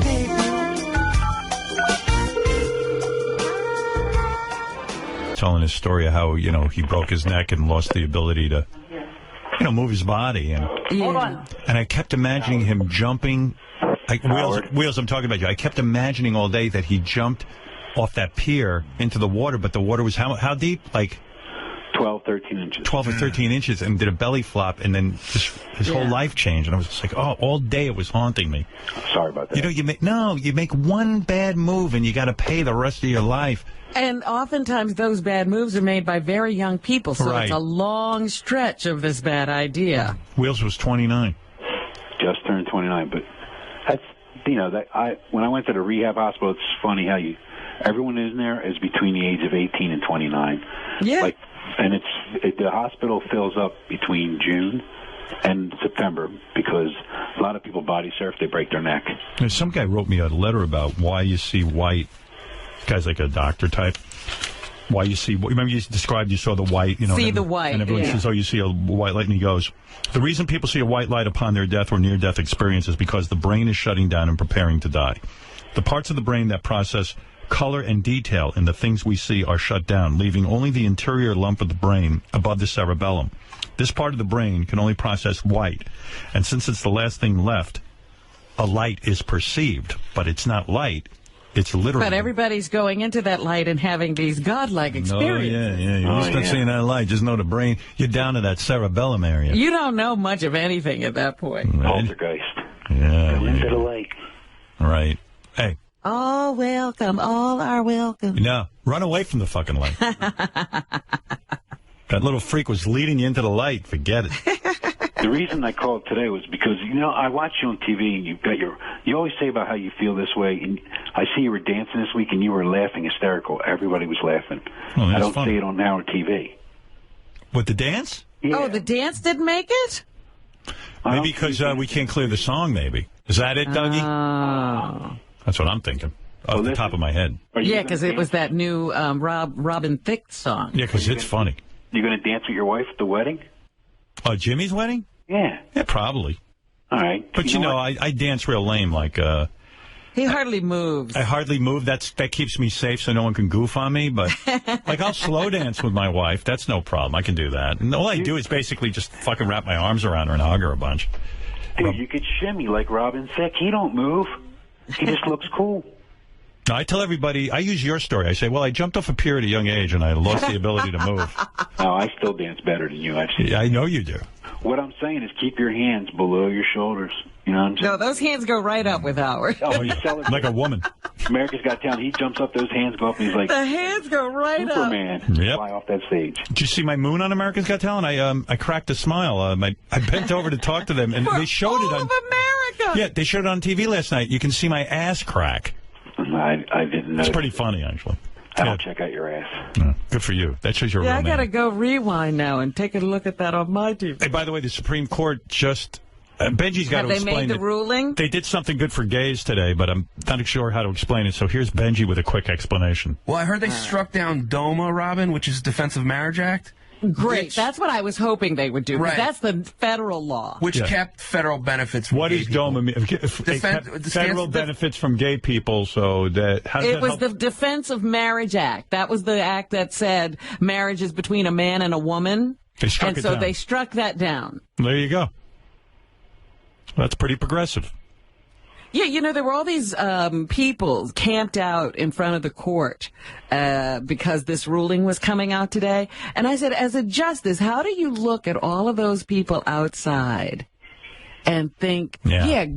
baby. Telling his story of how, you know, he broke his neck and lost the ability to, you know, move his body. And, Hold on. and I kept imagining him jumping Wheels, I'm talking about you. I kept imagining all day that he jumped off that pier into the water, but the water was how deep? Like 12, 13 inches. 12 or 13 inches, and did a belly flop, and then just his whole life changed. And I was just like, oh, all day it was haunting me. Sorry about that. You know, you make one bad move, and you got to pay the rest of your life. And oftentimes those bad moves are made by very young people, so it's a long stretch of this bad idea. Wheels was 29. Just turned 29, but that's, when I went to the rehab hospital, it's funny how everyone in there is between the age of 18 and 29. Yeah. And the hospital fills up between June and September because a lot of people body surf, they break their neck. Some guy wrote me a letter about why you see white. This guy's like a doctor type. Why you see, remember you described you saw the white, See the white. And everyone says, oh, you see a white light, and he goes, the reason people see a white light upon their death or near-death experience is because the brain is shutting down and preparing to die. The parts of the brain that process color and detail in the things we see are shut down, leaving only the interior lump of the brain above the cerebellum. This part of the brain can only process white, and since it's the last thing left, a light is perceived, but it's not light. It's literally. But everybody's going into that light and having these godlike experiences. Oh, yeah. You start seeing that light. Just know the brain, you're down to that cerebellum area. You don't know much of anything at that point. Right? Poltergeist. Yeah. Go into the lake. Right. Hey. All welcome. All are welcome. No. Run away from the fucking light. That little freak was leading you into the light. Forget it. The reason I called today was because, I watch you on TV, and you always say about how you feel this way, and I see you were dancing this week, and you were laughing hysterical. Everybody was laughing. Oh, I don't see it on our TV. What, the dance? Yeah. Oh, the dance didn't make it? Maybe because we can't clear the song, maybe. Is that it, Dougie? Oh. That's what I'm thinking. Off the top of my head. Yeah, because it was that new Robin Thicke song. Yeah, because it's funny. You going to dance with your wife at the wedding? Oh, Jimmy's wedding? Yeah. Yeah, probably. All right. But, I dance real lame, like... He hardly moves. I hardly move. That keeps me safe so no one can goof on me. But, I'll slow dance with my wife. That's no problem. I can do that. And all I do is basically just fucking wrap my arms around her and hug her a bunch. Dude, you could shimmy like Robin Thicke. He don't move. He just looks cool. I tell everybody, I use your story. I say, well, I jumped off a pier at a young age and I lost the ability to move. Oh, I still dance better than you. I've seen. Yeah, I know you do. What I'm saying is keep your hands below your shoulders. You know what I'm saying? No, those hands go right up with Howard. Oh, you celebrate. Like a woman. America's Got Talent. He jumps up, those hands go up, and he's like... The hands go right Superman. up. Yep. Fly off that stage. Did you see my moon on America's Got Talent? I cracked a smile. I bent over to talk to them, and they showed it on... America! Yeah, they showed it on TV last night. You can see my ass crack. I didn't know. It's pretty funny, actually. I'll check out your ass. Good for you. That shows you're a real I man. got to go rewind now and take a look at that on my TV. Hey, by the way, the Supreme Court just... Benji's got to explain Have they made the ruling? They did something good for gays today, but I'm not sure how to explain it. So here's Benji with a quick explanation. Well, I heard they struck down DOMA, Robin, which is Defense of Marriage Act. Great. That's what I was hoping they would do. Right. But that's the federal law. Which kept federal benefits from What gay does people. DOMA mean? Federal benefits from gay people, so that... How does It that was help? the Defense of Marriage Act. That was the act that said marriage is between a man and a woman. They struck it down. They struck that down. There you go. That's pretty progressive. Yeah, there were all these people camped out in front of the court because this ruling was coming out today. And I said, as a justice, how do you look at all of those people outside and think,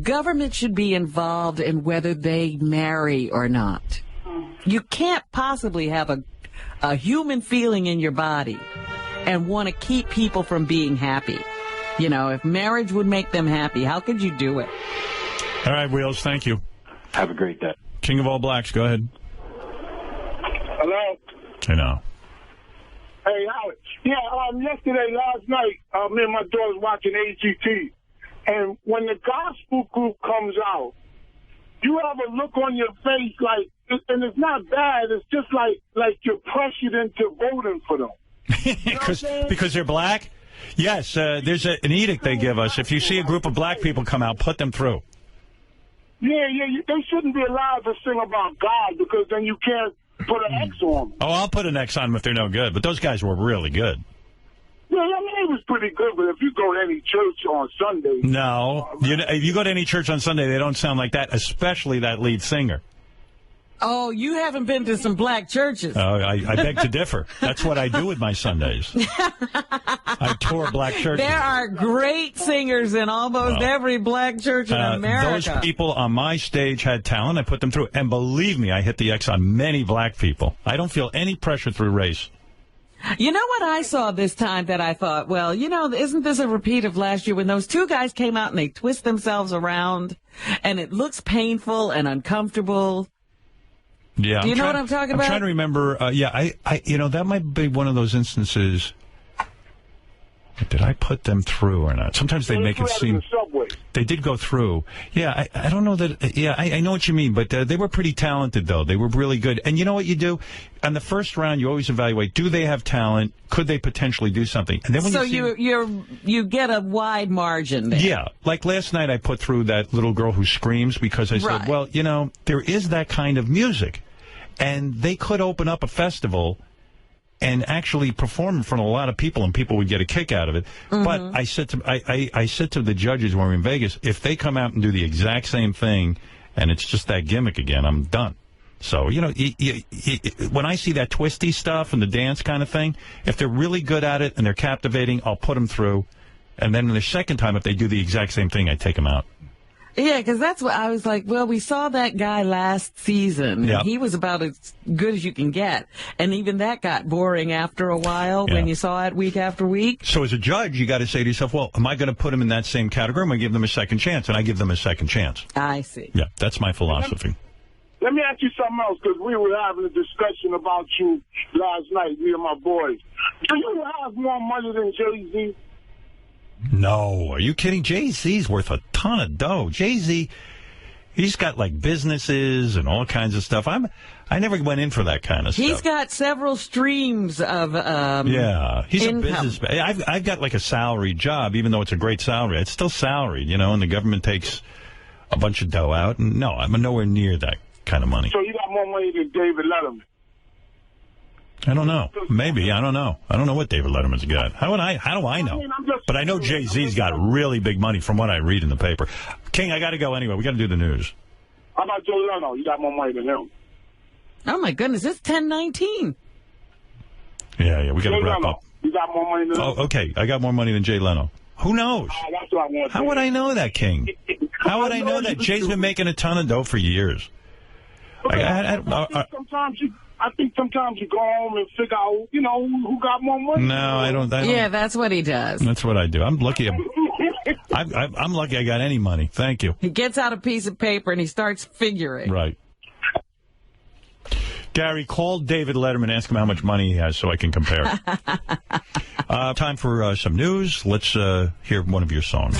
government should be involved in whether they marry or not? You can't possibly have a human feeling in your body and want to keep people from being happy. If marriage would make them happy, how could you do it? All right, Wheels, thank you. Have a great day. King of all blacks, go ahead. Hello? I know. Hey, Howard. Yeah, last night, me and my daughter was watching AGT. And when the gospel group comes out, you have a look on your face and it's not bad, it's just like you're pressured into voting for them. Because they're black? Yes, there's an edict they give us. If you see a group of black people come out, put them through. Yeah, they shouldn't be allowed to sing about God because then you can't put an X on them. Oh, I'll put an X on them if they're no good. But those guys were really good. Yeah, I mean, was pretty good, but if you go to any church on Sunday... No. If you go to any church on Sunday, they don't sound like that, especially that lead singer. Oh, you haven't been to some black churches. I beg to differ. That's what I do with my Sundays. I tour black churches. There are great singers in almost every black church in America. Those people on my stage had talent. I put them through. And believe me, I hit the X on many black people. I don't feel any pressure through race. You know what I saw this time that I thought, well, isn't this a repeat of last year when those two guys came out and they twist themselves around and it looks painful and uncomfortable? Yeah. Do you know what I'm talking about? I'm trying to remember. That might be one of those instances. Did I put them through or not? Sometimes they make it seem they did go through. Yeah, I don't know that. Yeah, I know what you mean, but they were pretty talented, though. They were really good. And you know what you do? On the first round, you always evaluate: do they have talent? Could they potentially do something? And then when you get a wide margin there. Yeah, like last night, I put through that little girl who screams because I said, well, there is that kind of music, and they could open up a festival and actually perform in front of a lot of people, and people would get a kick out of it. Mm-hmm. But I said to I said to the judges when we were in Vegas, if they come out and do the exact same thing, and it's just that gimmick again, I'm done. So, when I see that twisty stuff and the dance kind of thing, if they're really good at it and they're captivating, I'll put them through. And then the second time, if they do the exact same thing, I take them out. Yeah, because that's what I was like, well, we saw that guy last season. Yep. He was about as good as you can get. And even that got boring after a while when you saw it week after week. So as a judge, you got to say to yourself, well, am I going to put them in that same category? I'm going to give them a second chance. And I give them a second chance. I see. Yeah, that's my philosophy. Let me ask you something else, because we were having a discussion about you last night, me and my boys. Do you have more money than Jay-Z? No, are you kidding? Jay-Z's worth a ton of dough. Jay-Z, he's got like businesses and all kinds of stuff. I never went in for that kind of stuff. He's got several streams of he's income. A businessman. I've got like a salary job, even though it's a great salary. It's still salaried, and the government takes a bunch of dough out. And no, I'm nowhere near that kind of money. So you got more money than David Letterman? I don't know. Maybe. I don't know. I don't know what David Letterman's got. How do I know? But I know Jay-Z's got really big money from what I read in the paper. King, I got to go anyway. We got to do the news. How about Jay Leno? You got more money than him. Oh, my goodness. It's 10-19. Yeah. We got to wrap up. You got more money than him? Oh, okay. I got more money than Jay Leno. Who knows? That's what I want. How would I know that, King? How would I know that? Jay's been making a ton of dough for years. I think sometimes you go home and figure out, who got more money. No, I don't. Yeah, that's what he does. That's what I do. I'm lucky. I'm lucky I got any money. Thank you. He gets out a piece of paper and he starts figuring. Right. Gary, call David Letterman, ask him how much money he has so I can compare. Time for some news. Let's hear one of your songs.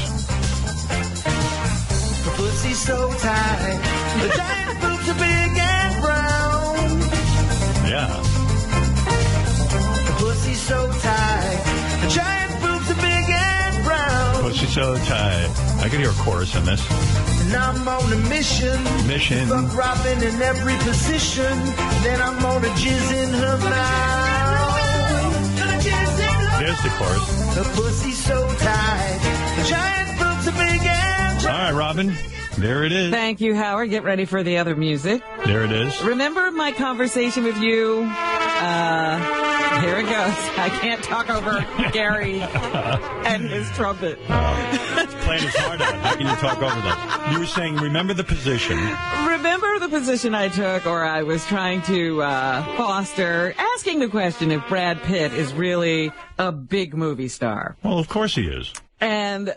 The pussy's so tight. The giant boobs are big and brown. Yeah. The pussy's so tight. The giant boobs are big and brown. Pussy's so tight. I can hear a chorus in this. And I'm on a mission. Fuck Robin in every position. Then I'm gonna jizz in her mouth. There's the chorus. The pussy's so tight. The giant boobs are big and brown. All right, Robin. There it is. Thank you, Howard. Get ready for the other music. There it is. Remember my conversation with you? Here it goes. I can't talk over Gary and his trumpet. It's playing his heart out. How can you talk over that? You were saying, remember the position. Remember the position I took, or I was trying to foster, asking the question if Brad Pitt is really a big movie star. Well, of course he is. And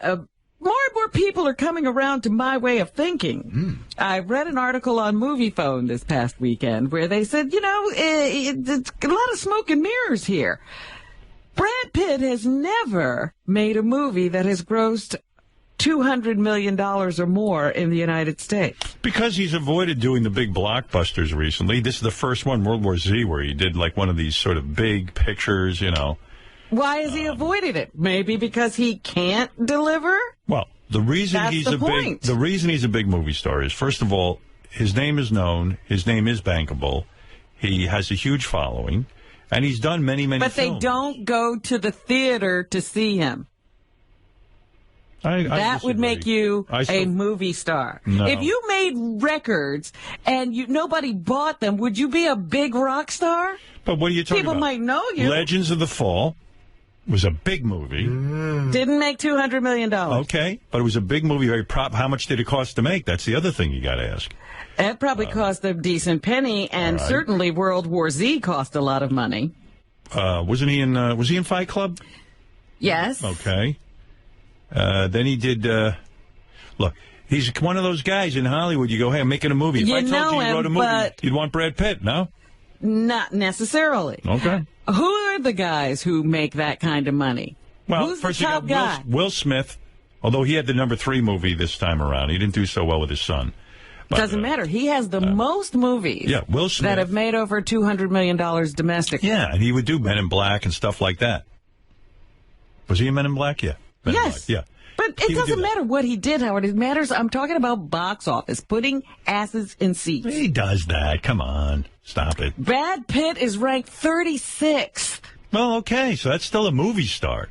more and more people are coming around to my way of thinking. I read an article on Movie Phone this past weekend where they said, it's a lot of smoke and mirrors here. Brad Pitt has never made a movie that has grossed $200 million or more in the United States. Because he's avoided doing the big blockbusters recently. This is the first one, World War Z, where he did like one of these sort of big pictures, Why has he avoided it? Maybe because he can't deliver? Well, the reason the reason he's a big movie star is, first of all, his name is known, his name is bankable, he has a huge following, And he's done many films. But they don't go to the theater to see him. That would make you a movie star. No. If you made records and nobody bought them, would you be a big rock star? But what are you talking about? People might know you. Legends of the Fall was a big movie. Didn't make $200 million. Okay, but it was a big movie. How much did it cost to make? That's the other thing you got to ask. It probably cost a decent penny, and certainly World War Z cost a lot of money. Wasn't he in? Was he in Fight Club? Yes. Okay. Then he did. Look, he's one of those guys in Hollywood. You go, hey, I'm making a movie. If I told you wrote a movie, you'd want Brad Pitt, no? Not necessarily. Okay. Who are the guys who make that kind of money? Well, who's first the top you got guy? Will Smith, although he had the #3 movie this time around. He didn't do so well with his son. But, doesn't matter. He has the most movies Will Smith, that have made over $200 million domestically. Yeah, and he would do Men in Black and stuff like that. Was he in Men in Black? Yeah. Men in Yes. Black. Yeah. But it doesn't matter what he did, Howard. It matters. I'm talking about box office, putting asses in seats. He does that. Come on. Stop it. Brad Pitt is ranked 36th. Well, okay. So that's still a movie star.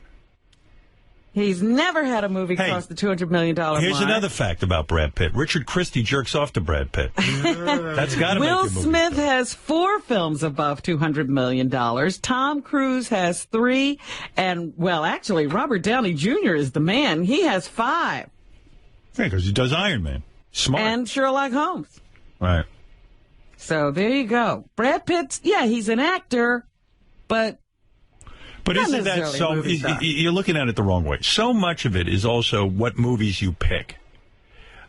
He's never had a movie cost the $200 million mark. Here's another fact about Brad Pitt. Richard Christie jerks off to Brad Pitt. That's got to make Will a movie Smith star. has 4 films above $200 million. Tom Cruise has 3. And, well, actually, Robert Downey Jr. is the man. He has 5. Yeah, because he does Iron Man. Smart. And Sherlock Holmes. Right. So there you go. Brad Pitt's, he's an actor, but isn't that so? You're looking at it the wrong way. So much of it is also what movies you pick.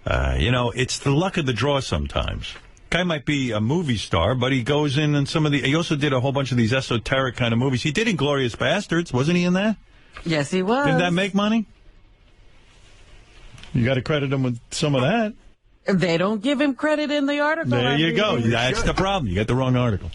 It's the luck of the draw sometimes. Guy might be a movie star, but he goes in some of the... He also did a whole bunch of these esoteric kind of movies. He did Inglourious Bastards. Wasn't he in that? Yes, he was. Didn't that make money? You got to credit him with some of that. They don't give him credit in the article. There you go. That's the problem. You got the wrong article.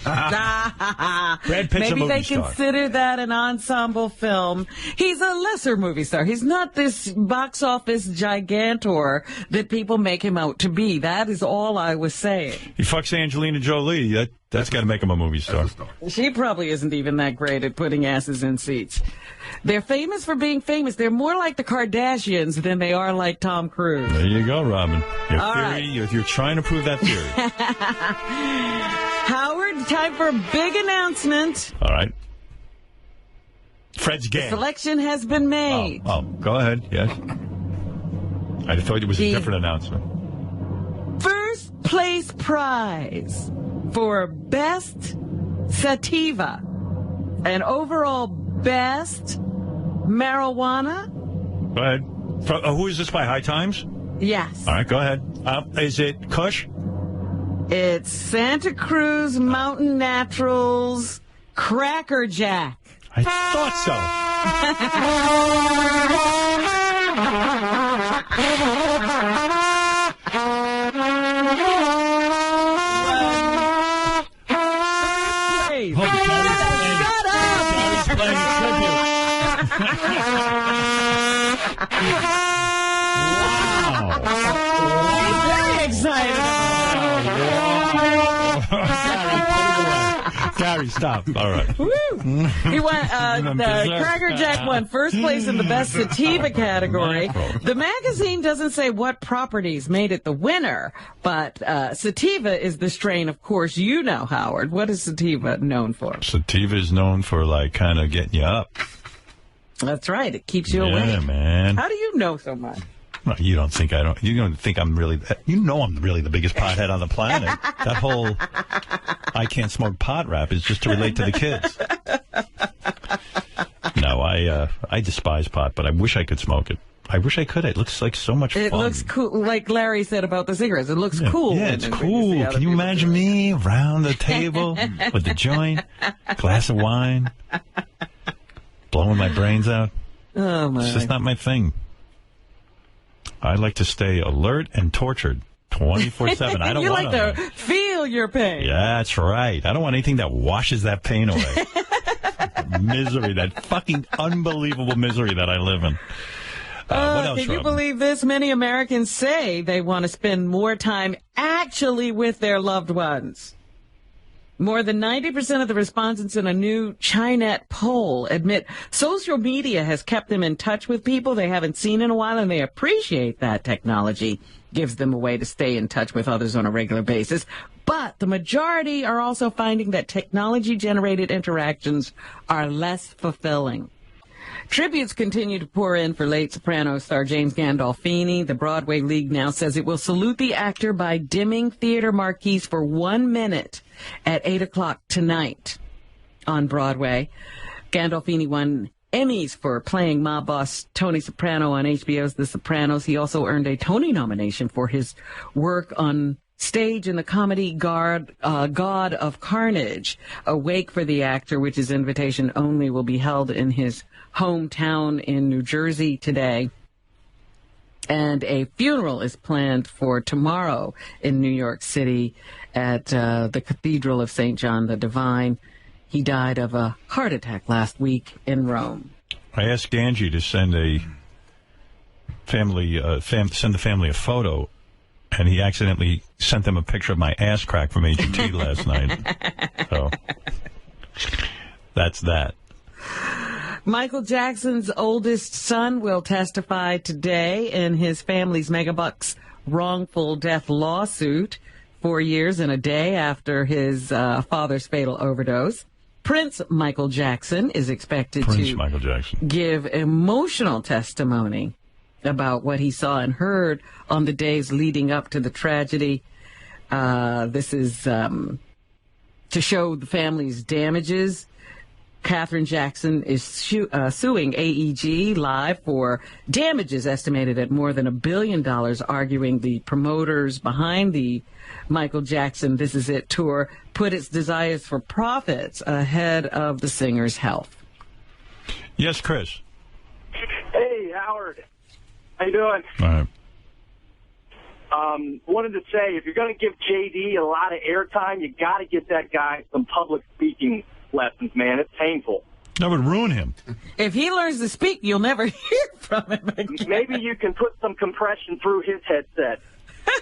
Brad Pitt's Maybe a movie they star. consider that an ensemble film. He's a lesser movie star. He's not this box office gigantor that people make him out to be. That is all I was saying. He fucks Angelina Jolie. That's got to make him a movie star. She probably isn't even that great at putting asses in seats. They're famous for being famous. They're more like the Kardashians than they are like Tom Cruise. There you go, Robin. Your all theory, right. You're trying to prove that theory. Howard, time for a big announcement. All right. Fred's game. The selection has been made. Oh, go ahead. Yes. I thought it was a different announcement. First place prize for Best Sativa and overall Best Marijuana. Go ahead. Who is this by? High Times? Yes. All right, go ahead. Is it Kush? It's Santa Cruz Mountain Naturals Cracker Jack. I thought Very excited. Gary, stop. All right. Woo. He won. The Cracker Jack won first place in the Best Sativa category. The magazine doesn't say what properties made it the winner, but sativa is the strain, of course, you know, Howard. What is sativa known for? Sativa is known for, kind of getting you up. That's right. It keeps you awake. Yeah, man. How do you know so much? Well, you don't think I don't. You don't think I'm really. You know I'm really the biggest pothead on the planet. That whole I can't smoke pot rap is just to relate to the kids. No, I despise pot, but I wish I could smoke it. I wish I could. It looks like so much fun. It looks cool, like Larry said about the cigarettes. It looks cool. Yeah, it's cool. Can you imagine me around the table with the joint, glass of wine, blowing my brains out? Oh my! It's just not my thing. I like to stay alert and tortured 24/7. I don't want to feel your pain. Yeah, that's right. I don't want anything that washes that pain away. Misery, that fucking unbelievable misery that I live in. What else, can you Robin? believe this? Many Americans say they want to spend more time actually with their loved ones. More than 90% of the respondents in a new Chinet poll admit social media has kept them in touch with people they haven't seen in a while, and they appreciate that technology gives them a way to stay in touch with others on a regular basis. But the majority are also finding that technology-generated interactions are less fulfilling. Tributes continue to pour in for late Sopranos star James Gandolfini. The Broadway League now says it will salute the actor by dimming theater marquees for 1 minute at 8 o'clock tonight on Broadway. Gandolfini won Emmys for playing mob boss Tony Soprano on HBO's The Sopranos. He also earned a Tony nomination for his work on stage in the comedy God of Carnage. A wake for the actor, which is invitation only, will be held in his hometown in New Jersey today. And a funeral is planned for tomorrow in New York City at the Cathedral of St. John the Divine. He died of a heart attack last week in Rome. I asked Angie to send a family, send the family a photo, and he accidentally sent them a picture of my ass crack from AGT last night. So that's that. Michael Jackson's oldest son will testify today in his family's megabucks wrongful death lawsuit 4 years and a day after his father's fatal overdose. Prince Michael Jackson is expected to give emotional testimony about what he saw and heard on the days leading up to the tragedy. This is to show the family's damages. Catherine Jackson is suing AEG Live for damages estimated at more than $1 billion, arguing the promoters behind the Michael Jackson This Is It tour put its desires for profits ahead of the singer's health. Yes, Chris. Hey, Howard. How you doing? All right. Wanted to say, if you're going to give JD a lot of airtime, you got to get that guy some public speaking lessons, man. It's painful. That would ruin him. If he learns to speak, you'll never hear from him again. Maybe you can put some compression through his headset.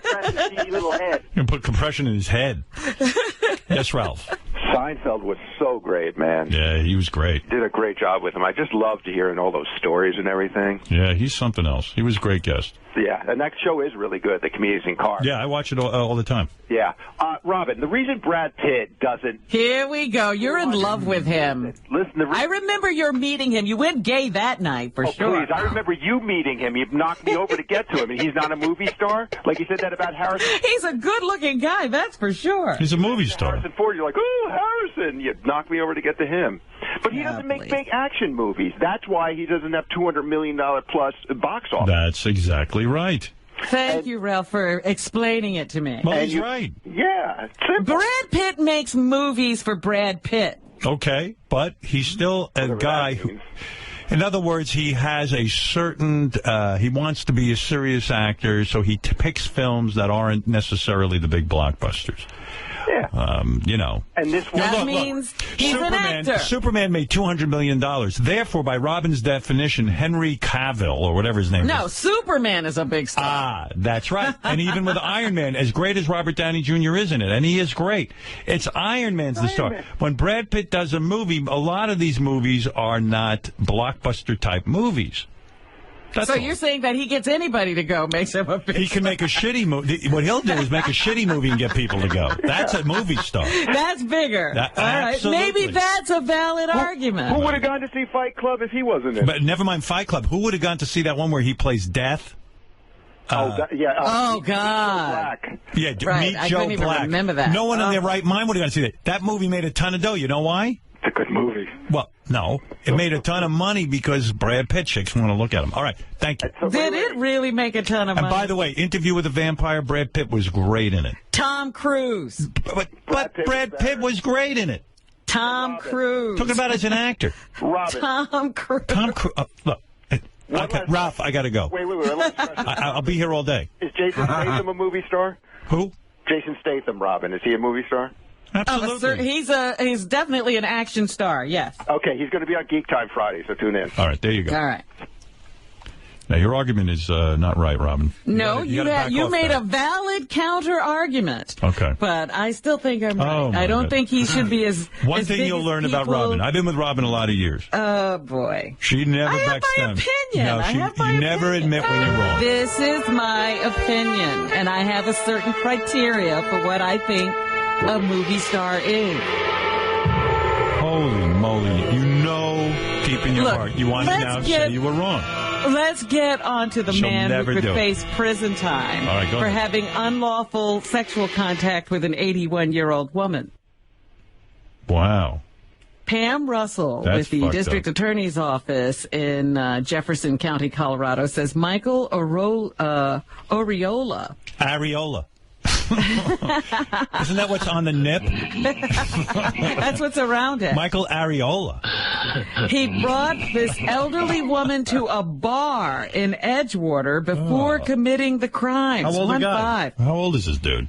Press his little head. You can put compression in his head. Yes, Ralph. Seinfeld was so great, man. Yeah, he was great. Did a great job with him. I just loved hearing all those stories and everything. Yeah, he's something else. He was a great guest. Yeah, and that show is really good, The Comedians in Cars. Yeah, I watch it all the time. Yeah. Robin, the reason Brad Pitt doesn't... Here we go. You're in love with him. Listen, I remember you're meeting him. You went gay that night, for sure. Please, I remember you meeting him. You knocked me over to get to him, and he's not a movie star? Like you said that about Harrison? He's a good-looking guy, that's for sure. He's a movie star. Harrison Ford, you're like, oh, Harrison. You knocked me over to get to him. But he doesn't make big action movies. That's why he doesn't have $200 million plus box office. That's exactly right. Thank you, Ralph, for explaining it to me. Well, he's right. Yeah. Brad Pitt makes movies for Brad Pitt. Okay, but he's still a guy who... In other words, he has a certain... he wants to be a serious actor, so he picks films that aren't necessarily the big blockbusters. Yeah. You know. And this that means he's an actor. Superman made $200 million. Therefore, by Robin's definition, Henry Cavill, or whatever his name is. No, Superman is a big star. Ah, that's right. And even with Iron Man, as great as Robert Downey Jr. is in it, and he is great, it's Iron Man's the star. When Brad Pitt does a movie, a lot of these movies are not blockbuster-type movies. That's so you're saying that he gets anybody to go, makes him a big He can make a shitty movie. What he'll do is make a shitty movie and get people to go. That's a movie star. That's bigger. All right. Absolutely. Maybe that's a valid argument. Who would have gone to see Fight Club if he wasn't in it? But never mind Fight Club. Who would have gone to see that one where he plays Death? God. Yeah, right. Meet I Joe couldn't even Black. remember that. No one in their right mind would have gone to see that. That movie made a ton of dough. You know why? It's a good movie. Well, no. It made a ton of money because Brad Pitt chicks want to look at him. All right. Thank you. Did it really make a ton of money? And by the way, Interview with the Vampire, Brad Pitt was great in it. Tom Cruise. But Brad Pitt was great in it. Tom Cruise. Talking about as an actor. Robin. Tom Cruise. Look. Okay, Ralph, I got to go. Wait. I'll be here all day. Is Jason Statham a movie star? Who? Jason Statham, Robin. Is he a movie star? Absolutely. He's definitely an action star, yes. Okay, he's going to be on Geek Time Friday, so tune in. All right, there you go. All right. Now, your argument is not right, Robin. No, you made a valid counter-argument. Okay. But I still think I'm right. Oh, I don't think he should be as One as thing big you'll as learn about people. Robin. I've been with Robin a lot of years. Oh, boy. She never backs down. Opinion. No, you never admit when you're wrong. This is my opinion, and I have a certain criteria for what I think a movie star is. Holy moly. You know deep in your heart you want to now say you were wrong. Let's get on to the man who could face prison time for having unlawful sexual contact with an 81-year-old woman. Wow. Pam Russell with the district attorney's office in Jefferson County, Colorado, says Michael Areola. Isn't that what's on the nip? That's what's around it. Michael Areola. He brought this elderly woman to a bar in Edgewater before committing the crimes. How old How old is this dude?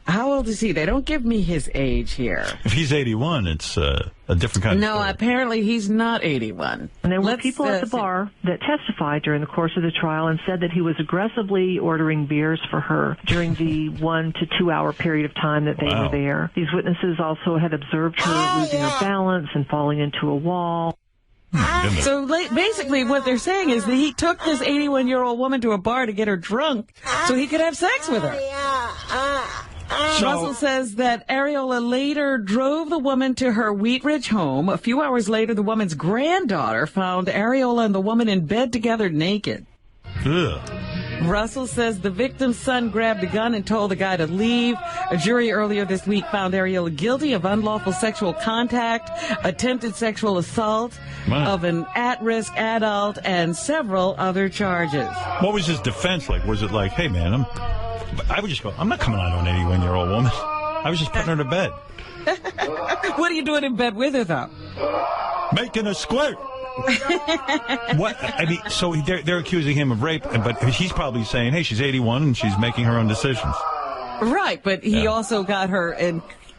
How old is he? They don't give me his age here. If he's 81, it's a different kind of story. No, apparently he's not 81. And there were people at the bar that testified during the course of the trial and said that he was aggressively ordering beers for her during the 1 to 2 hour period of time that they were there. These witnesses also had observed her losing her balance and falling into a wall. So basically what they're saying is that he took this 81-year-old woman to a bar to get her drunk so he could have sex with her. Russell says that Areola later drove the woman to her Wheat Ridge home. A few hours later, the woman's granddaughter found Areola and the woman in bed together naked. Ugh. Russell says the victim's son grabbed a gun and told the guy to leave. A jury earlier this week found Areola guilty of unlawful sexual contact, attempted sexual assault of an at-risk adult, and several other charges. What was his defense like? Was it like, hey, man, I would just go, I'm not coming out on an 81-year-old woman. I was just putting her to bed. What are you doing in bed with her, though? Making a squirt. What? I mean, so they're accusing him of rape, but he's probably saying, hey, she's 81 and she's making her own decisions. Right, but he also got her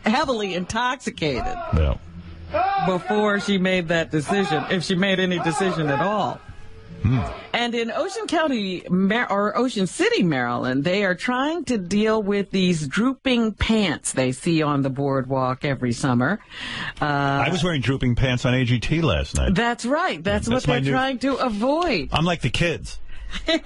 heavily intoxicated before she made that decision, if she made any decision at all. And in Ocean City, Maryland, they are trying to deal with these drooping pants they see on the boardwalk every summer. I was wearing drooping pants on AGT last night. That's right. That's what they're trying to avoid. I'm like the kids. A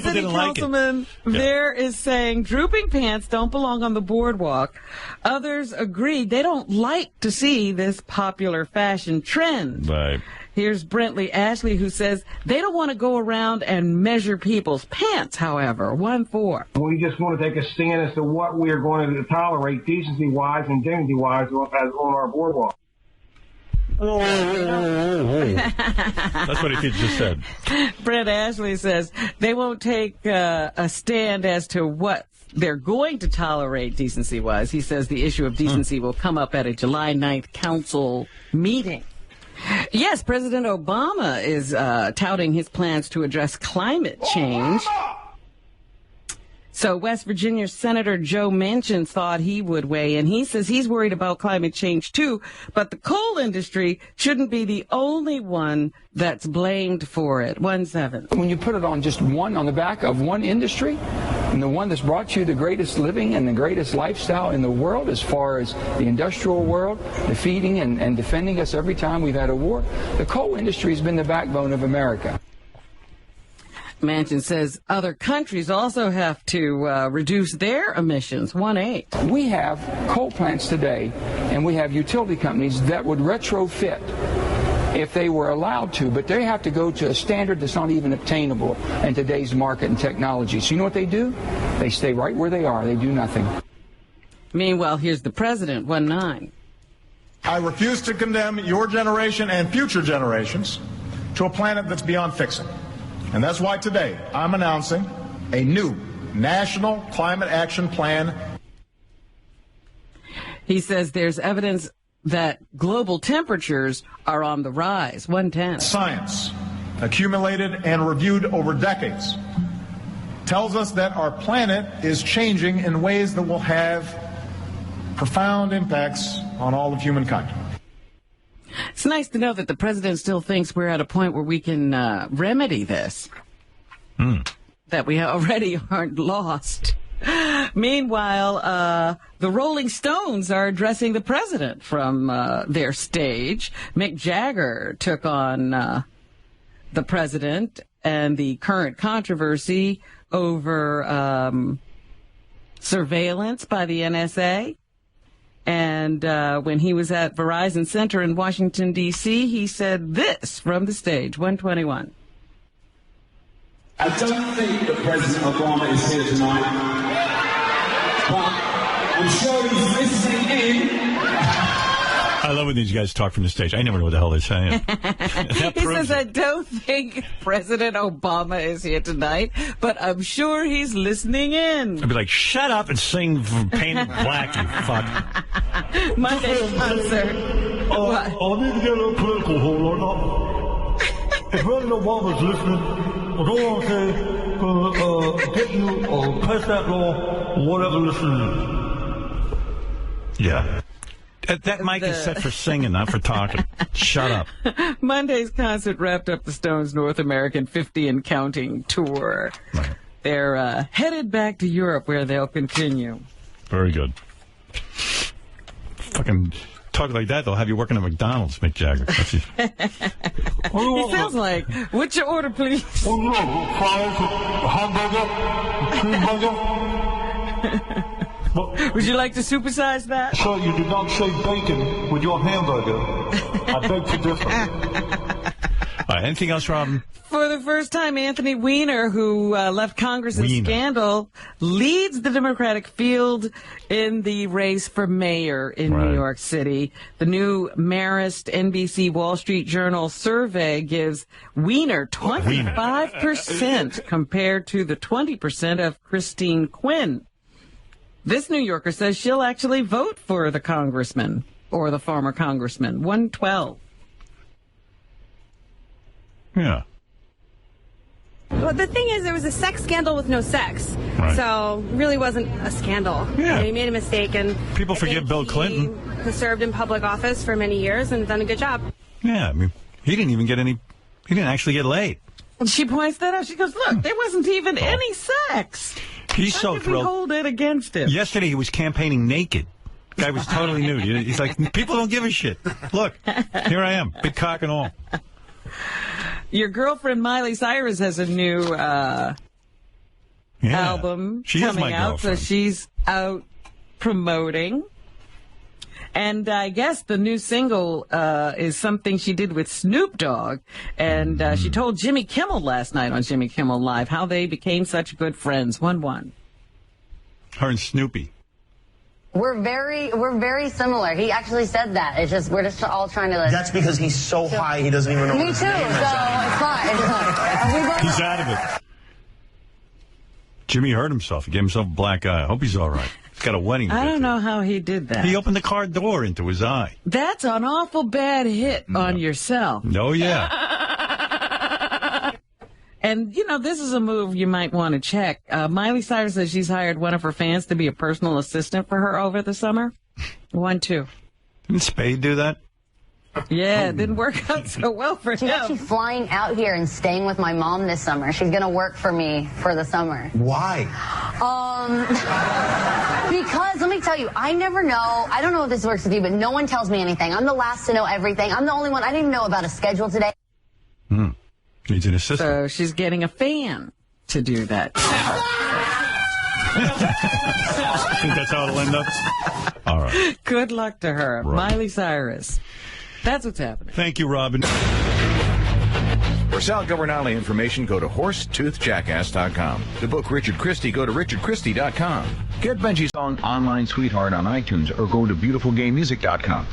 city councilman there is saying drooping pants don't belong on the boardwalk. Others agree they don't like to see this popular fashion trend. Right. Here's Brentley Ashley, who says they don't want to go around and measure people's pants, however. 1-4. We just want to take a stand as to what we are going to tolerate decency-wise and dignity-wise on our boardwalk. That's what he just said. Brent Ashley says they won't take a stand as to what they're going to tolerate decency-wise. He says the issue of decency will come up at a July 9th council meeting. Yes, President Obama is touting his plans to address climate change. So West Virginia Senator Joe Manchin thought he would weigh in. He says he's worried about climate change, too, but the coal industry shouldn't be the only one that's blamed for it. 1-7. When you put it on just one, on the back of one industry, and the one that's brought you the greatest living and the greatest lifestyle in the world as far as the industrial world, the feeding and defending us every time we've had a war, the coal industry has been the backbone of America. Manchin says other countries also have to reduce their emissions. 1-8. We have coal plants today, and we have utility companies that would retrofit if they were allowed to, but they have to go to a standard that's not even obtainable in today's market and technology. So you know what they do? They stay right where they are. They do nothing. Meanwhile, here's the president. 1-9. I refuse to condemn your generation and future generations to a planet that's beyond fixing. And that's why today I'm announcing a new national climate action plan. He says there's evidence that global temperatures are on the rise. 1-10. Science, accumulated and reviewed over decades, tells us that our planet is changing in ways that will have profound impacts on all of humankind. It's nice to know that the president still thinks we're at a point where we can remedy this. That we already aren't lost. Meanwhile, the Rolling Stones are addressing the president from their stage. Mick Jagger took on the president and the current controversy over surveillance by the NSA. And when he was at Verizon Center in Washington, D.C., he said this from the stage, 121. I don't think that President Obama is here tonight, but I'm sure he's listening in. I love when these guys talk from the stage. I never know what the hell they're saying. He says, I don't think President Obama is here tonight, but I'm sure he's listening in. I'd be like, shut up and sing Painted Black, you fuck. Monday's concert. I need to get a little political, hold on. If President Obama's listening, I don't want to say, get you or pass that law or whatever listening is. Yeah. That mic is set for singing, not for talking. Shut up. Monday's concert wrapped up the Stones' North American 50 and Counting tour. Right. They're headed back to Europe, where they'll continue. Very good. Fucking talk like that, they'll have you working at McDonald's, Mick Jagger. He sounds like, what's your order, please? Fries, hamburger, cheeseburger. Would you like to supersize that? Sir, you did not say bacon with your hamburger. I beg to differ. All right, anything else, Robin? For the first time, Anthony Weiner, who left Congress in scandal, leads the Democratic field in the race for mayor in New York City. The new Marist NBC Wall Street Journal survey gives Weiner 25% compared to the 20% of Christine Quinn. This New Yorker says she'll actually vote for the congressman or the former congressman. 112. Yeah. Well, the thing is, there was a sex scandal with no sex. Right. So, really wasn't a scandal. Yeah. And he made a mistake, and people forgive Bill Clinton. He has served in public office for many years and done a good job. Yeah, I mean, he didn't even get any, he didn't actually get laid. And she points that out. She goes, look, there wasn't even any sex. He's so thrilled. Hold it against him. Yesterday he was campaigning naked. Guy was totally nude. He's like, people don't give a shit. Look, here I am, big cock and all. Your girlfriend Miley Cyrus has a new album coming out, so she's out promoting. And I guess the new single is something she did with Snoop Dogg. And she told Jimmy Kimmel last night on Jimmy Kimmel Live how they became such good friends. 1-1. Her and Snoopy. We're very similar. He actually said that. It's just we're just all trying to. That's because he's so high he doesn't even know. Me too. So it's fine. He's out of it. Jimmy hurt himself. He gave himself a black eye. I hope he's all right. He's got a wedding. I don't know how he did that. He opened the car door into his eye. That's an awful bad hit on yourself. Oh, yeah. And, you know, this is a move you might want to check. Miley Cyrus says she's hired one of her fans to be a personal assistant for her over the summer. 1-2. Didn't Spade do that? Yeah, it didn't work out so well for him. She's actually flying out here and staying with my mom this summer. She's going to work for me for the summer. Why? Because, let me tell you, I never know. I don't know if this works with you, but no one tells me anything. I'm the last to know everything. I'm the only one. I didn't even know about a schedule today. Needs an assistant. So she's getting a fan to do that. Think that's how it'll end up? All right. Good luck to her. Right. Miley Cyrus. That's what's happening. Thank you, Robin. For Sal Governale information, go to horsetoothjackass.com. To book Richard Christie, go to richardchristie.com. Get Benji's song Online Sweetheart on iTunes or go to beautifulgaymusic.com.